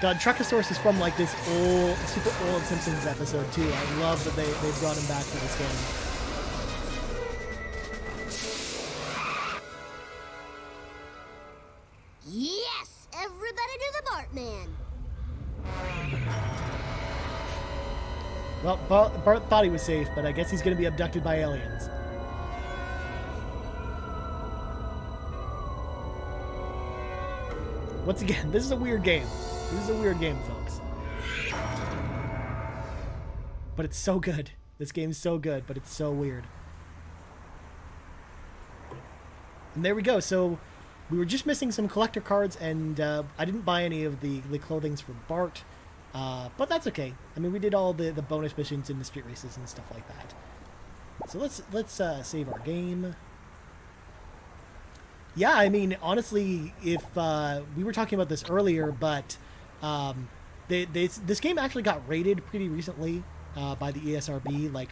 God, Truckosaurus is from like this super old Simpsons episode too. I love that they brought him back for this game. Yes! Everybody do the Bartman! Well, Bart thought he was safe, but I guess he's going to be abducted by aliens. Once again, this is a weird game. This is a weird game, folks. But it's so good. This game's so good, but it's so weird. And there we go. So we were just missing some collector cards, and I didn't buy any of the clothings for Bart. But that's okay. I mean, we did all the bonus missions in the street races and stuff like that. So let's save our game. Yeah, I mean, honestly, if we were talking about this earlier, but this game actually got rated pretty recently by the ESRB. Like,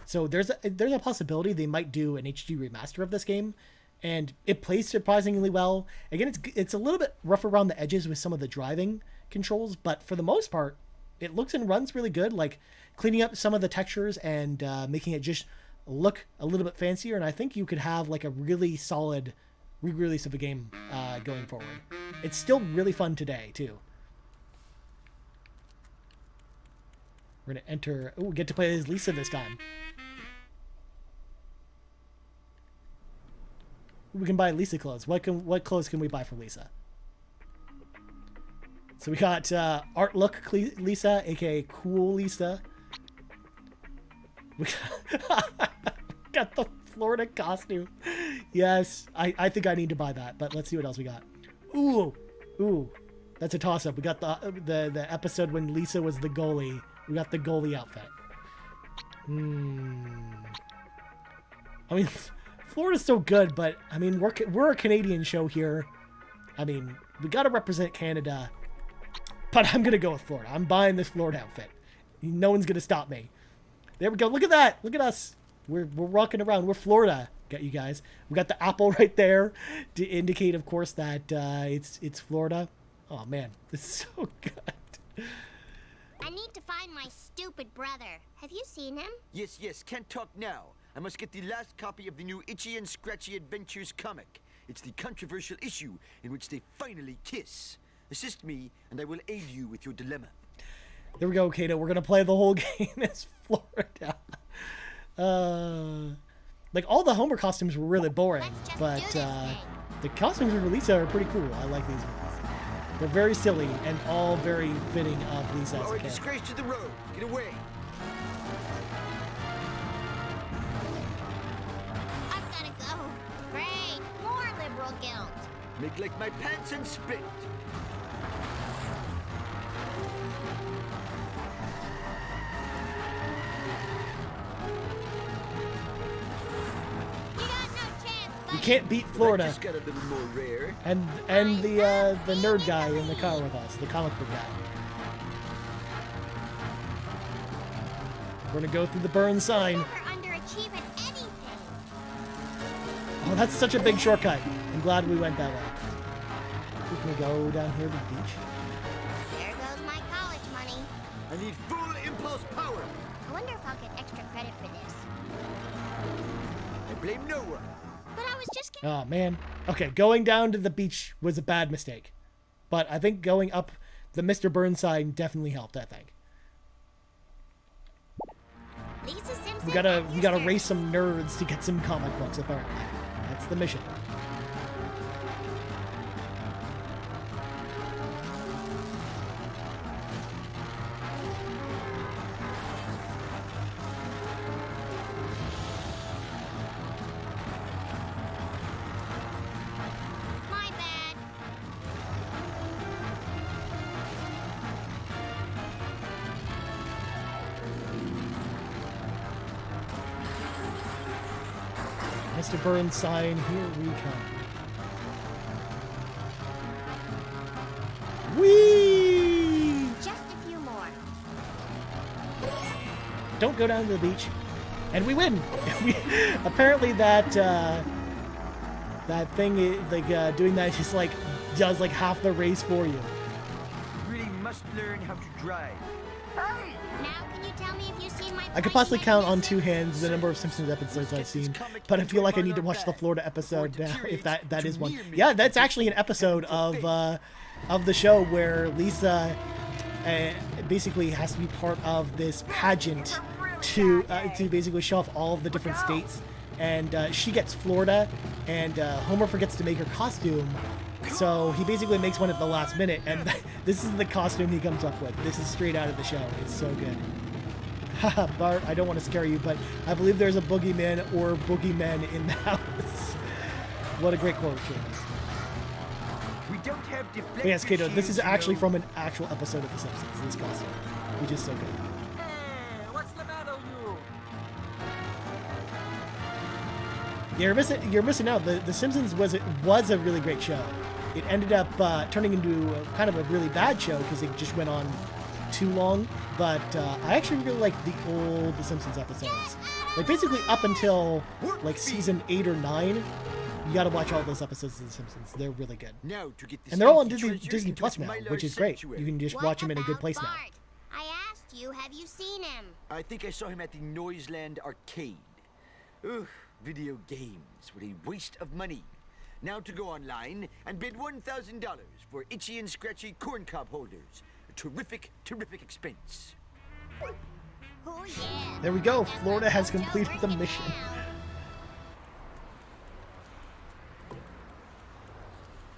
so there's a possibility they might do an HD remaster of this game, and it plays surprisingly well. Again, it's a little bit rough around the edges with some of the driving controls, but for the most part, it looks and runs really good, like cleaning up some of the textures and making it just look a little bit fancier. And I think you could have like a really solid re-release of a game going forward. It's still really fun today too. We're gonna enter. Oh, we get to play as Lisa this time. We can buy Lisa clothes. What clothes can we buy for Lisa? So we got Art Look Lisa, aka Cool Lisa. We got the Florida costume. Yes, I think I need to buy that. But let's see what else we got. Ooh, that's a toss-up. We got the episode when Lisa was the goalie. We got the goalie outfit. I mean, Florida's so good, but I mean, we're a Canadian show here. I mean, we got to represent Canada. But I'm gonna go with Florida. I'm buying this Florida outfit. No one's gonna stop me. There we go. Look at that. Look at us. We're rocking around. We're Florida. Got you guys. We got the apple right there to indicate, of course, that it's Florida. Oh man, this is so good. I need to find my stupid brother. Have you seen him? Yes, can't talk now. I must get the last copy of the new Itchy and Scratchy Adventures comic. It's the controversial issue in which they finally kiss. Assist me, and I will aid you with your dilemma. There we go, Kato. We're gonna play the whole game as Florida. Like all the Homer costumes were really boring, but the costumes of Lisa are pretty cool. I like these ones. They're very silly and all very fitting of Lisa as a character. Disgrace to the road. Get away. I've gotta go. Great, more liberal guilt. Make like my pants and spit. You can't beat Florida. Just got a little more rare. And the nerd guy in the car with us, the comic book guy. We're gonna go through the burn sign. Oh, that's such a big shortcut. I'm glad we went that way. We can go down here to the beach. There goes my college money. I need full impulse power. I wonder if I'll get extra credit for this. I blame no one. But I was just Oh, man. Okay, going down to the beach was a bad mistake. But I think going up the Mr. Burns sign definitely helped, I think. Lisa Simpson, We gotta race some nerds to get some comic books, apparently. That's the mission. My bad. Mr. Burns sign, here we come. Whee! Just a few more. Don't go down to the beach. And we win! Apparently that that thing, like doing that just like does like half the race for you. You really must learn how to drive. Hey! Now can you tell me if you've seen my I could possibly count on two hands the number of Simpsons episodes I've seen, but I feel like I need to watch the Florida episode now, if that is one. Yeah, that's actually an episode of the show where Lisa basically has to be part of this pageant to basically show off all of the different states, and she gets Florida, and Homer forgets to make her costume, so he basically makes one at the last minute, and this is the costume he comes up with. This is straight out of the show. It's so good. Haha, Bart, I don't want to scare you, but I believe there's a boogeyman or boogeymen in the house. What a great quote, Seamus. We don't have But yes, Kato, this is actually from an actual episode of The Simpsons, this costume, which is so good. Hey, what's the matter, you? Yeah, you're missing out. The Simpsons was a really great show. It ended up turning into kind of a really bad show because it just went on too long. But I actually really like the old The Simpsons episodes. Like basically up until like season 8 or 9, you got to watch all those episodes of The Simpsons. They're really good. Now to get And they're all on Disney Plus now, which is great. You can just watch them in a good place now. I asked you, have you seen him? I think I saw him at the Noiseland Arcade. Ugh, video games were a waste of money. Now to go online and bid $1,000 for itchy and scratchy corncob holders. A terrific, terrific expense. Oh yeah. There we go. Florida has completed the mission.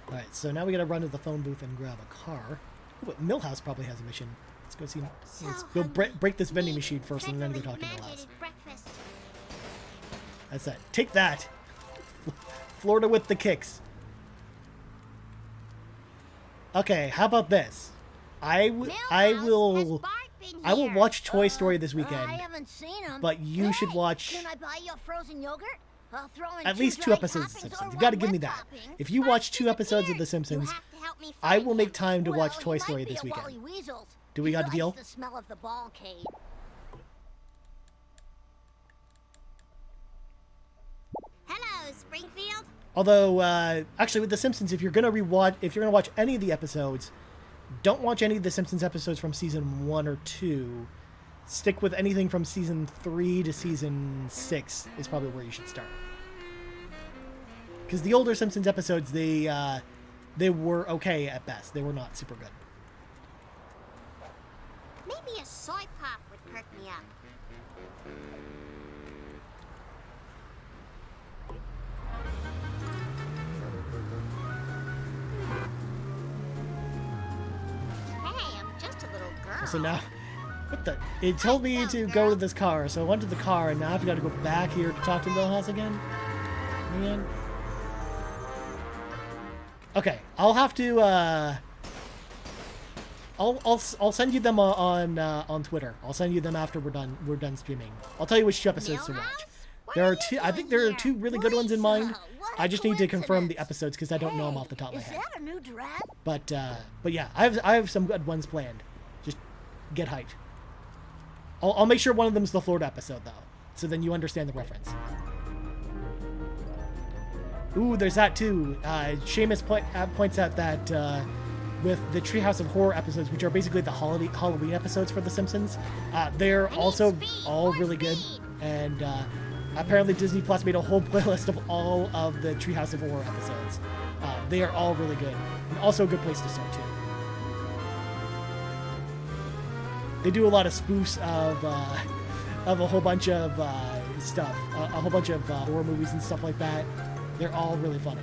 Alright, so now we gotta run to the phone booth and grab a car. Ooh, but Millhouse probably has a mission. Let's go see. Let's go break this vending machine first and then go talk to Millhouse. That's that. Take that! Florida with the kicks. Okay, how about this? I will watch Toy Story this weekend. I haven't seen him. But you should watch Can I buy you a frozen yogurt? I'll throw in at least 2 episodes of The Simpsons. You gotta give me that. If you watch 2 episodes of The Simpsons, I will make time to watch Toy Story this weekend. Do we got a deal? The smell of the ballcade. Hello, Springfield. Although, actually, with The Simpsons, if you're gonna watch any of the episodes, don't watch any of The Simpsons episodes from season 1 or 2. Stick with anything from season 3 to season 6 is probably where you should start. Because the older Simpsons episodes, they were okay at best. They were not super good. Maybe a soy pop would perk me up. Hey, I'm just a little girl. So now, what the? It told me to go to this car, so I went to the car, and now I've got to go back here to talk to Millhouse again. Man. Okay, I'll have to. I'll send you them on Twitter. I'll send you them after we're done streaming. I'll tell you which 2 episodes to watch. There are 2. I think there are 2 really good ones in mind. I just need to confirm the episodes because I don't know them off the top of my head. Is that a new draft? But yeah, I have some good ones planned. Just get hyped. I'll make sure one of them's the Florida episode though, so then you understand the reference. Ooh, there's that too. Seamus points out that with the Treehouse of Horror episodes, which are basically the Halloween episodes for The Simpsons, they're also all really good. And apparently Disney Plus made a whole playlist of all of the Treehouse of Horror episodes. They are all really good, and also a good place to start too. They do a lot of spoofs of a whole bunch of stuff, a whole bunch of horror movies and stuff like that. They're all really funny.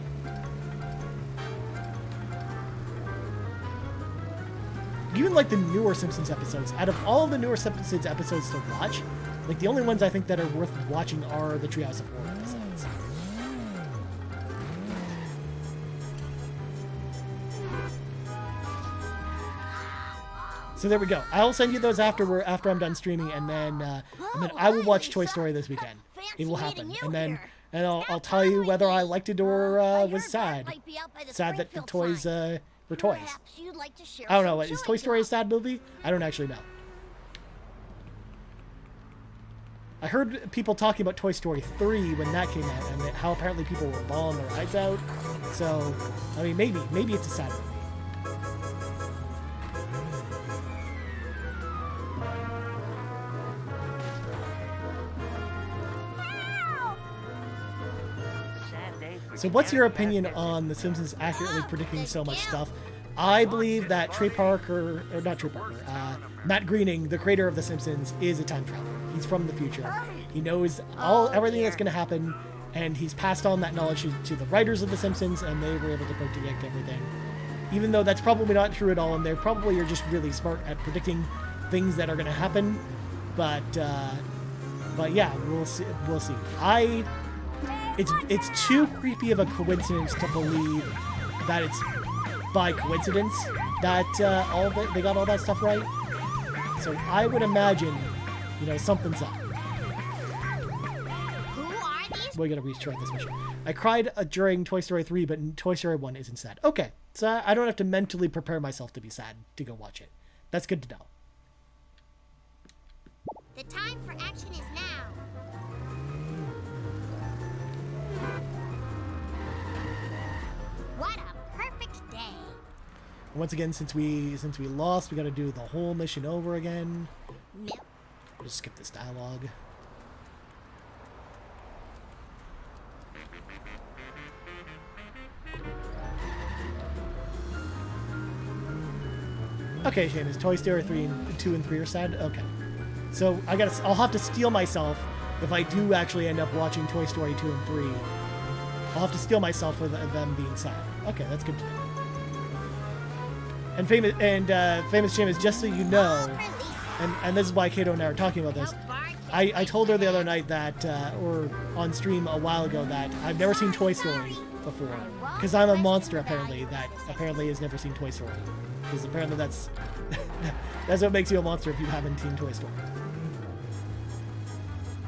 Even like the newer Simpsons episodes, out of all of the newer Simpsons episodes to watch, like the only ones I think that are worth watching are the Treehouse of Horror episodes. So there we go. I'll send you those after I'm done streaming, and then I will watch Toy Story this weekend. It will happen, and I'll tell you whether I liked it or was sad. Sad that the toys were toys. I don't know. Is Toy Story a sad movie? I don't actually know. I heard people talking about Toy Story 3 when that came out, and how apparently people were bawling their eyes out. So, I mean, maybe it's a sad movie. So what's your opinion on The Simpsons accurately predicting so much stuff? I believe that Matt Groening, the creator of The Simpsons, is a time traveler. He's from the future. He knows everything that's going to happen, and he's passed on that knowledge to the writers of The Simpsons, and they were able to predict everything. Even though that's probably not true at all, and they probably are just really smart at predicting things that are going to happen. But yeah, we'll see. It's too creepy of a coincidence to believe that it's by coincidence that they got all that stuff right. So I would imagine, something's up. Who are these? We gotta restart this mission. I cried during Toy Story 3, but Toy Story 1 isn't sad. Okay, so I don't have to mentally prepare myself to be sad to go watch it. That's good to know. The time for action is now. What a perfect day. Once again, since we lost, we got to do the whole mission over again. I'll just skip this dialogue. Okay, Seamus, Toy Story 2 and 3 are sad? Okay. So I'll have to steel myself if I do actually end up watching Toy Story 2 and 3. I'll have to steel myself for them being sad. Okay, that's good to know. And famous Seamus, just so you know, and this is why Kato and I are talking about this. I told her the other night that, or on stream a while ago, that I've never seen Toy Story before, because I'm a monster apparently that has never seen Toy Story. Because apparently that's what makes you a monster if you haven't seen Toy Story.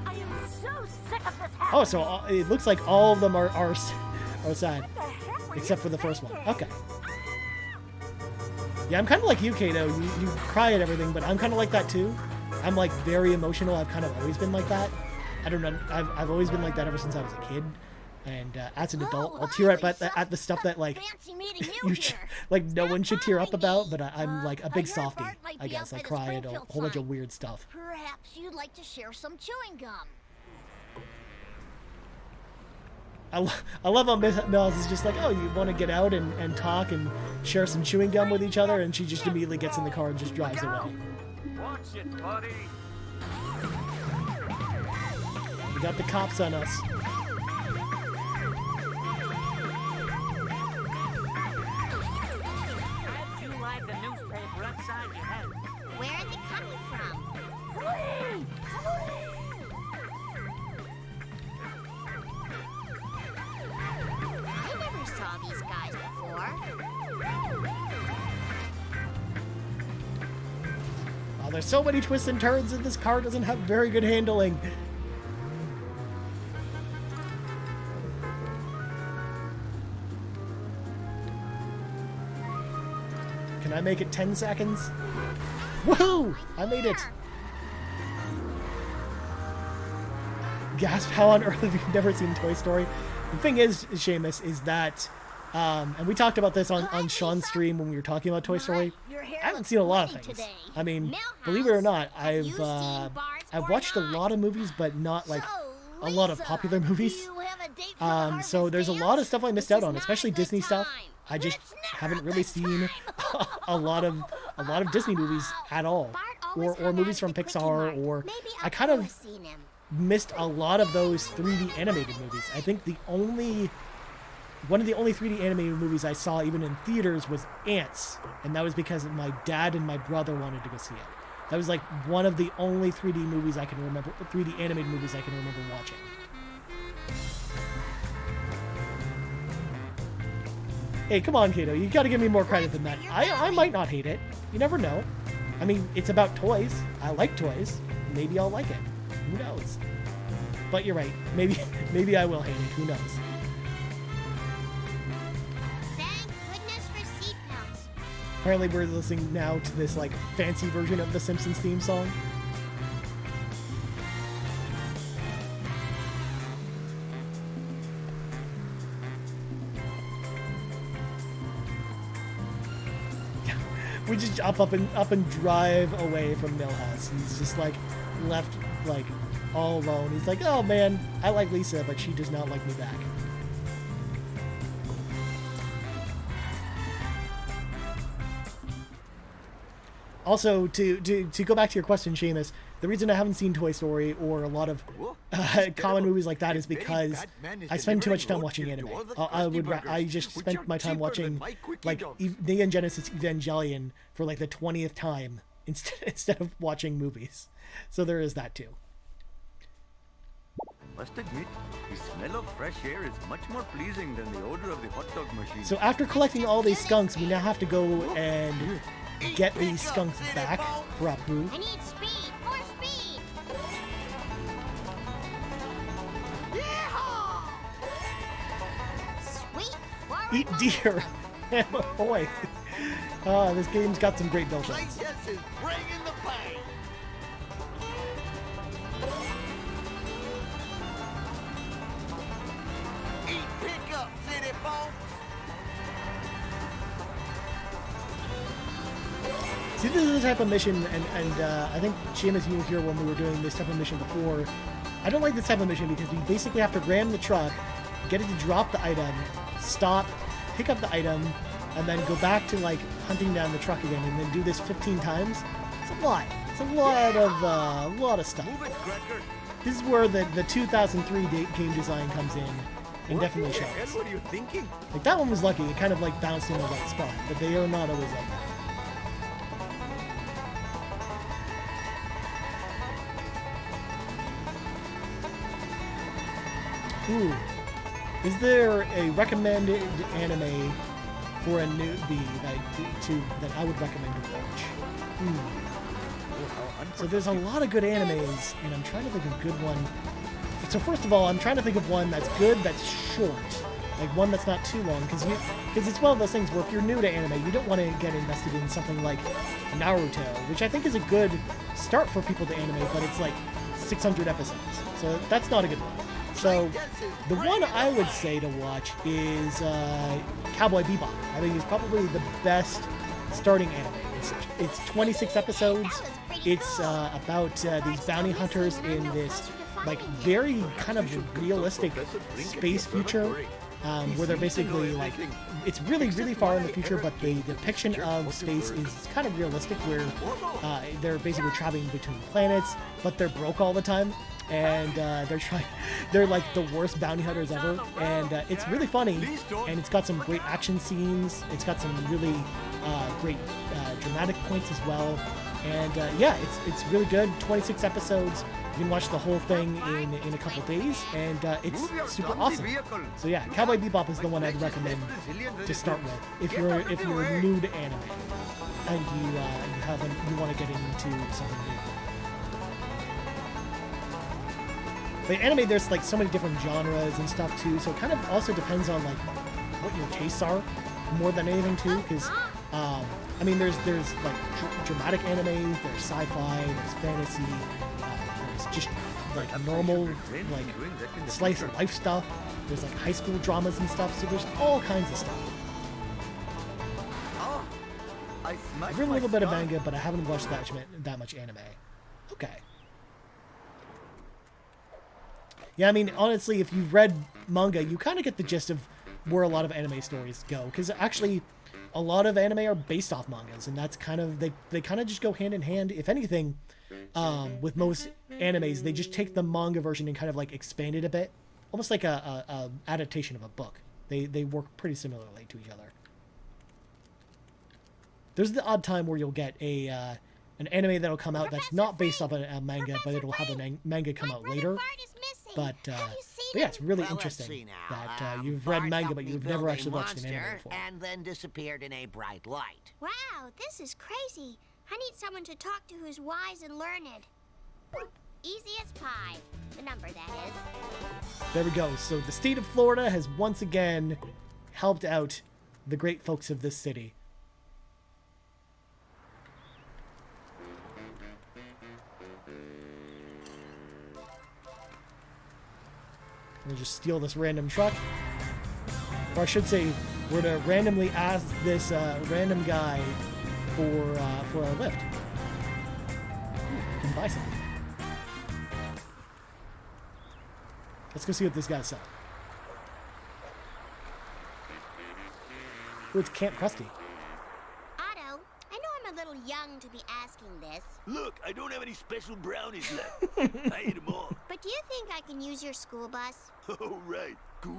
I am so sick of this house. Oh, so it looks like all of them are sad, except for the first one. Okay. Yeah, I'm kind of like you, Kato. You cry at everything, but I'm kind of like that too. I'm like very emotional. I've kind of always been like that. I don't know. I've always been like that ever since I was a kid. And as an adult, I'll tear up at the stuff that like like no one should tear up about. But I'm like a big softie, I guess. I cry at a whole bunch of weird stuff. Perhaps you'd like to share some chewing gum. I love how Mills is just like, oh, you want to get out and talk and share some chewing gum with each other, and she just immediately gets in the car and just drives away. Watch it, buddy. We got the cops on us. How'd you like the newspaper upside your head? Where are they coming from? Flee! Flee! I never saw these guys before. Oh, there's so many twists and turns, and this car doesn't have very good handling. Can I make it 10 seconds? Woohoo! I made it! Gasp, how on earth have you never seen Toy Story? The thing is, Seamus, is that, and we talked about this on Sean's stream when we were talking about Toy Story. I haven't seen a lot of things. I mean, believe it or not, I've watched a lot of movies, but not like a lot of popular movies. So there's a lot of stuff I missed out on, especially Disney stuff. I just haven't really seen a lot of Disney movies at all, or movies from Pixar, or I kind of missed a lot of those 3D animated movies. I think one of the only 3D animated movies I saw even in theaters was Ants, and that was because my dad and my brother wanted to go see it. That was like one of the only 3D movies I can remember, 3D animated movies I can remember watching. Hey, come on, Kato. You gotta give me more credit than that. I might not hate it. You never know. I mean, it's about toys. I like toys. Maybe I'll like it. Who knows? But you're right. Maybe I will hate it. Who knows? Thank goodness for seatbelts. Apparently we're listening now to this, like, fancy version of the Simpsons theme song. We just up and drive away from Millhouse. He's just like left like all alone. He's like, oh man, I like Lisa, but she does not like me back. Also, to go back to your question, Seamus, the reason I haven't seen Toy Story or a lot of common movies like that is because I spend too much time watching anime. I just spent my time watching like Neon Genesis Evangelion for like the 20th time instead of watching movies. So there is that too. Must admit, the smell of fresh air is much more pleasing than the odor of the hot dog machine. So after collecting all these skunks, we now have to go and get these skunks back for Apu. I need speed. More speed. Yeehaw! Sweet. Eat deer. Boy. This game's got some great build-ups. Yes, is bringing the pain. Eat pickup, city folks. See, this is the type of mission, and I think, Seamus, you were here when we were doing this type of mission before. I don't like this type of mission because you basically have to ram the truck, get it to drop the item, stop, pick up the item, and then go back to, like, hunting down the truck again, and then do this 15 times. It's a lot. It's a lot of stuff. This is where the 2003 game design comes in and definitely shows. What are you thinking? Like, that one was lucky. It kind of, like, bounced in the right spot, but they are not always like that. Ooh. Is there a recommended anime for a newbie that I would recommend to watch? So there's a lot of good animes, and I'm trying to think of a good one. So first of all, I'm trying to think of one that's good, that's short. Like one that's not too long, because it's one of those things where if you're new to anime, you don't want to get invested in something like Naruto, which I think is a good start for people to anime, but it's like 600 episodes. So that's not a good one. So, the one I would say to watch is Cowboy Bebop. I think it's probably the best starting anime. It's 26 episodes. It's about these bounty hunters in this, like, very kind of realistic space future, where they're basically, like, it's really, really far in the future, but the depiction of space is kind of realistic, where they're basically traveling between planets, but they're broke all the time. And they're like the worst bounty hunters ever, and it's really funny, and it's got some great action scenes, it's got some really great dramatic points as well, and yeah, it's really good. 26 episodes, you can watch the whole thing in a couple days, and it's super awesome. So yeah, Cowboy Bebop is the one I'd recommend to start with if you're new to anime and you want to get into something new. But anime, there's like so many different genres and stuff too, so it kind of also depends on like what your tastes are more than anything too, because I mean there's like dramatic anime, there's sci-fi, there's fantasy, there's just like normal like slice of life stuff, there's like high school dramas and stuff, so there's all kinds of stuff. I've read a little bit of manga, but I haven't watched that much anime. Okay. Yeah, I mean, honestly, if you've read manga, you kind of get the gist of where a lot of anime stories go. Because actually, a lot of anime are based off mangas, and that's kind of, they kind of just go hand in hand. If anything, with most animes, they just take the manga version and kind of like expand it a bit. Almost like a adaptation of a book. They work pretty similarly to each other. There's the odd time where you'll get an anime that'll come out that's not based off a manga, but it'll have a manga come out later. But yeah, it's really interesting that you've read manga, but you've never actually watched an anime before. And then disappeared in a bright light. Wow, this is crazy. I need someone to talk to who's wise and learned. Easy as pie. The number, that is. There we go. So the state of Florida has once again helped out the great folks of this city. We'll just steal this random truck. Or I should say, we're to randomly ask this random guy for a lift. Ooh, we can buy something. Let's go see what this guy's selling. Ooh, it's Camp Krusty. Otto, I know I'm a little young to be asking this. Look, I don't have any special brownies left. I ate them all. But do you think I can use your school bus? Oh, right. Cool.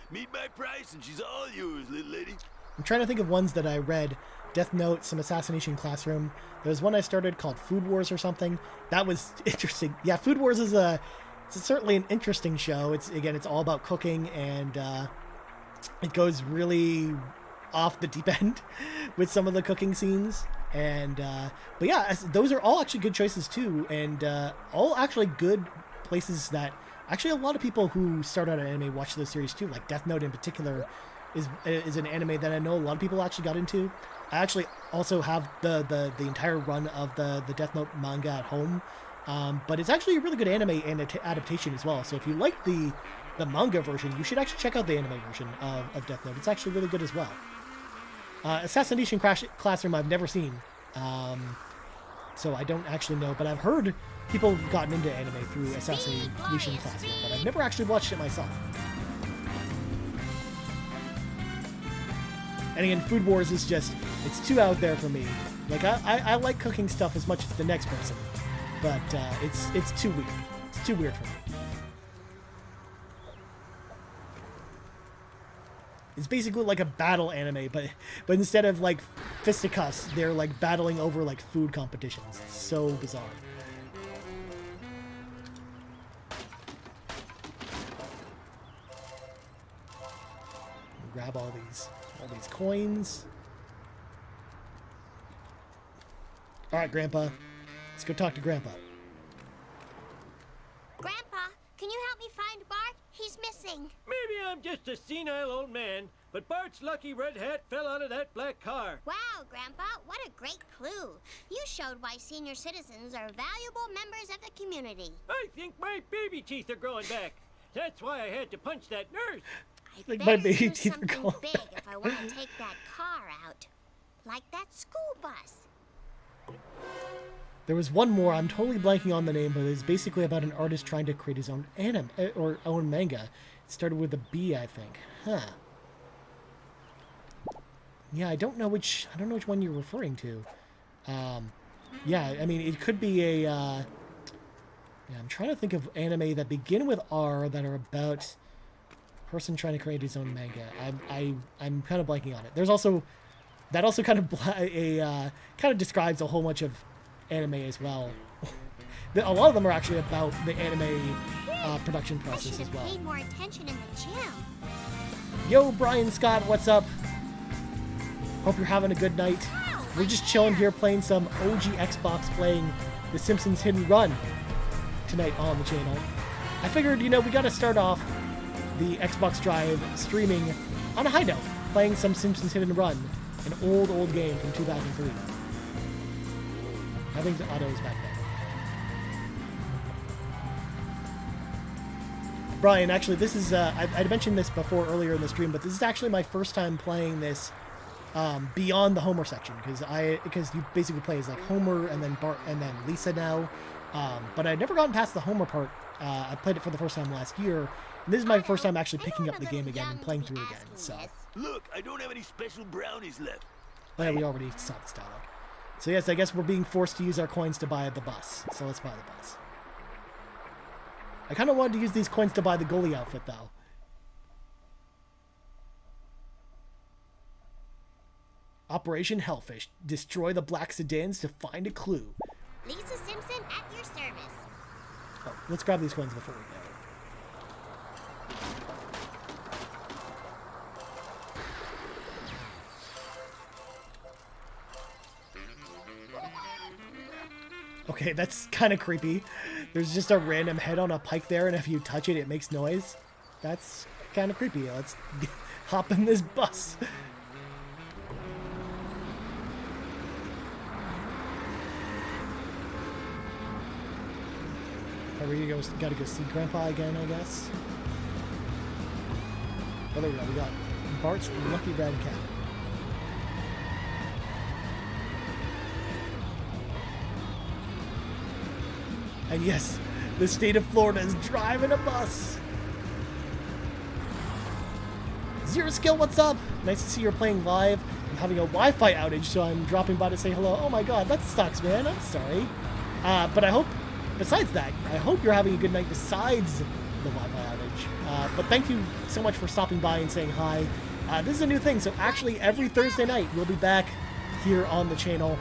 Meet my price and she's all yours, little lady. I'm trying to think of ones that I read. Death Note, some Assassination Classroom. There was one I started called Food Wars or something. That was interesting. Yeah, Food Wars is it's certainly an interesting show. It's all about cooking, and it goes really off the deep end with some of the cooking scenes. And but yeah, those are all actually good choices too, and all actually good places that actually a lot of people who start out an anime watch those series too. Like Death Note in particular is an anime that I know a lot of people actually got into. I actually also have the entire run of the Death Note manga at home, but it's actually a really good anime and adaptation as well. So if you like the manga version, you should actually check out the anime version of Death Note. It's actually really good as well. Assassination Classroom I've never seen. So I don't actually know, but I've heard people have gotten into anime through Assassination Classroom, but I've never actually watched it myself. And again, Food Wars is just, it's too out there for me. Like, I like cooking stuff as much as the next person, but it's too weird. It's too weird for me. It's basically like a battle anime, but instead of like fisticuffs, they're like battling over like food competitions. It's so bizarre. Grab all these coins. All right, Grandpa. Let's go talk to Grandpa. Grandpa, can you help me find Bart? He's missing. Maybe I'm just a senile old man, but Bart's lucky red hat fell out of that black car. Wow, Grandpa, what a great clue. You showed why senior citizens are valuable members of the community. I think my baby teeth are growing back. That's why I had to punch that nurse. Like my baby teeth are Something gone. big if I want to take that car out. Like that school bus. There was one more, I'm totally blanking on the name, but it's basically about an artist trying to create his own anime, or own manga. It started with a B, I think. Huh. Yeah, I don't know which one you're referring to. Yeah, I mean, it could be a, yeah, I'm trying to think of anime that begin with R that are about a person trying to create his own manga. I'm kind of blanking on it. There's also, that also kind of kind of describes a whole bunch of anime as well. A lot of them are actually about the anime production process as well. Paid more attention in the gym. Yo, Brian Scott, what's up? Hope you're having a good night. We're just chilling here playing some OG Xbox, playing the Simpsons Hidden Run tonight on the channel. I figured, you know, we gotta start off the Xbox Drive streaming on a high note, playing some Simpsons Hidden Run, an old game from 2003. I think the auto is back there. Brian, actually, this is, I mentioned this before earlier in the stream, but this is actually my first time playing this beyond the Homer section, because you basically play as like Homer and then Bart and then Lisa now. But I'd never gotten past the Homer part. I played it for the first time last year, and this is my first time actually picking up the game again and playing through it again. So. Look, I don't have any special brownies left. Yeah, we already saw this dialogue. So yes, I guess we're being forced to use our coins to buy the bus. So let's buy the bus. I kind of wanted to use these coins to buy the goalie outfit, though. Operation Hellfish. Destroy the black sedans to find a clue. Lisa Simpson at your service. Oh, let's grab these coins before we go. Okay, that's kind of creepy. There's just a random head on a pike there, and if you touch it, it makes noise. That's kind of creepy. Let's hop in this bus. Are we gotta go see Grandpa again, I guess? Oh, there we go. We got Bart's Lucky Red Cat. And yes, the state of Florida is driving a bus. Zero Skill, what's up? Nice to see you're playing live. I'm having a Wi-Fi outage, so I'm dropping by to say hello. Oh my god, that sucks, man. I'm sorry. But I hope, besides that, I hope you're having a good night besides the Wi-Fi outage. But thank you so much for stopping by and saying hi. This is a new thing, so actually every Thursday night we'll be back here on the channel.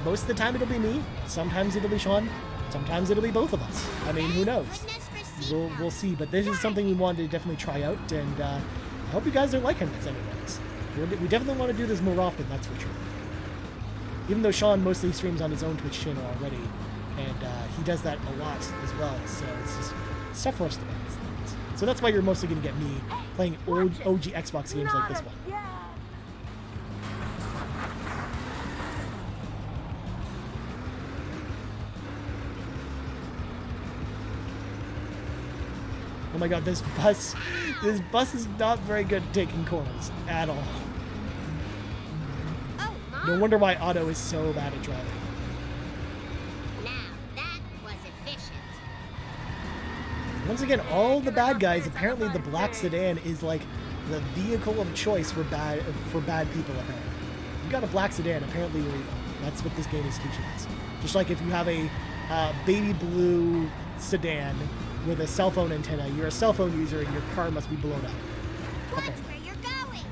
Most of the time it'll be me. Sometimes it'll be Sean. Sometimes it'll be both of us. I mean, who knows? We'll see. But this is something we wanted to definitely try out, and I hope you guys are liking this anyways. We definitely want to do this more often, that's for sure. Even though Sean mostly streams on his own Twitch channel already, and he does that a lot as well, so it's just it's tough for us to make these things. So that's why you're mostly going to get me playing old OG Xbox games like this one. Oh my god, this bus is not very good at taking corners at all. Oh, Mom, No wonder why Otto is so bad at driving. Now, that was efficient. Once again, all the bad guys, apparently the black sedan is like the vehicle of choice for bad people, apparently. You got a black sedan, apparently you're evil. That's what this game is teaching us. Just like if you have a baby blue sedan with a cell phone antenna, you're a cell phone user and your car must be blown up. Watch where you're going.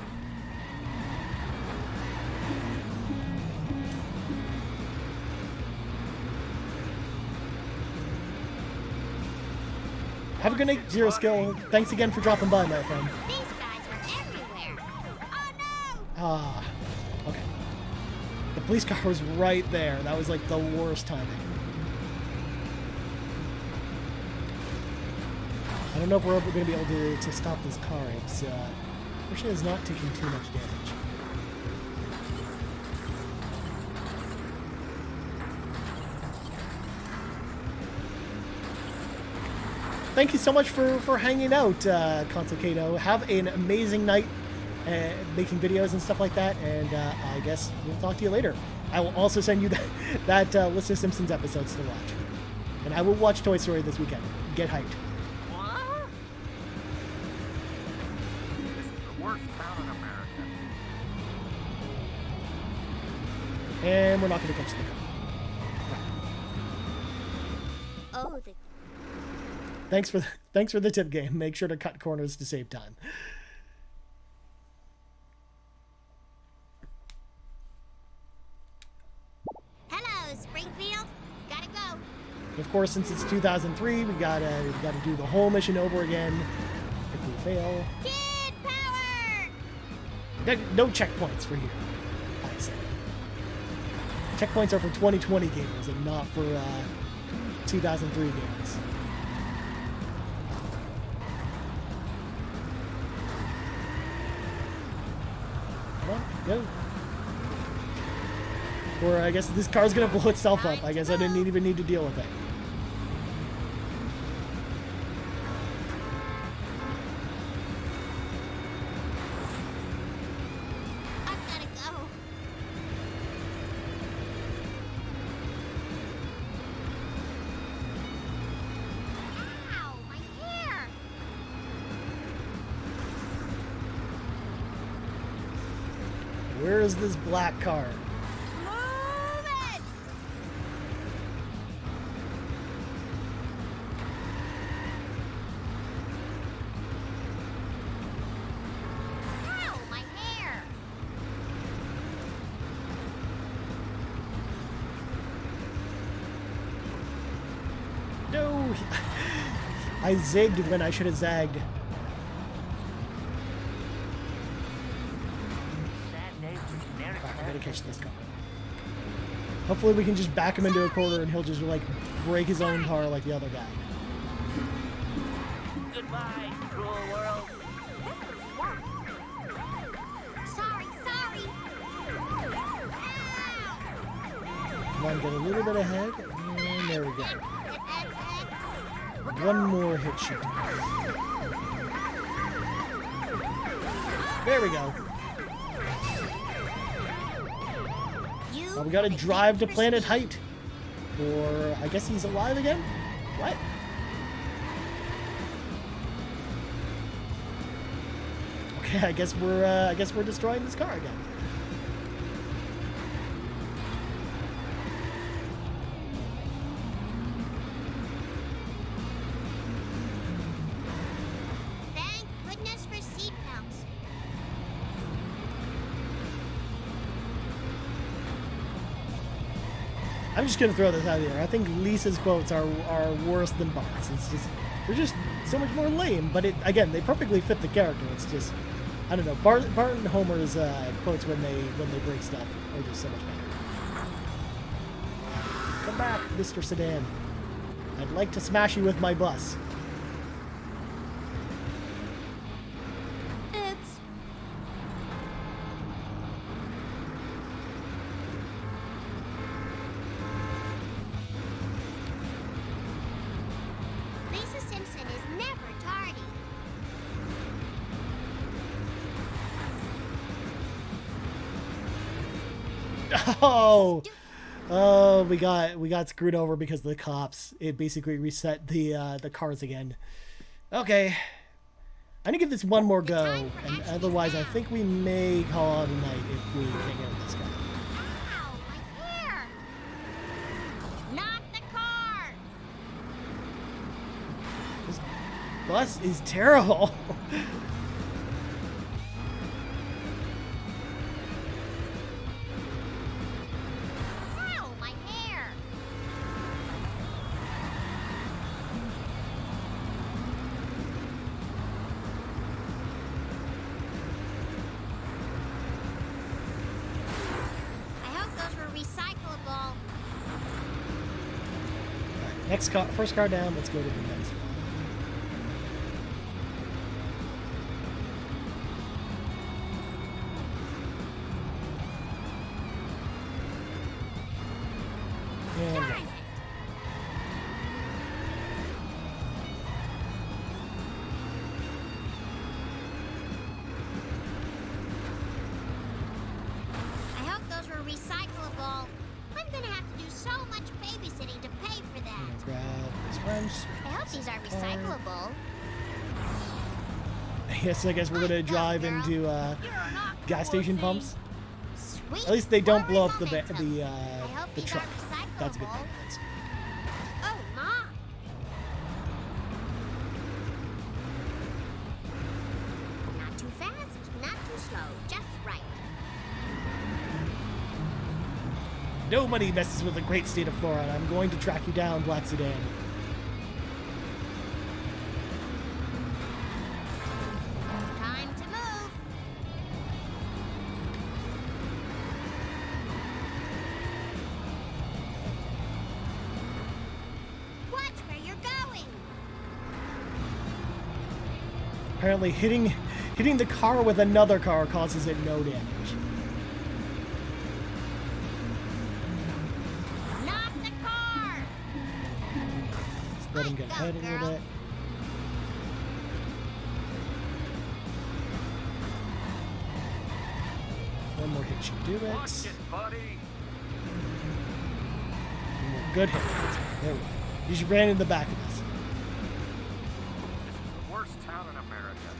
Have a good night, Zero Skill. Thanks again for dropping by, my friend. These guys are everywhere. Oh no! Ah, okay. The police car was right there. That was like the worst timing. I don't know if we're ever going to be able to stop this car. It's, fortunately, it's not taking too much damage. Thank you so much for hanging out, Consulcato. Have an amazing night making videos and stuff like that, and I guess we'll talk to you later. I will also send you that list of Simpsons episodes to watch. And I will watch Toy Story this weekend. Get hyped. Worst town in America. And we're not going to catch the car. Oh, the Thanks for the tip, game. Make sure to cut corners to save time. hello, Springfield. Gotta go. Of course, since it's 2003, we gotta do the whole mission over again. If we fail, Kid power. no checkpoints for here. I say. Checkpoints are for 2020 gamers and not for 2003 gamers. Come on, go. Or I guess this car's gonna blow itself up. I guess I didn't even need to deal with it. I've gotta go. Ow, my hair. Where is this black car? Move it. Ow, my hair. No! I zigged when I should have zagged. I gotta catch this car. Hopefully we can just back him into a corner and he'll just like break his own car like the other guy. Goodbye, cruel world. Sorry. Come on, get a little bit ahead. And there we go. One more hit should do it. There we go. We gotta drive to Planet Height. Or I guess he's alive again? What? Okay, I guess we're destroying this car again. Thank goodness for seatbelts. I'm just gonna throw this out here. I think Lisa's quotes are worse than Bart's. They're just so much more lame. But again, they perfectly fit the character. It's just, I don't know. Bart and Homer's quotes when they break stuff are just so much better. Come back, Mr. Sedan. I'd like to smash you with my bus. Oops. Lisa Simpson is never tardy. Oh, oh, we got screwed over because of the cops. It basically reset the cars again. Okay, I'm gonna give this one more go, and otherwise I think we may call it a night if we can't get this guy. Ow, my hair! Not the car! This bus is terrible. Ow, my hair! I hope those were recyclable. Next car, first car down. Let's go to the next one. And Darn it! I hope those were recyclable. I'm gonna have to do so much babysitting to pay for that. grab this wrench. I hope these are recyclable. Yes, I guess we're gonna drive into gas station pumps. Sweet. At least they don't blow up Forward the momentum. I hope the these truck. are recyclable. That's a good thing. That's- Oh my! Not too fast, not too slow, just right. Nobody messes with the great state of Florida. I'm going to track you down, Black Sedan. Time to move. Watch where you're going. Apparently, hitting the car with another car causes it no damage. Not the car. Let's let him get ahead a little bit. One more hit should do it. Watch it, buddy. One more good hit. There we go. You just ran in the back of us. This is the worst town in America.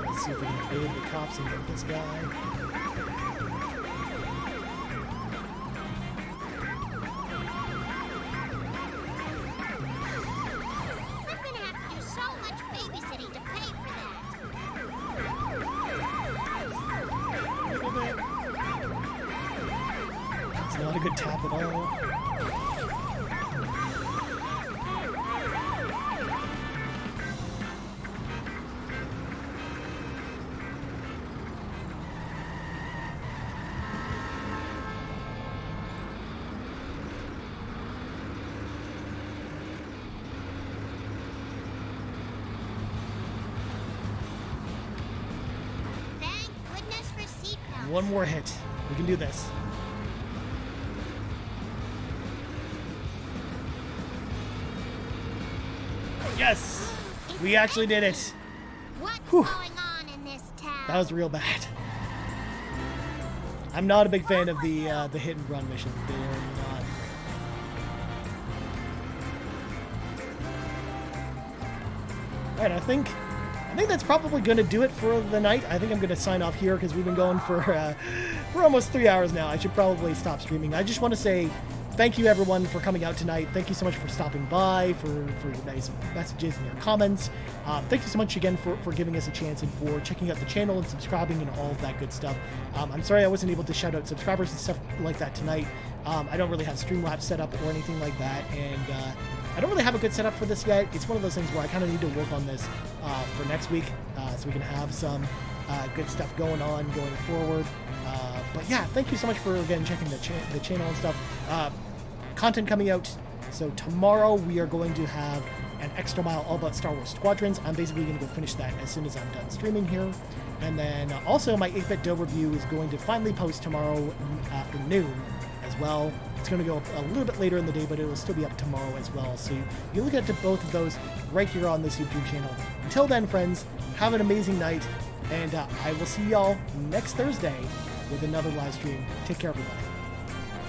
Let's see if we can evade the cops and get this guy. I'm gonna have to do so much babysitting to pay for that. It's not a good tap at all. Thank goodness for seatbelts. One more hit. We can do this. Yes! We actually did it. What's Whew. going on in this town? That was real bad. I'm not a big fan of the hit and run missions. They are not. All right, I think that's probably going to do it for the night. I think I'm going to sign off here because we've been going for almost 3 hours now. I should probably stop streaming. I just want to say thank you, everyone, for coming out tonight. Thank you so much for stopping by, for your nice messages and your comments. Thank you so much again for giving us a chance and for checking out the channel and subscribing and all of that good stuff. I'm sorry I wasn't able to shout out subscribers and stuff like that tonight. I don't really have Streamlabs set up or anything like that, and I don't really have a good setup for this yet. It's one of those things where I kind of need to work on this for next week so we can have some good stuff going on going forward. But yeah, thank you so much for, again, checking the channel and stuff. Content coming out. So tomorrow we are going to have an extra mile all about Star Wars Squadrons. I'm basically going to go finish that as soon as I'm done streaming here. And then also my 8-Bit Doe review is going to finally post tomorrow afternoon as well. It's going to go up a little bit later in the day, but it will still be up tomorrow as well. So you look at both of those right here on this YouTube channel. Until then, friends, have an amazing night, and I will see y'all next Thursday with another live stream. Take care, everybody.